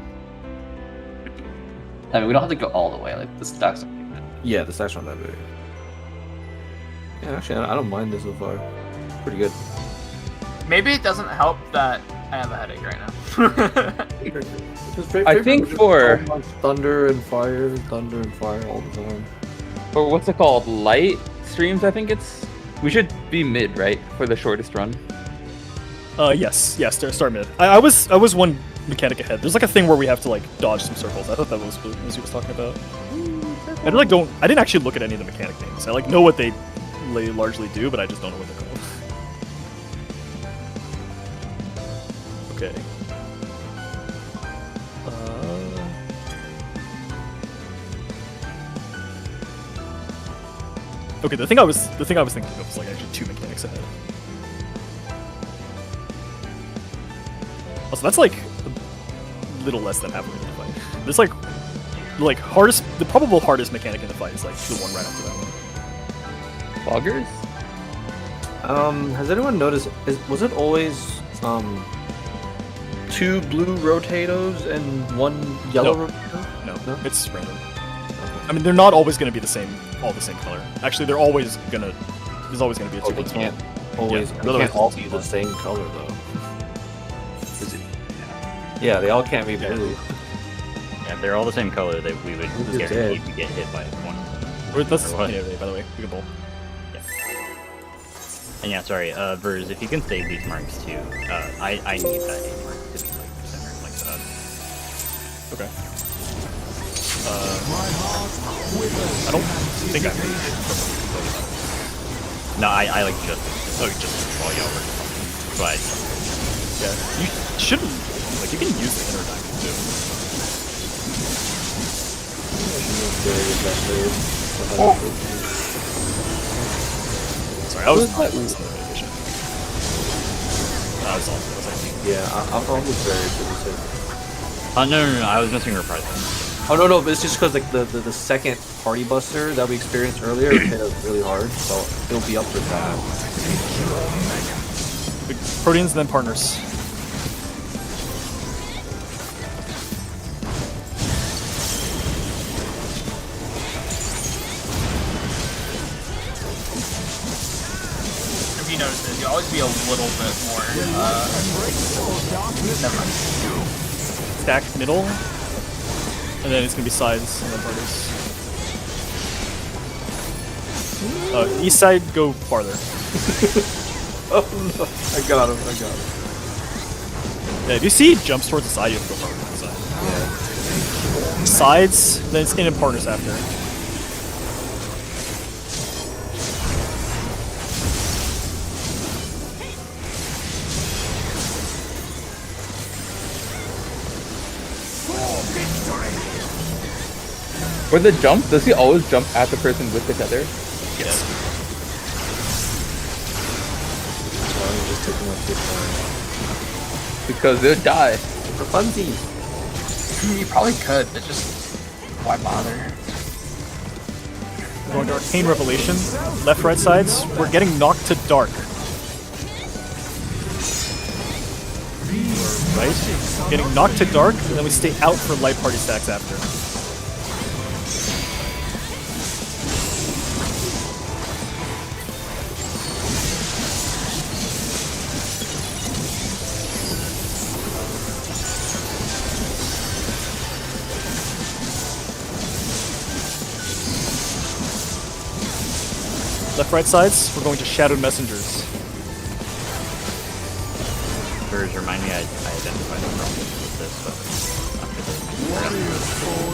I mean, we don't have to go all the way. Like the stacks. Yeah, the stacks aren't that big. Yeah, actually, I don't mind this so far. Pretty good. Maybe it doesn't help that I have a headache right now. I think for thunder and fire all the time. or what's it called? Light streams, I think it's. We should be mid, right? For the shortest run. Yes, start mid. I was one mechanic ahead. There's like a thing where we have to like dodge some circles. I thought that was what he was talking about. I like don't. I didn't actually look at any of the mechanic names. I like know what they largely do, but I just don't know what they're called. Okay. Okay, the thing I was thinking of was like actually 2 mechanics ahead. Also, that's like a little less than halfway through the fight. There's like the probable hardest mechanic in the fight is like the one right after that one. Foggers? Has anyone noticed? Was it always 2 blue rotatos and 1 yellow rotato? No, it's random. I mean, they're not always going to be all the same color. Actually, there's always going to be a They 2. can't always. Yeah, They otherwise can't all it's be the blue. same color though. Yeah, they all can't be blue. Yeah, if they're all the same color, we would Who's guarantee dead? to get hit by one. Let's, Or what? anyway, by the way, we can bowl. And yeah, sorry, Verz, if you can save these marks too, I need that 8 mark to be like centered like that. Okay. I don't think I made it from No, I like just while y'all were talking. But yeah, you shouldn't like you can use the inner diamond too. Sorry, I was not listening to the edition. I was all. Yeah, I'm probably very good. no, I was missing reprisal. Oh no, but it's just because like the second party buster that we experienced earlier hit us really hard, so it'll be up for that. Big proteins and then partners. If you notice this, you always be a little bit more. Never mind. Stack middle, and then it's gonna be sides and then parties. East side, go farther. Oh no, I got him. Yeah, if you see jumps towards the side, you have to go farther than the side. Sides, then it's in and partners after. For the jump, does he always jump at the person with the tether? Yes. Because they'll die. For funsies. You probably could, but just why bother? Going to Arcane Revelation. Left, right sides. We're getting knocked to dark. Right? Getting knocked to dark, and then we stay out for light party stacks after. Left, right sides, we're going to Shadowed Messengers. Verz, remind me I identified the problem with this, but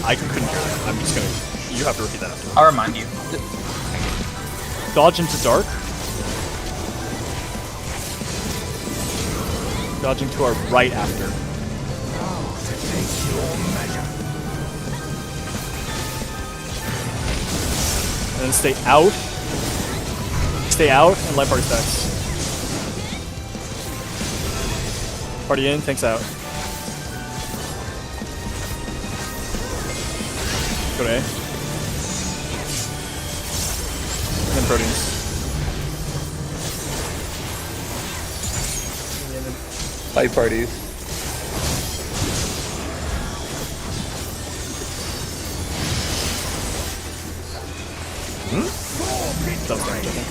I couldn't hear that. I'm just gonna. You have to repeat that after. I'll remind you. Dodge into dark. Dodging to our right after. And then stay out. Stay out and light party stacks. Party in, thanks out. Go to A. And then proteins. Fight parties. That was range, I think.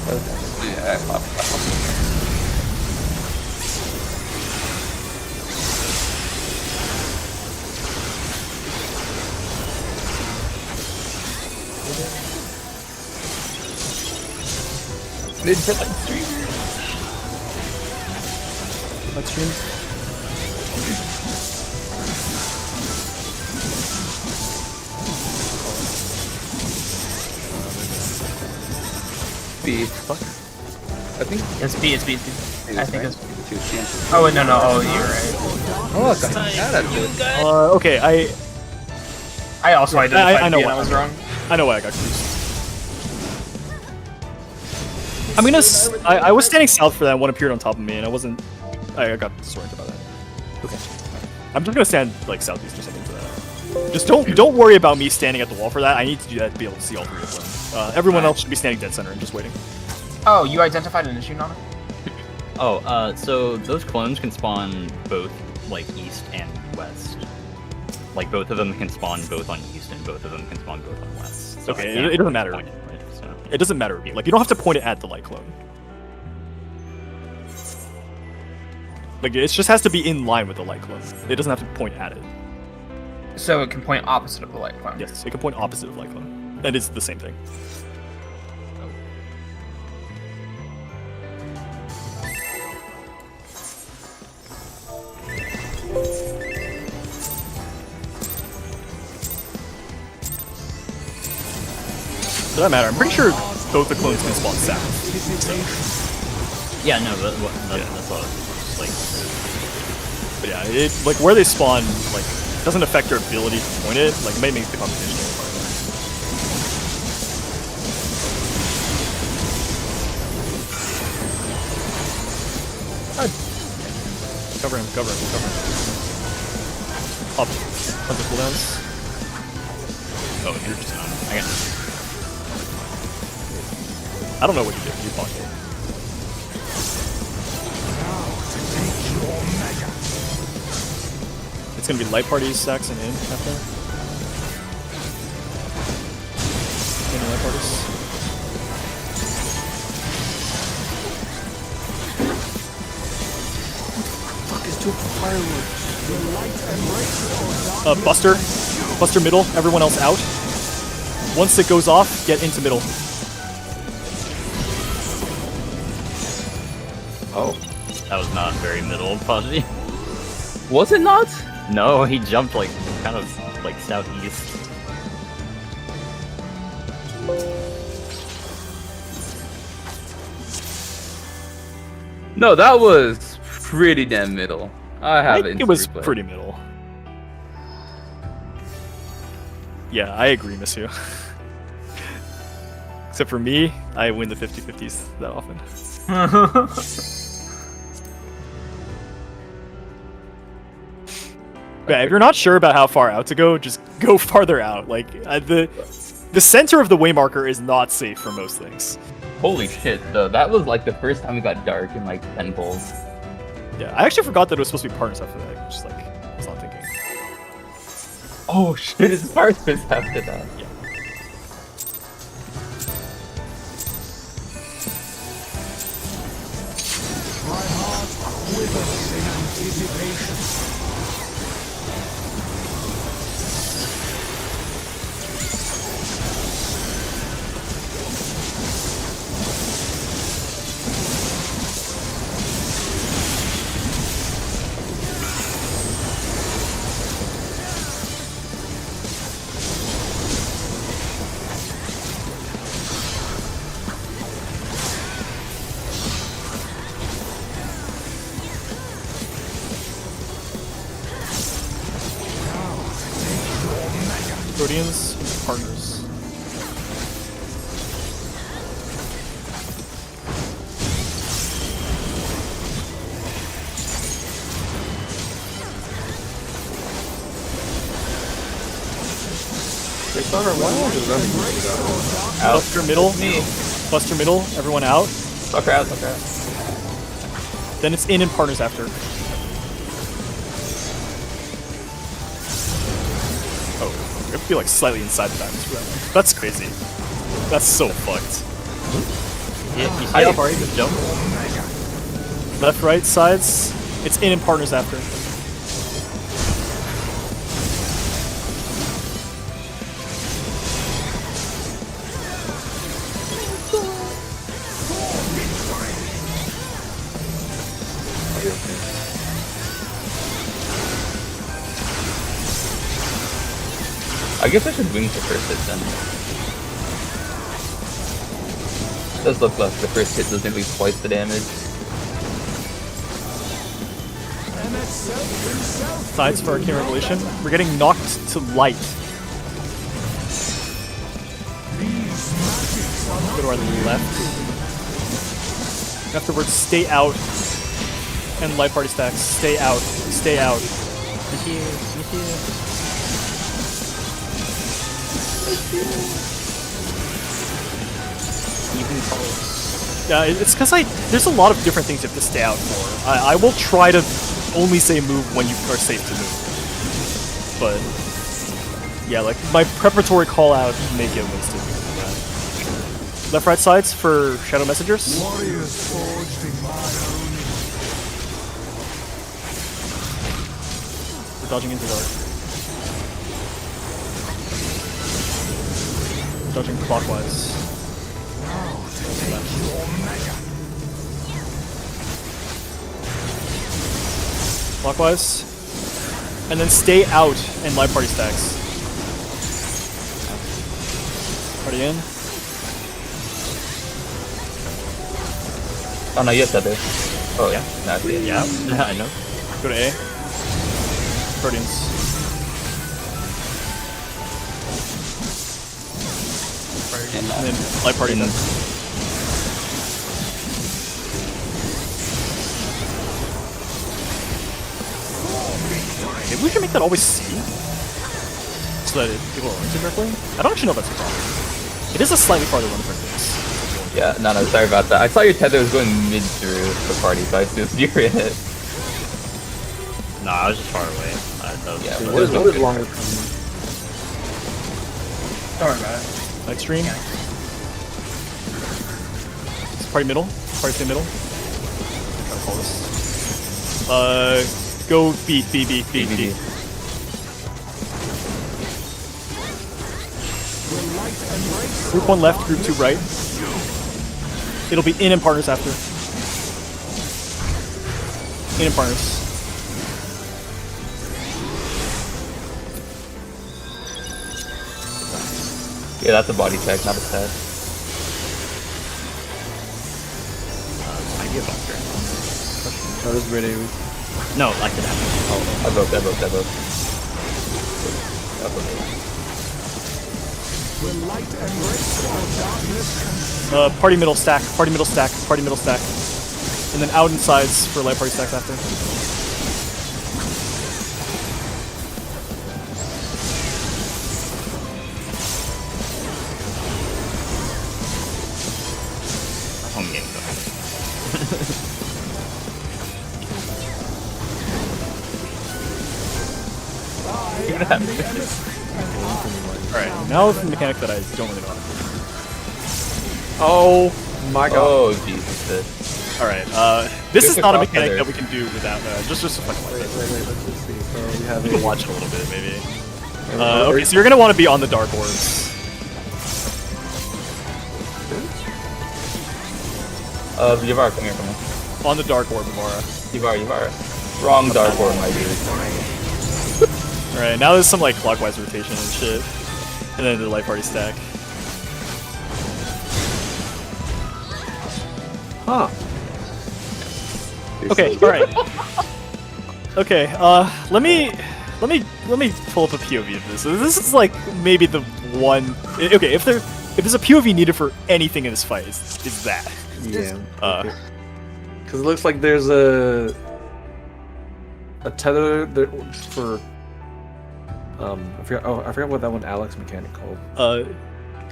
Mid for like streamers. Light streams. B. I think. It's B. It's B. It's B. I think it's. Two chances. Oh wait, no. Oh, you're right. Oh, I got that good. Okay, I also identified I know B and what I was wrong. I know why I got confused. I'm gonna. I was standing south for that. One appeared on top of me, and I wasn't. I got disoriented by that. Okay. I'm just gonna stand like southeast or something for that. Just don't worry about me standing at the wall for that. I need to do that to be able to see all three of them. Everyone else should be standing dead center and just waiting. Oh, you identified an issue, Nana? Oh, so those clones can spawn both like east and west. Like both of them can spawn both on east, and both of them can spawn both on west. So Okay, it doesn't matter. It doesn't matter. Like you don't have to point it at the light clone. Like it just has to be in line with the light clone. It doesn't have to point at it. So it can point opposite of the light clone. Yes, it can point opposite of light clone, and it's the same thing. For that matter, I'm pretty sure both the clones can spawn south. So, Yeah, no, that's all. Like, but yeah, it like where they spawn like doesn't affect their ability to point it. Like it may make the competition a little harder. Cover him, cover him, cover him. Up. Tons of cooldowns. Oh, you're just not. I don't know what you did. You blocked it. It's gonna be light parties, stacks, and in after. In light parties. Buster middle, everyone else out. Once it goes off, get into middle. oh, that was not very middle, Posy. Was it not? No, he jumped like kind of like southeast. No, that was pretty damn middle. I think it was pretty middle. Yeah, I agree, Monsieur. Except for me, I win the 50-50s that often. Yeah, if you're not sure about how far out to go, just go farther out. Like the center of the waymarker is not safe for most things. Holy shit, though. That was like the first time it got dark in like 10 pulls. Yeah, I actually forgot that it was supposed to be partners after that. Just like I was not thinking. Oh shit, it's partners after that. Yeah. My heart quivers in anticipation. Guardians, partners. Buster middle, Buster middle, everyone out. Sucker out, sucker out. Then it's in and partners after. Oh, I feel like slightly inside the diamonds for that one. That's crazy. That's so fucked. Yeah, you see how far he just jumped? Left, right, sides. It's in and partners after. I guess I should wing for first hit then. Does look like the first hit does nearly twice the damage. Sides for Arcane Revelation. We're getting knocked to light. Go to our left. Afterwards, stay out. And light party stacks. Stay out. Stay out. Yeah, it's because there's a lot of different things you have to stay out for. I will try to only say move when you are safe to move. But yeah, like my preparatory call out may get wasted because of that. Left right sides for Shadow Messengers. Warriors forged in my own. We're dodging into dark. We're dodging clockwise. Clockwise. And then stay out and live party stacks. Party in. Oh no, you have tether. Oh yeah, no, I see it. Yeah, I know. Go to A. Proteins. And then live party then. Maybe we should make that always C? So that people are into directly? I don't actually know if that's a problem. It is a slightly farther run for this. Yeah, no, sorry about that. I saw your tether was going mid through the party, so I assumed you were in it. No, I was just far away. Yeah, but What is there's no longer good. from Don't worry about it. Light stream. Party middle. Party stay middle. How to call this? Go B. Group 1 left, group 2 right. It'll be in and partners after. In and partners. Yeah, that's a body check, not a set. Might be a bunker. that is ready. No, I could have. Oh, I broke. Will light embrace or darkness Party middle stack, party middle stack, party middle stack. And then out and sides for light party stacks after. Home game though. Alright, now the mechanic that I don't really know. Oh my god. Oh Jesus. Alright, this Good is to not a cross mechanic tether. that we can do without, just a fucking Wait, let's just see. So we have We can watch it a little bit, maybe. Okay, so you're gonna want to be on the dark orbs. Yavara, come here for me. On the dark orb, Mara. Yavara. Wrong dark orb, my dude. Alright, now there's some like clockwise rotation and shit. And then the light party stack. Huh. Okay, alright. Okay, let me pull up a POV of this. So this is like maybe the one. Okay, if there's a POV needed for anything in this fight, is that. Yeah. Because it looks like there's a tether there for. I forgot what that one Alex mechanic called.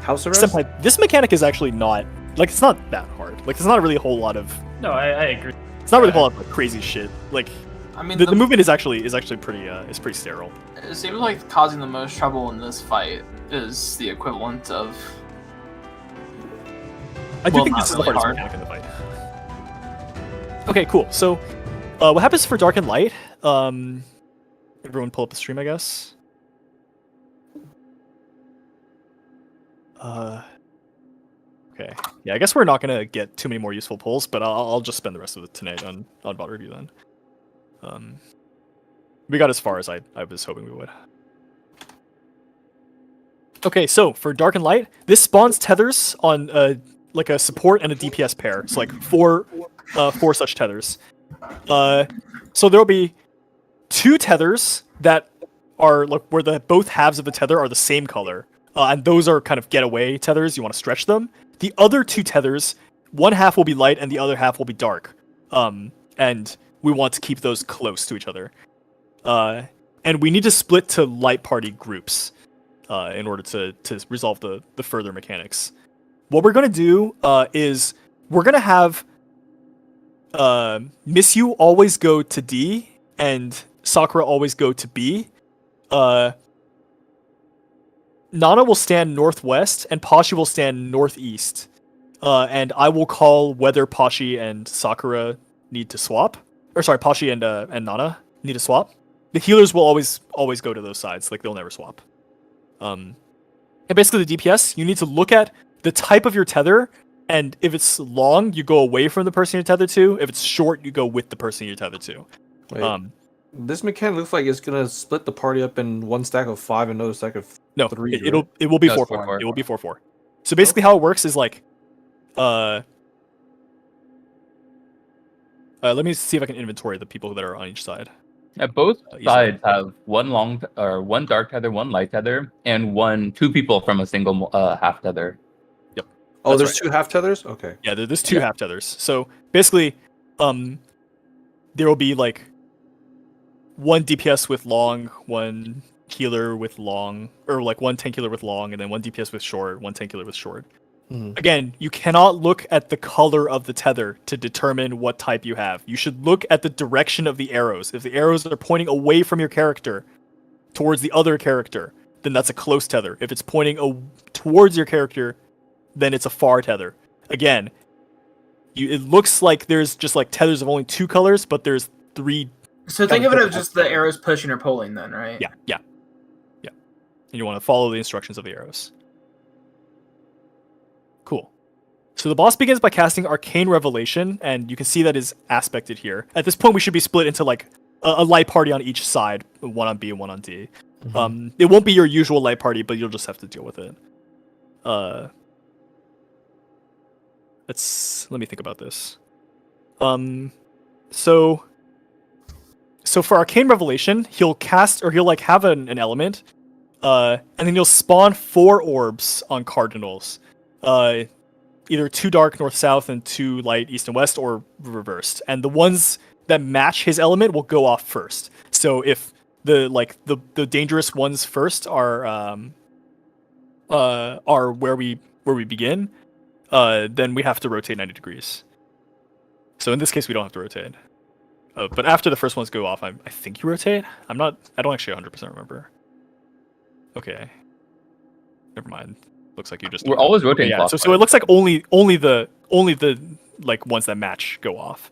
House arrest. Senpai, this mechanic is actually not like it's not that hard. Like there's not really a whole lot of. No, I agree. It's not really a whole lot of like, crazy shit. Like I mean, the movement is actually pretty is pretty sterile. It seems like causing the most trouble in this fight is the equivalent of. I do Well, think not this is the really hardest hard. mechanic in the fight. Okay, cool. So, what happens for dark and light? Everyone pull up the stream, I guess. Okay. Yeah, I guess we're not gonna get too many more useful pulls, but I'll just spend the rest of the tonight on bot review then. We got as far as I was hoping we would. Okay, so for dark and light, this spawns tethers on like a support and a DPS pair. It's like four such tethers. So there'll be 2 tethers that are like where the both halves of the tether are the same color, and those are kind of getaway tethers. You want to stretch them. The other 2 tethers, one half will be light and the other half will be dark, and we want to keep those close to each other. And we need to split to light party groups in order to resolve the further mechanics. What we're going to do is we're going to have Miss You always go to D and Sakura always go to B. Nana will stand northwest and Pashi will stand northeast. And I will call whether Pashi and Sakura need to swap. Or sorry, Pashi and Nana need to swap. The healers will always go to those sides, like they'll never swap. And basically the DPS, you need to look at the type of your tether, and if it's long, you go away from the person you're tethered to. If it's short, you go with the person you're tethered to. Wait, this mechanic looks like it's gonna split the party up in one stack of 5 and another stack of 3. It will be No, it's 4-4. 4-4. It will be 4-4. So basically, how it works is like, let me see if I can inventory the people that are on each side. Yeah, both Easily. sides have one dark tether, one light tether, and 2 people from a single half tether. Oh, That's there's right. 2 half tethers. Okay. Yeah, there's 2 half tethers. So basically, there will be like 1 DPS with long, 1 healer with long, or like 1 tank healer with long, and then 1 DPS with short, 1 tank healer with short. Mhm. Again, you cannot look at the color of the tether to determine what type you have. You should look at the direction of the arrows. If the arrows are pointing away from your character towards the other character, then that's a close tether. If it's pointing towards your character, then it's a far tether. Again, it looks like there's just like tethers of only 2 colors, but there's 3. So think of it as just the arrows pushing or pulling, then, right? Yeah. And you want to follow the instructions of the arrows. Cool. So the boss begins by casting Arcane Revelation, and you can see that is aspected here. At this point, we should be split into like a light party on each side, 1 on B and 1 on D. It won't be your usual light party, but you'll just have to deal with it. Let me think about this. So for Arcane Revelation, he'll cast, or he'll like have an element, and then he'll spawn 4 orbs on cardinals. Either 2 dark north south and 2 light east and west, or reversed. And the ones that match his element will go off first. So if the dangerous ones first are where we begin, then we have to rotate 90 degrees. So in this case, we don't have to rotate. But after the first ones go off, I think you rotate. I don't actually 100% remember. Okay. Never mind. Looks like you just. We're always rotating. Yeah. So it looks like only the like ones that match go off.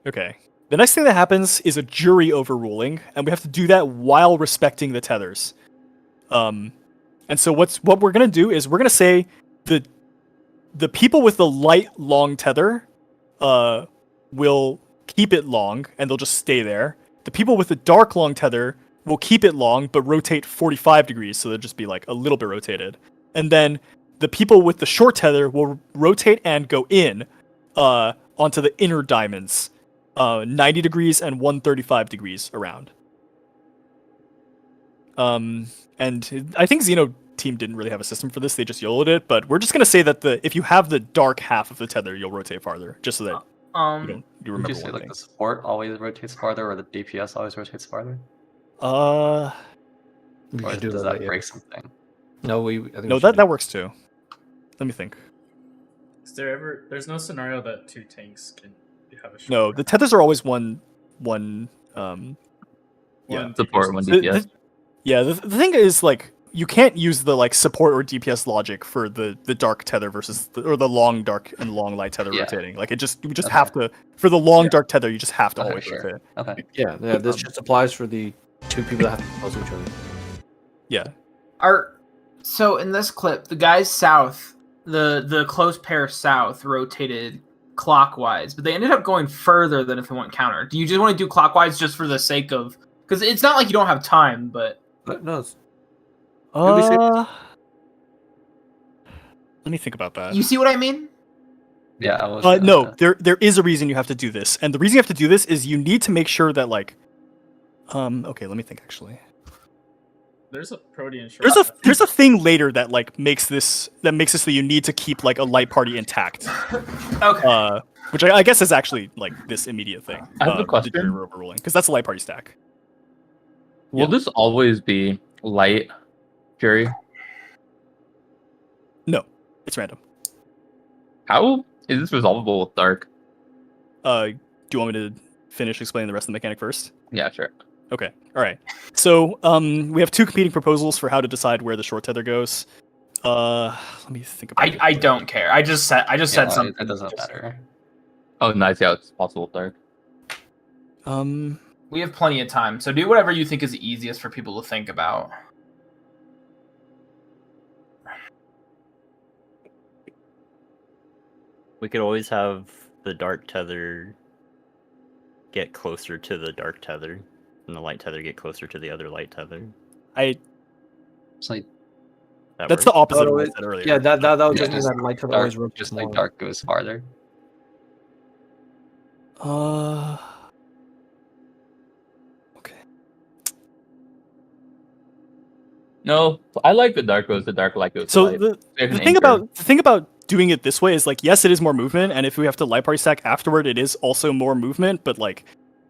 Okay. The next thing that happens is a jury overruling, and we have to do that while respecting the tethers. And so what we're gonna do is we're gonna say the people with the light long tether will keep it long and they'll just stay there. The people with the dark long tether will keep it long but rotate 45 degrees, so they'll just be like a little bit rotated. And then the people with the short tether will rotate and go in onto the inner diamonds, 90 degrees and 135 degrees around. And I think Xeno team didn't really have a system for this; they just YOLO'd it. But we're just gonna say that if you have the dark half of the tether, you'll rotate farther, just so that you remember. Would you say one like thing. the support always rotates farther, or the DPS always rotates farther? We Or should do does that. that Yeah. break something? No, I think No, we should that works too. Let me think. Is there ever? There's no scenario that 2 tanks can have a short. No, the tethers are always one. One Support, DPS. one The- DPS. the thing is, like, you can't use the like support or DPS logic for the dark tether versus the long dark and long light tether Yeah. rotating. Like, you just Okay. have to, for the long Yeah. dark tether, you just have to Okay, always sure. rotate. Okay. Yeah, this just applies for the 2 people that have to close each other. Yeah. So in this clip, the guys south, the close pair south rotated clockwise, but they ended up going further than if they went counter. Do you just want to do clockwise just for the sake of? Because it's not like you don't have time, but But no, it's, Let me think about that. You see what I mean? Yeah, I was No, there is a reason you have to do this, and the reason you have to do this is you need to make sure that like, okay, let me think actually. There's a Protean short. There's a thing later that like makes this so you need to keep like a light party intact. Okay. Which I guess is actually like this immediate thing. I have a the question. jury overruling, because that's a light party stack. Will this always be light jury? No, it's random. How is this resolvable with dark? Do you want me to finish explaining the rest of the mechanic first? Yeah, sure. Okay. All right. So we have two competing proposals for how to decide where the short tether goes. Let me think about it. I don't care. I just said something. It doesn't matter. Oh, nice. Yeah, it's possible with dark. We have plenty of time, so do whatever you think is easiest for people to think about. We could always have the dark tether get closer to the dark tether, and the light tether get closer to the other light tether. It's like That's the opposite of what I said earlier. Yeah, that would Yeah, just mean just that light tether dark, always rotates just like more. dark goes farther. Okay. No, I like the dark goes to dark, light goes to So light. the There's an thing anchor. about doing it this way is like, yes, it is more movement, and if we have to light party stack afterward, it is also more movement. But like,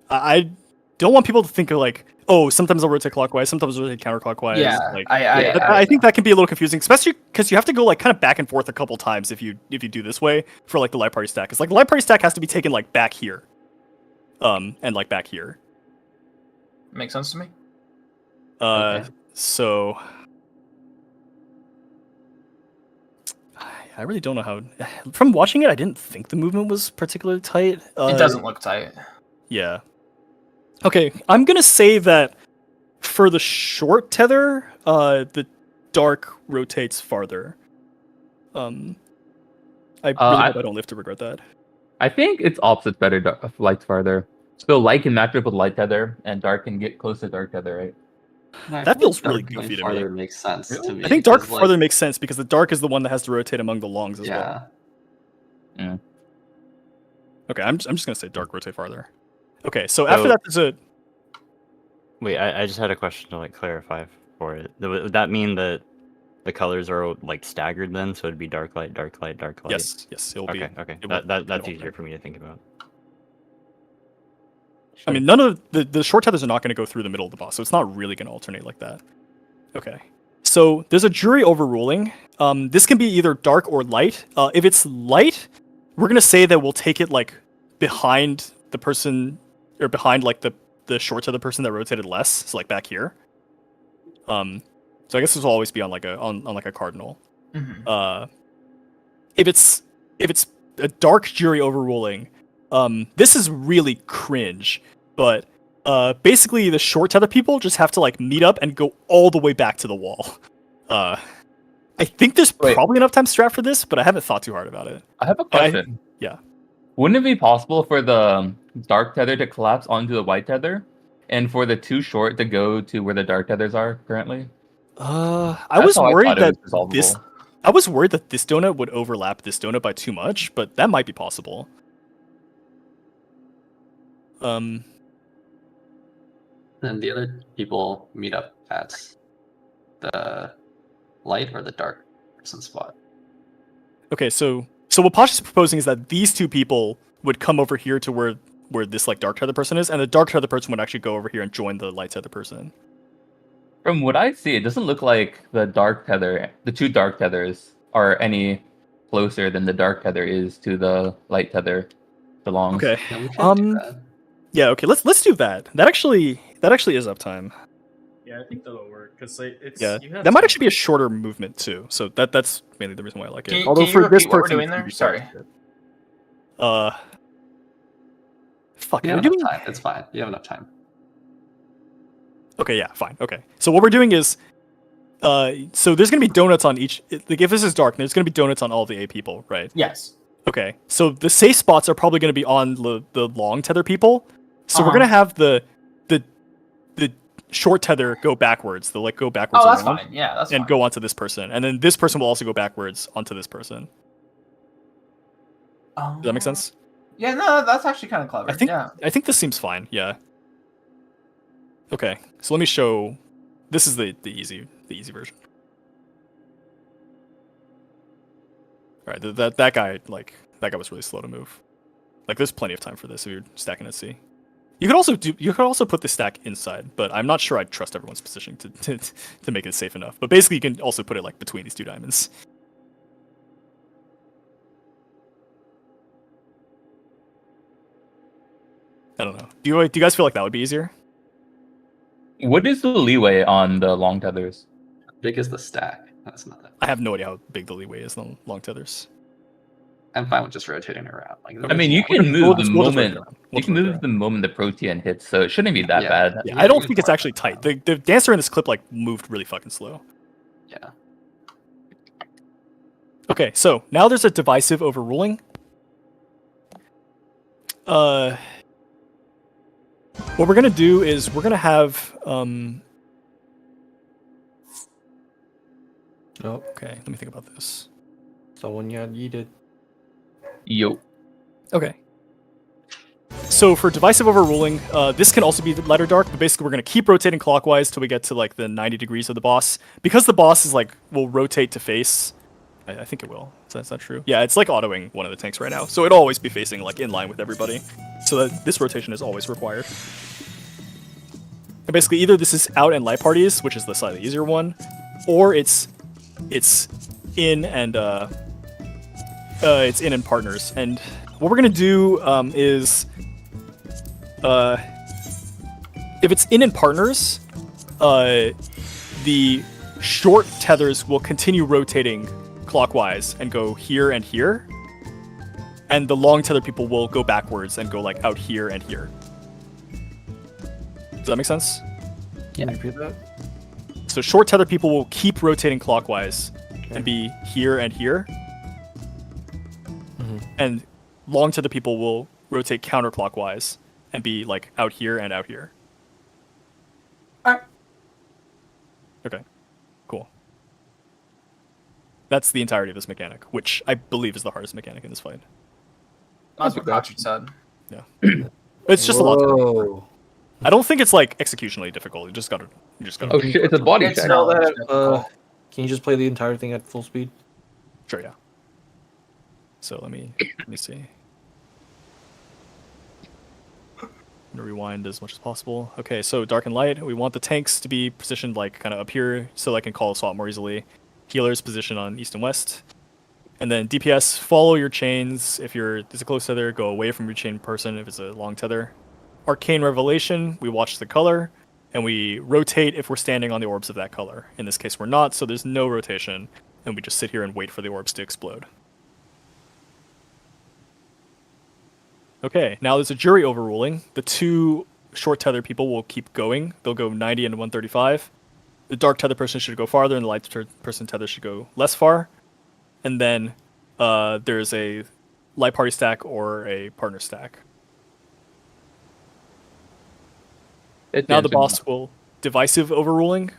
I don't want people to think of like, oh, sometimes I'll rotate clockwise, sometimes I'll rotate counterclockwise. Yeah, like, I I think that can be a little confusing, especially because you have to go like kind of back and forth a couple times if you do this way for like the light party stack. It's like the light party stack has to be taken like back here, and like back here. makes sense to me. Okay. So I really don't know how. From watching it, I didn't think the movement was particularly tight. It doesn't look tight. Yeah. Okay, I'm gonna say that for the short tether, the dark rotates farther. I really hope I don't live to regret that. I think it's opposite better. Light's farther. So light can match up with light tether, and dark can get close to dark tether, right? I That feel feels really dark going goofy to farther me. makes sense to me. I think dark 'cause, like, farther makes sense because the dark is the one that has to rotate among the longs as well. Yeah. Okay, I'm just gonna say dark rotate farther. Okay, so after that there's a Wait, I just had a question to like clarify for it. Would that mean that the colors are like staggered then? So it'd be dark light, dark light, dark light. yes, it'll be. Okay. it will- That's it'll easier be. for me to think about. I mean, none of the short tethers are not going to go through the middle of the boss, so it's not really going to alternate like that. Okay. So there's a jury overruling. This can be either dark or light. If it's light, we're going to say that we'll take it like behind the person, or behind like the short tether person that rotated less, so like back here. So I guess this will always be on like a cardinal. Mhm. If it's a dark jury overruling, this is really cringe, but basically the short tether people just have to like meet up and go all the way back to the wall. I think there's Wait. probably enough time strat for this, but I haven't thought too hard about it. I have a question. Yeah. Wouldn't it be possible for the dark tether to collapse onto the white tether, and for the two short to go to where the dark tethers are currently? I That's was how worried thought it that was resolvable. this donut would overlap this donut by too much, but that might be possible. Then the other people meet up at the light or the dark person spot. Okay, so what Posh is proposing is that these two people would come over here to where this like dark tether person is, and the dark tether person would actually go over here and join the light tether person. From what I see, it doesn't look like the two dark tethers are any closer than the dark tether is to the light tether belongs. Okay. Yeah, we can do that. Yeah, okay, let's do that. That actually is uptime. Yeah, I think that'll work because like, it's Yeah, you have that might some- actually be a shorter movement too. So that's mainly the reason why I like it. Can you Although for repeat this what we're person, doing there? Sorry. Fuck. You We're have doing. enough time. It's fine. You have enough time. Okay, yeah, fine. Okay, so what we're doing is, so there's gonna be donuts on each. Like if this is dark, there's gonna be donuts on all the A people, right? Yes. Okay, so the safe spots are probably gonna be on the long tether people. So we're Uh-huh. gonna have the short tether go backwards. They'll like go backwards Oh, that's around fine. Yeah, that's and fine. go onto this person, and then this person will also go backwards onto this person. Does that make sense? Yeah, no, that's actually kind of clever. I think this seems fine. Yeah. Okay, so let me show. This is the easy version. All right, that guy was really slow to move. Like, there's plenty of time for this if you're stacking at C. You could also put the stack inside, but I'm not sure I'd trust everyone's positioning to make it safe enough. But basically, you can also put it like between these two diamonds. I don't know. Do you guys feel like that would be easier? What is the leeway on the long tethers? How big is the stack? That's not that. I have no idea how big the leeway is on long tethers. I'm fine with just rotating around. Like, I mean, you can We'll move just the rotate moment. around. You can move the moment the protean hits, so it shouldn't be that Yeah. bad. Yeah, Yeah, I don't you think can it's actually tight. The dancer in this clip like moved really fucking slow. Yeah. Okay, so now there's a divisive overruling. What we're gonna do is we're gonna have Oh, okay, let me think about this. someone got yeeted. Yo. Okay. So for divisive overruling, this can also be light or dark, but basically we're gonna keep rotating clockwise till we get to like the 90 degrees of the boss. Because the boss is like will rotate to face. I think it will. Is that true? Yeah, it's like autoing one of the tanks right now, so it'll always be facing like in line with everybody, so that this rotation is always required. And basically, either this is out and light parties, which is the slightly easier one, or it's in and it's in partners. And what we're gonna do is if it's in partners, the short tethers will continue rotating clockwise and go here and here, and the long tether people will go backwards and go like out here and here. Does that make sense? Can you repeat that? So short tether people will keep rotating clockwise and be here and here, and long tether people will rotate counterclockwise and be like out here and out here. Alright. Okay, cool. That's the entirety of this mechanic, which I believe is the hardest mechanic in this fight. That's what Gotchard said. Yeah. It's just a lot. Whoa. I don't think it's like executionally difficult. You just gotta. Oh shit! It's a body It's check. not- Tell that, difficult. can you just play the entire thing at full speed? Sure, yeah. So let me see. I'm gonna rewind as much as possible. Okay, so dark and light. We want the tanks to be positioned like kind of up here, so they can call assault more easily. Healers position on east and west. And then DPS, follow your chains. If there's a close tether, go away from your chain person if it's a long tether. Arcane Revelation, we watch the color, and we rotate if we're standing on the orbs of that color. In this case, we're not, so there's no rotation, and we just sit here and wait for the orbs to explode. Okay, now there's a jury overruling. The two short tether people will keep going. They'll go 90 and 135. The dark tether person should go farther, and the light person tether should go less far. And then there's a light party stack or a partner stack. Now the boss will divisive overruling.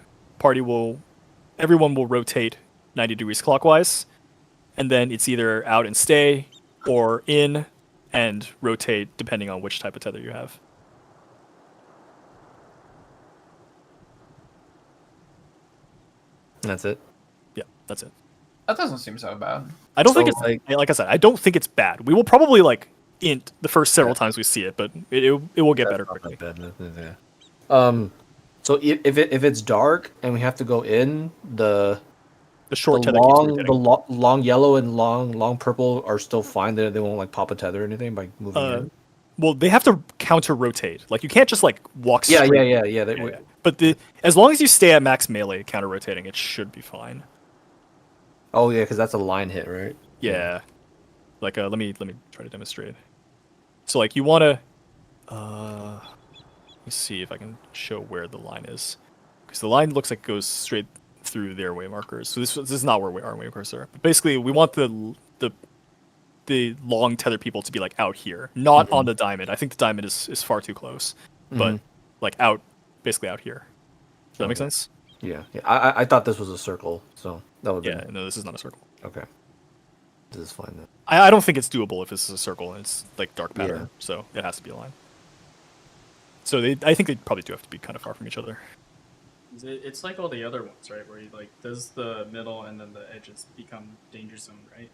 Everyone will rotate 90 degrees clockwise, and then it's either out and stay or in and rotate depending on which type of tether you have. And that's it. Yeah, that's it. That doesn't seem so bad. I don't So, think it's like I said. I don't think it's bad. We will probably like int the first several times we see it, but it will get better quickly. So if it's dark and we have to go in, the short tether keeps rotating. long yellow and long purple are still fine. They won't like pop a tether or anything by moving in. Well, they have to counter rotate. Like you can't just like walk straight. Yeah. But as long as you stay at max melee counter rotating, it should be fine. Oh yeah, because that's a line hit, right? Yeah. Like let me try to demonstrate. So like you want to let me see if I can show where the line is, because the line looks like it goes straight through their way markers. So this is not where our way markers are. But basically, we want the long tether people to be like out here, not on the diamond. I think the diamond is far too close, but like basically out here. that make sense? Yeah. I thought this was a circle, so that would. Yeah. No, this is not a circle. Okay. This is fine then. I don't think it's doable if this is a circle and it's like dark pattern, Yeah. so it has to be a line. So I think they probably do have to be kind of far from each other. It's like all the other ones, right? Where you like does the middle and then the edges become danger zone, right?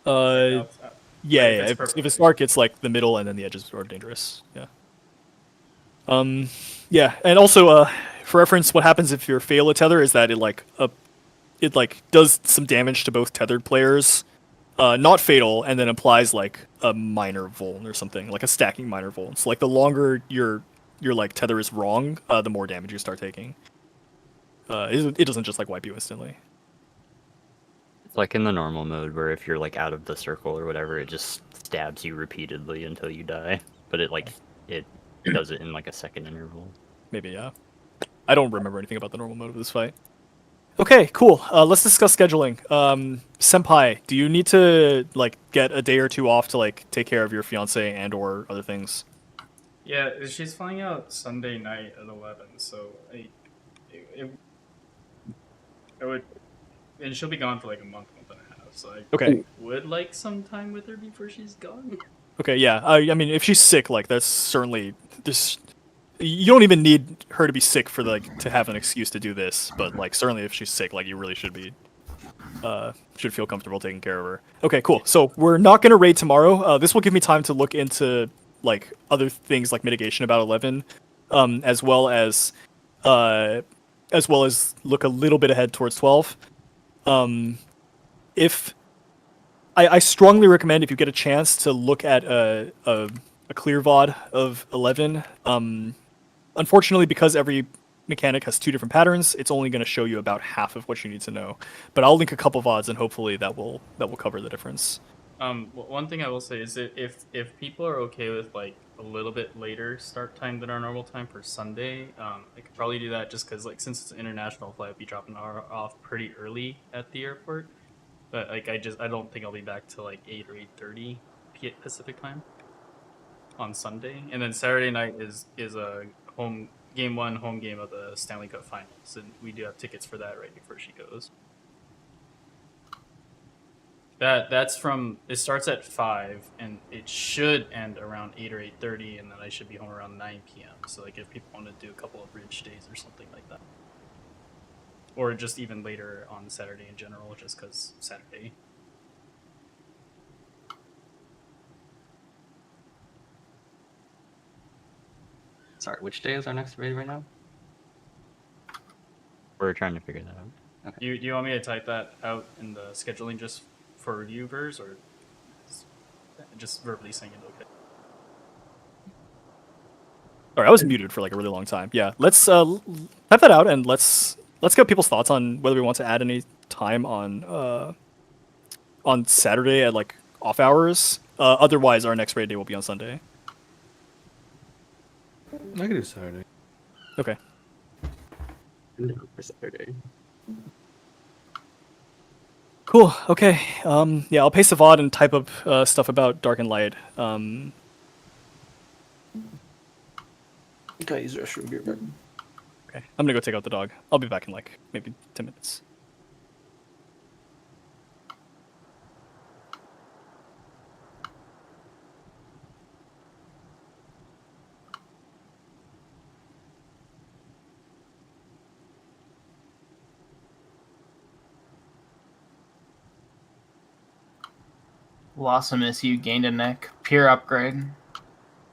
Like Yeah, right, yeah. it's If purple. it's dark, it's like the middle and then the edges are dangerous. Yeah. Yeah, and also, for reference, what happens if you fail a tether is that it does some damage to both tethered players, not fatal, and then applies like a minor vuln or something, like a stacking minor vuln. So like the longer your like tether is wrong, the more damage you start taking. It doesn't just like wipe you instantly. It's like in the normal mode where if you're like out of the circle or whatever, it just stabs you repeatedly until you die. But it does it in like a second interval. Maybe, yeah. I don't remember anything about the normal mode of this fight. Okay, cool. Let's discuss scheduling. Senpai, do you need to like get a day or two off to like take care of your fiance and or other things? Yeah, she's flying out Sunday night at 11, so it would, and she'll be gone for like a month and a half. So I Okay. would like some time with her before she's gone. Okay, yeah. I mean, if she's sick, like that's certainly this. You don't even need her to be sick for like to have an excuse to do this, but like certainly if she's sick, like you really should be should feel comfortable taking care of her. Okay, cool. So we're not gonna raid tomorrow. This will give me time to look into like other things like mitigation about 11, as well as look a little bit ahead towards 12. If I strongly recommend if you get a chance to look at a clear VOD of 11. Unfortunately, because every mechanic has two different patterns, it's only going to show you about half of what you need to know. But I'll link a couple VODs, and hopefully that will cover the difference. One thing I will say is that if people are okay with like a little bit later start time than our normal time for Sunday, I could probably do that just because like since it's an international flight, I'll be dropping off pretty early at the airport. But like I don't think I'll be back till like 8 or 8:30 Pacific time on Sunday, and then Saturday night is a home game of the Stanley Cup Finals, and we do have tickets for that right before she goes. That's from it starts at 5 and it should end around 8 or 8:30, and then I should be home around 9 p.m. So like if people want to do a couple of bridge days or something like that, or just even later on Saturday in general, just because Saturday. Sorry, which day is our next raid right now? We're trying to figure that out. Do you want me to type that out in the scheduling just for reviewers, or just verbally saying it okay? All right, I was muted for like a really long time. Yeah, let's type that out and let's get people's thoughts on whether we want to add any time on Saturday at like off hours. Otherwise, our next raid day will be on Sunday. I can do Saturday. Okay. No, for Saturday. Cool. Okay. Yeah, I'll paste the VOD and type up stuff about Dark and Light. Okay, use the restroom. Be right back. Okay. I'm gonna go take out the dog. I'll be back in like maybe 10 minutes. Blossomus, you gained a neck. Pure upgrade.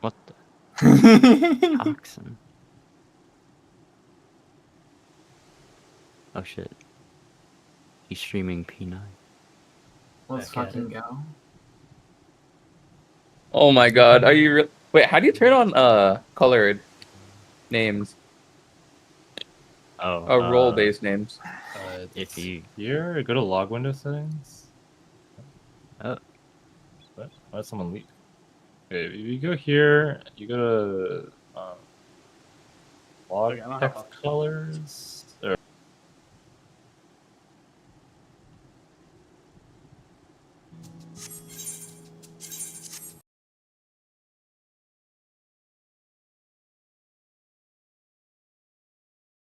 What the toxin? Oh shit. He's streaming P9. Let's fucking go. Oh my god, are you wait, how do you turn on colored names? Oh, role-based names. If you Here, go to log window settings. Oh. Why did someone leave? Okay, if you go here, you go to log Okay, I don't have text options. colors.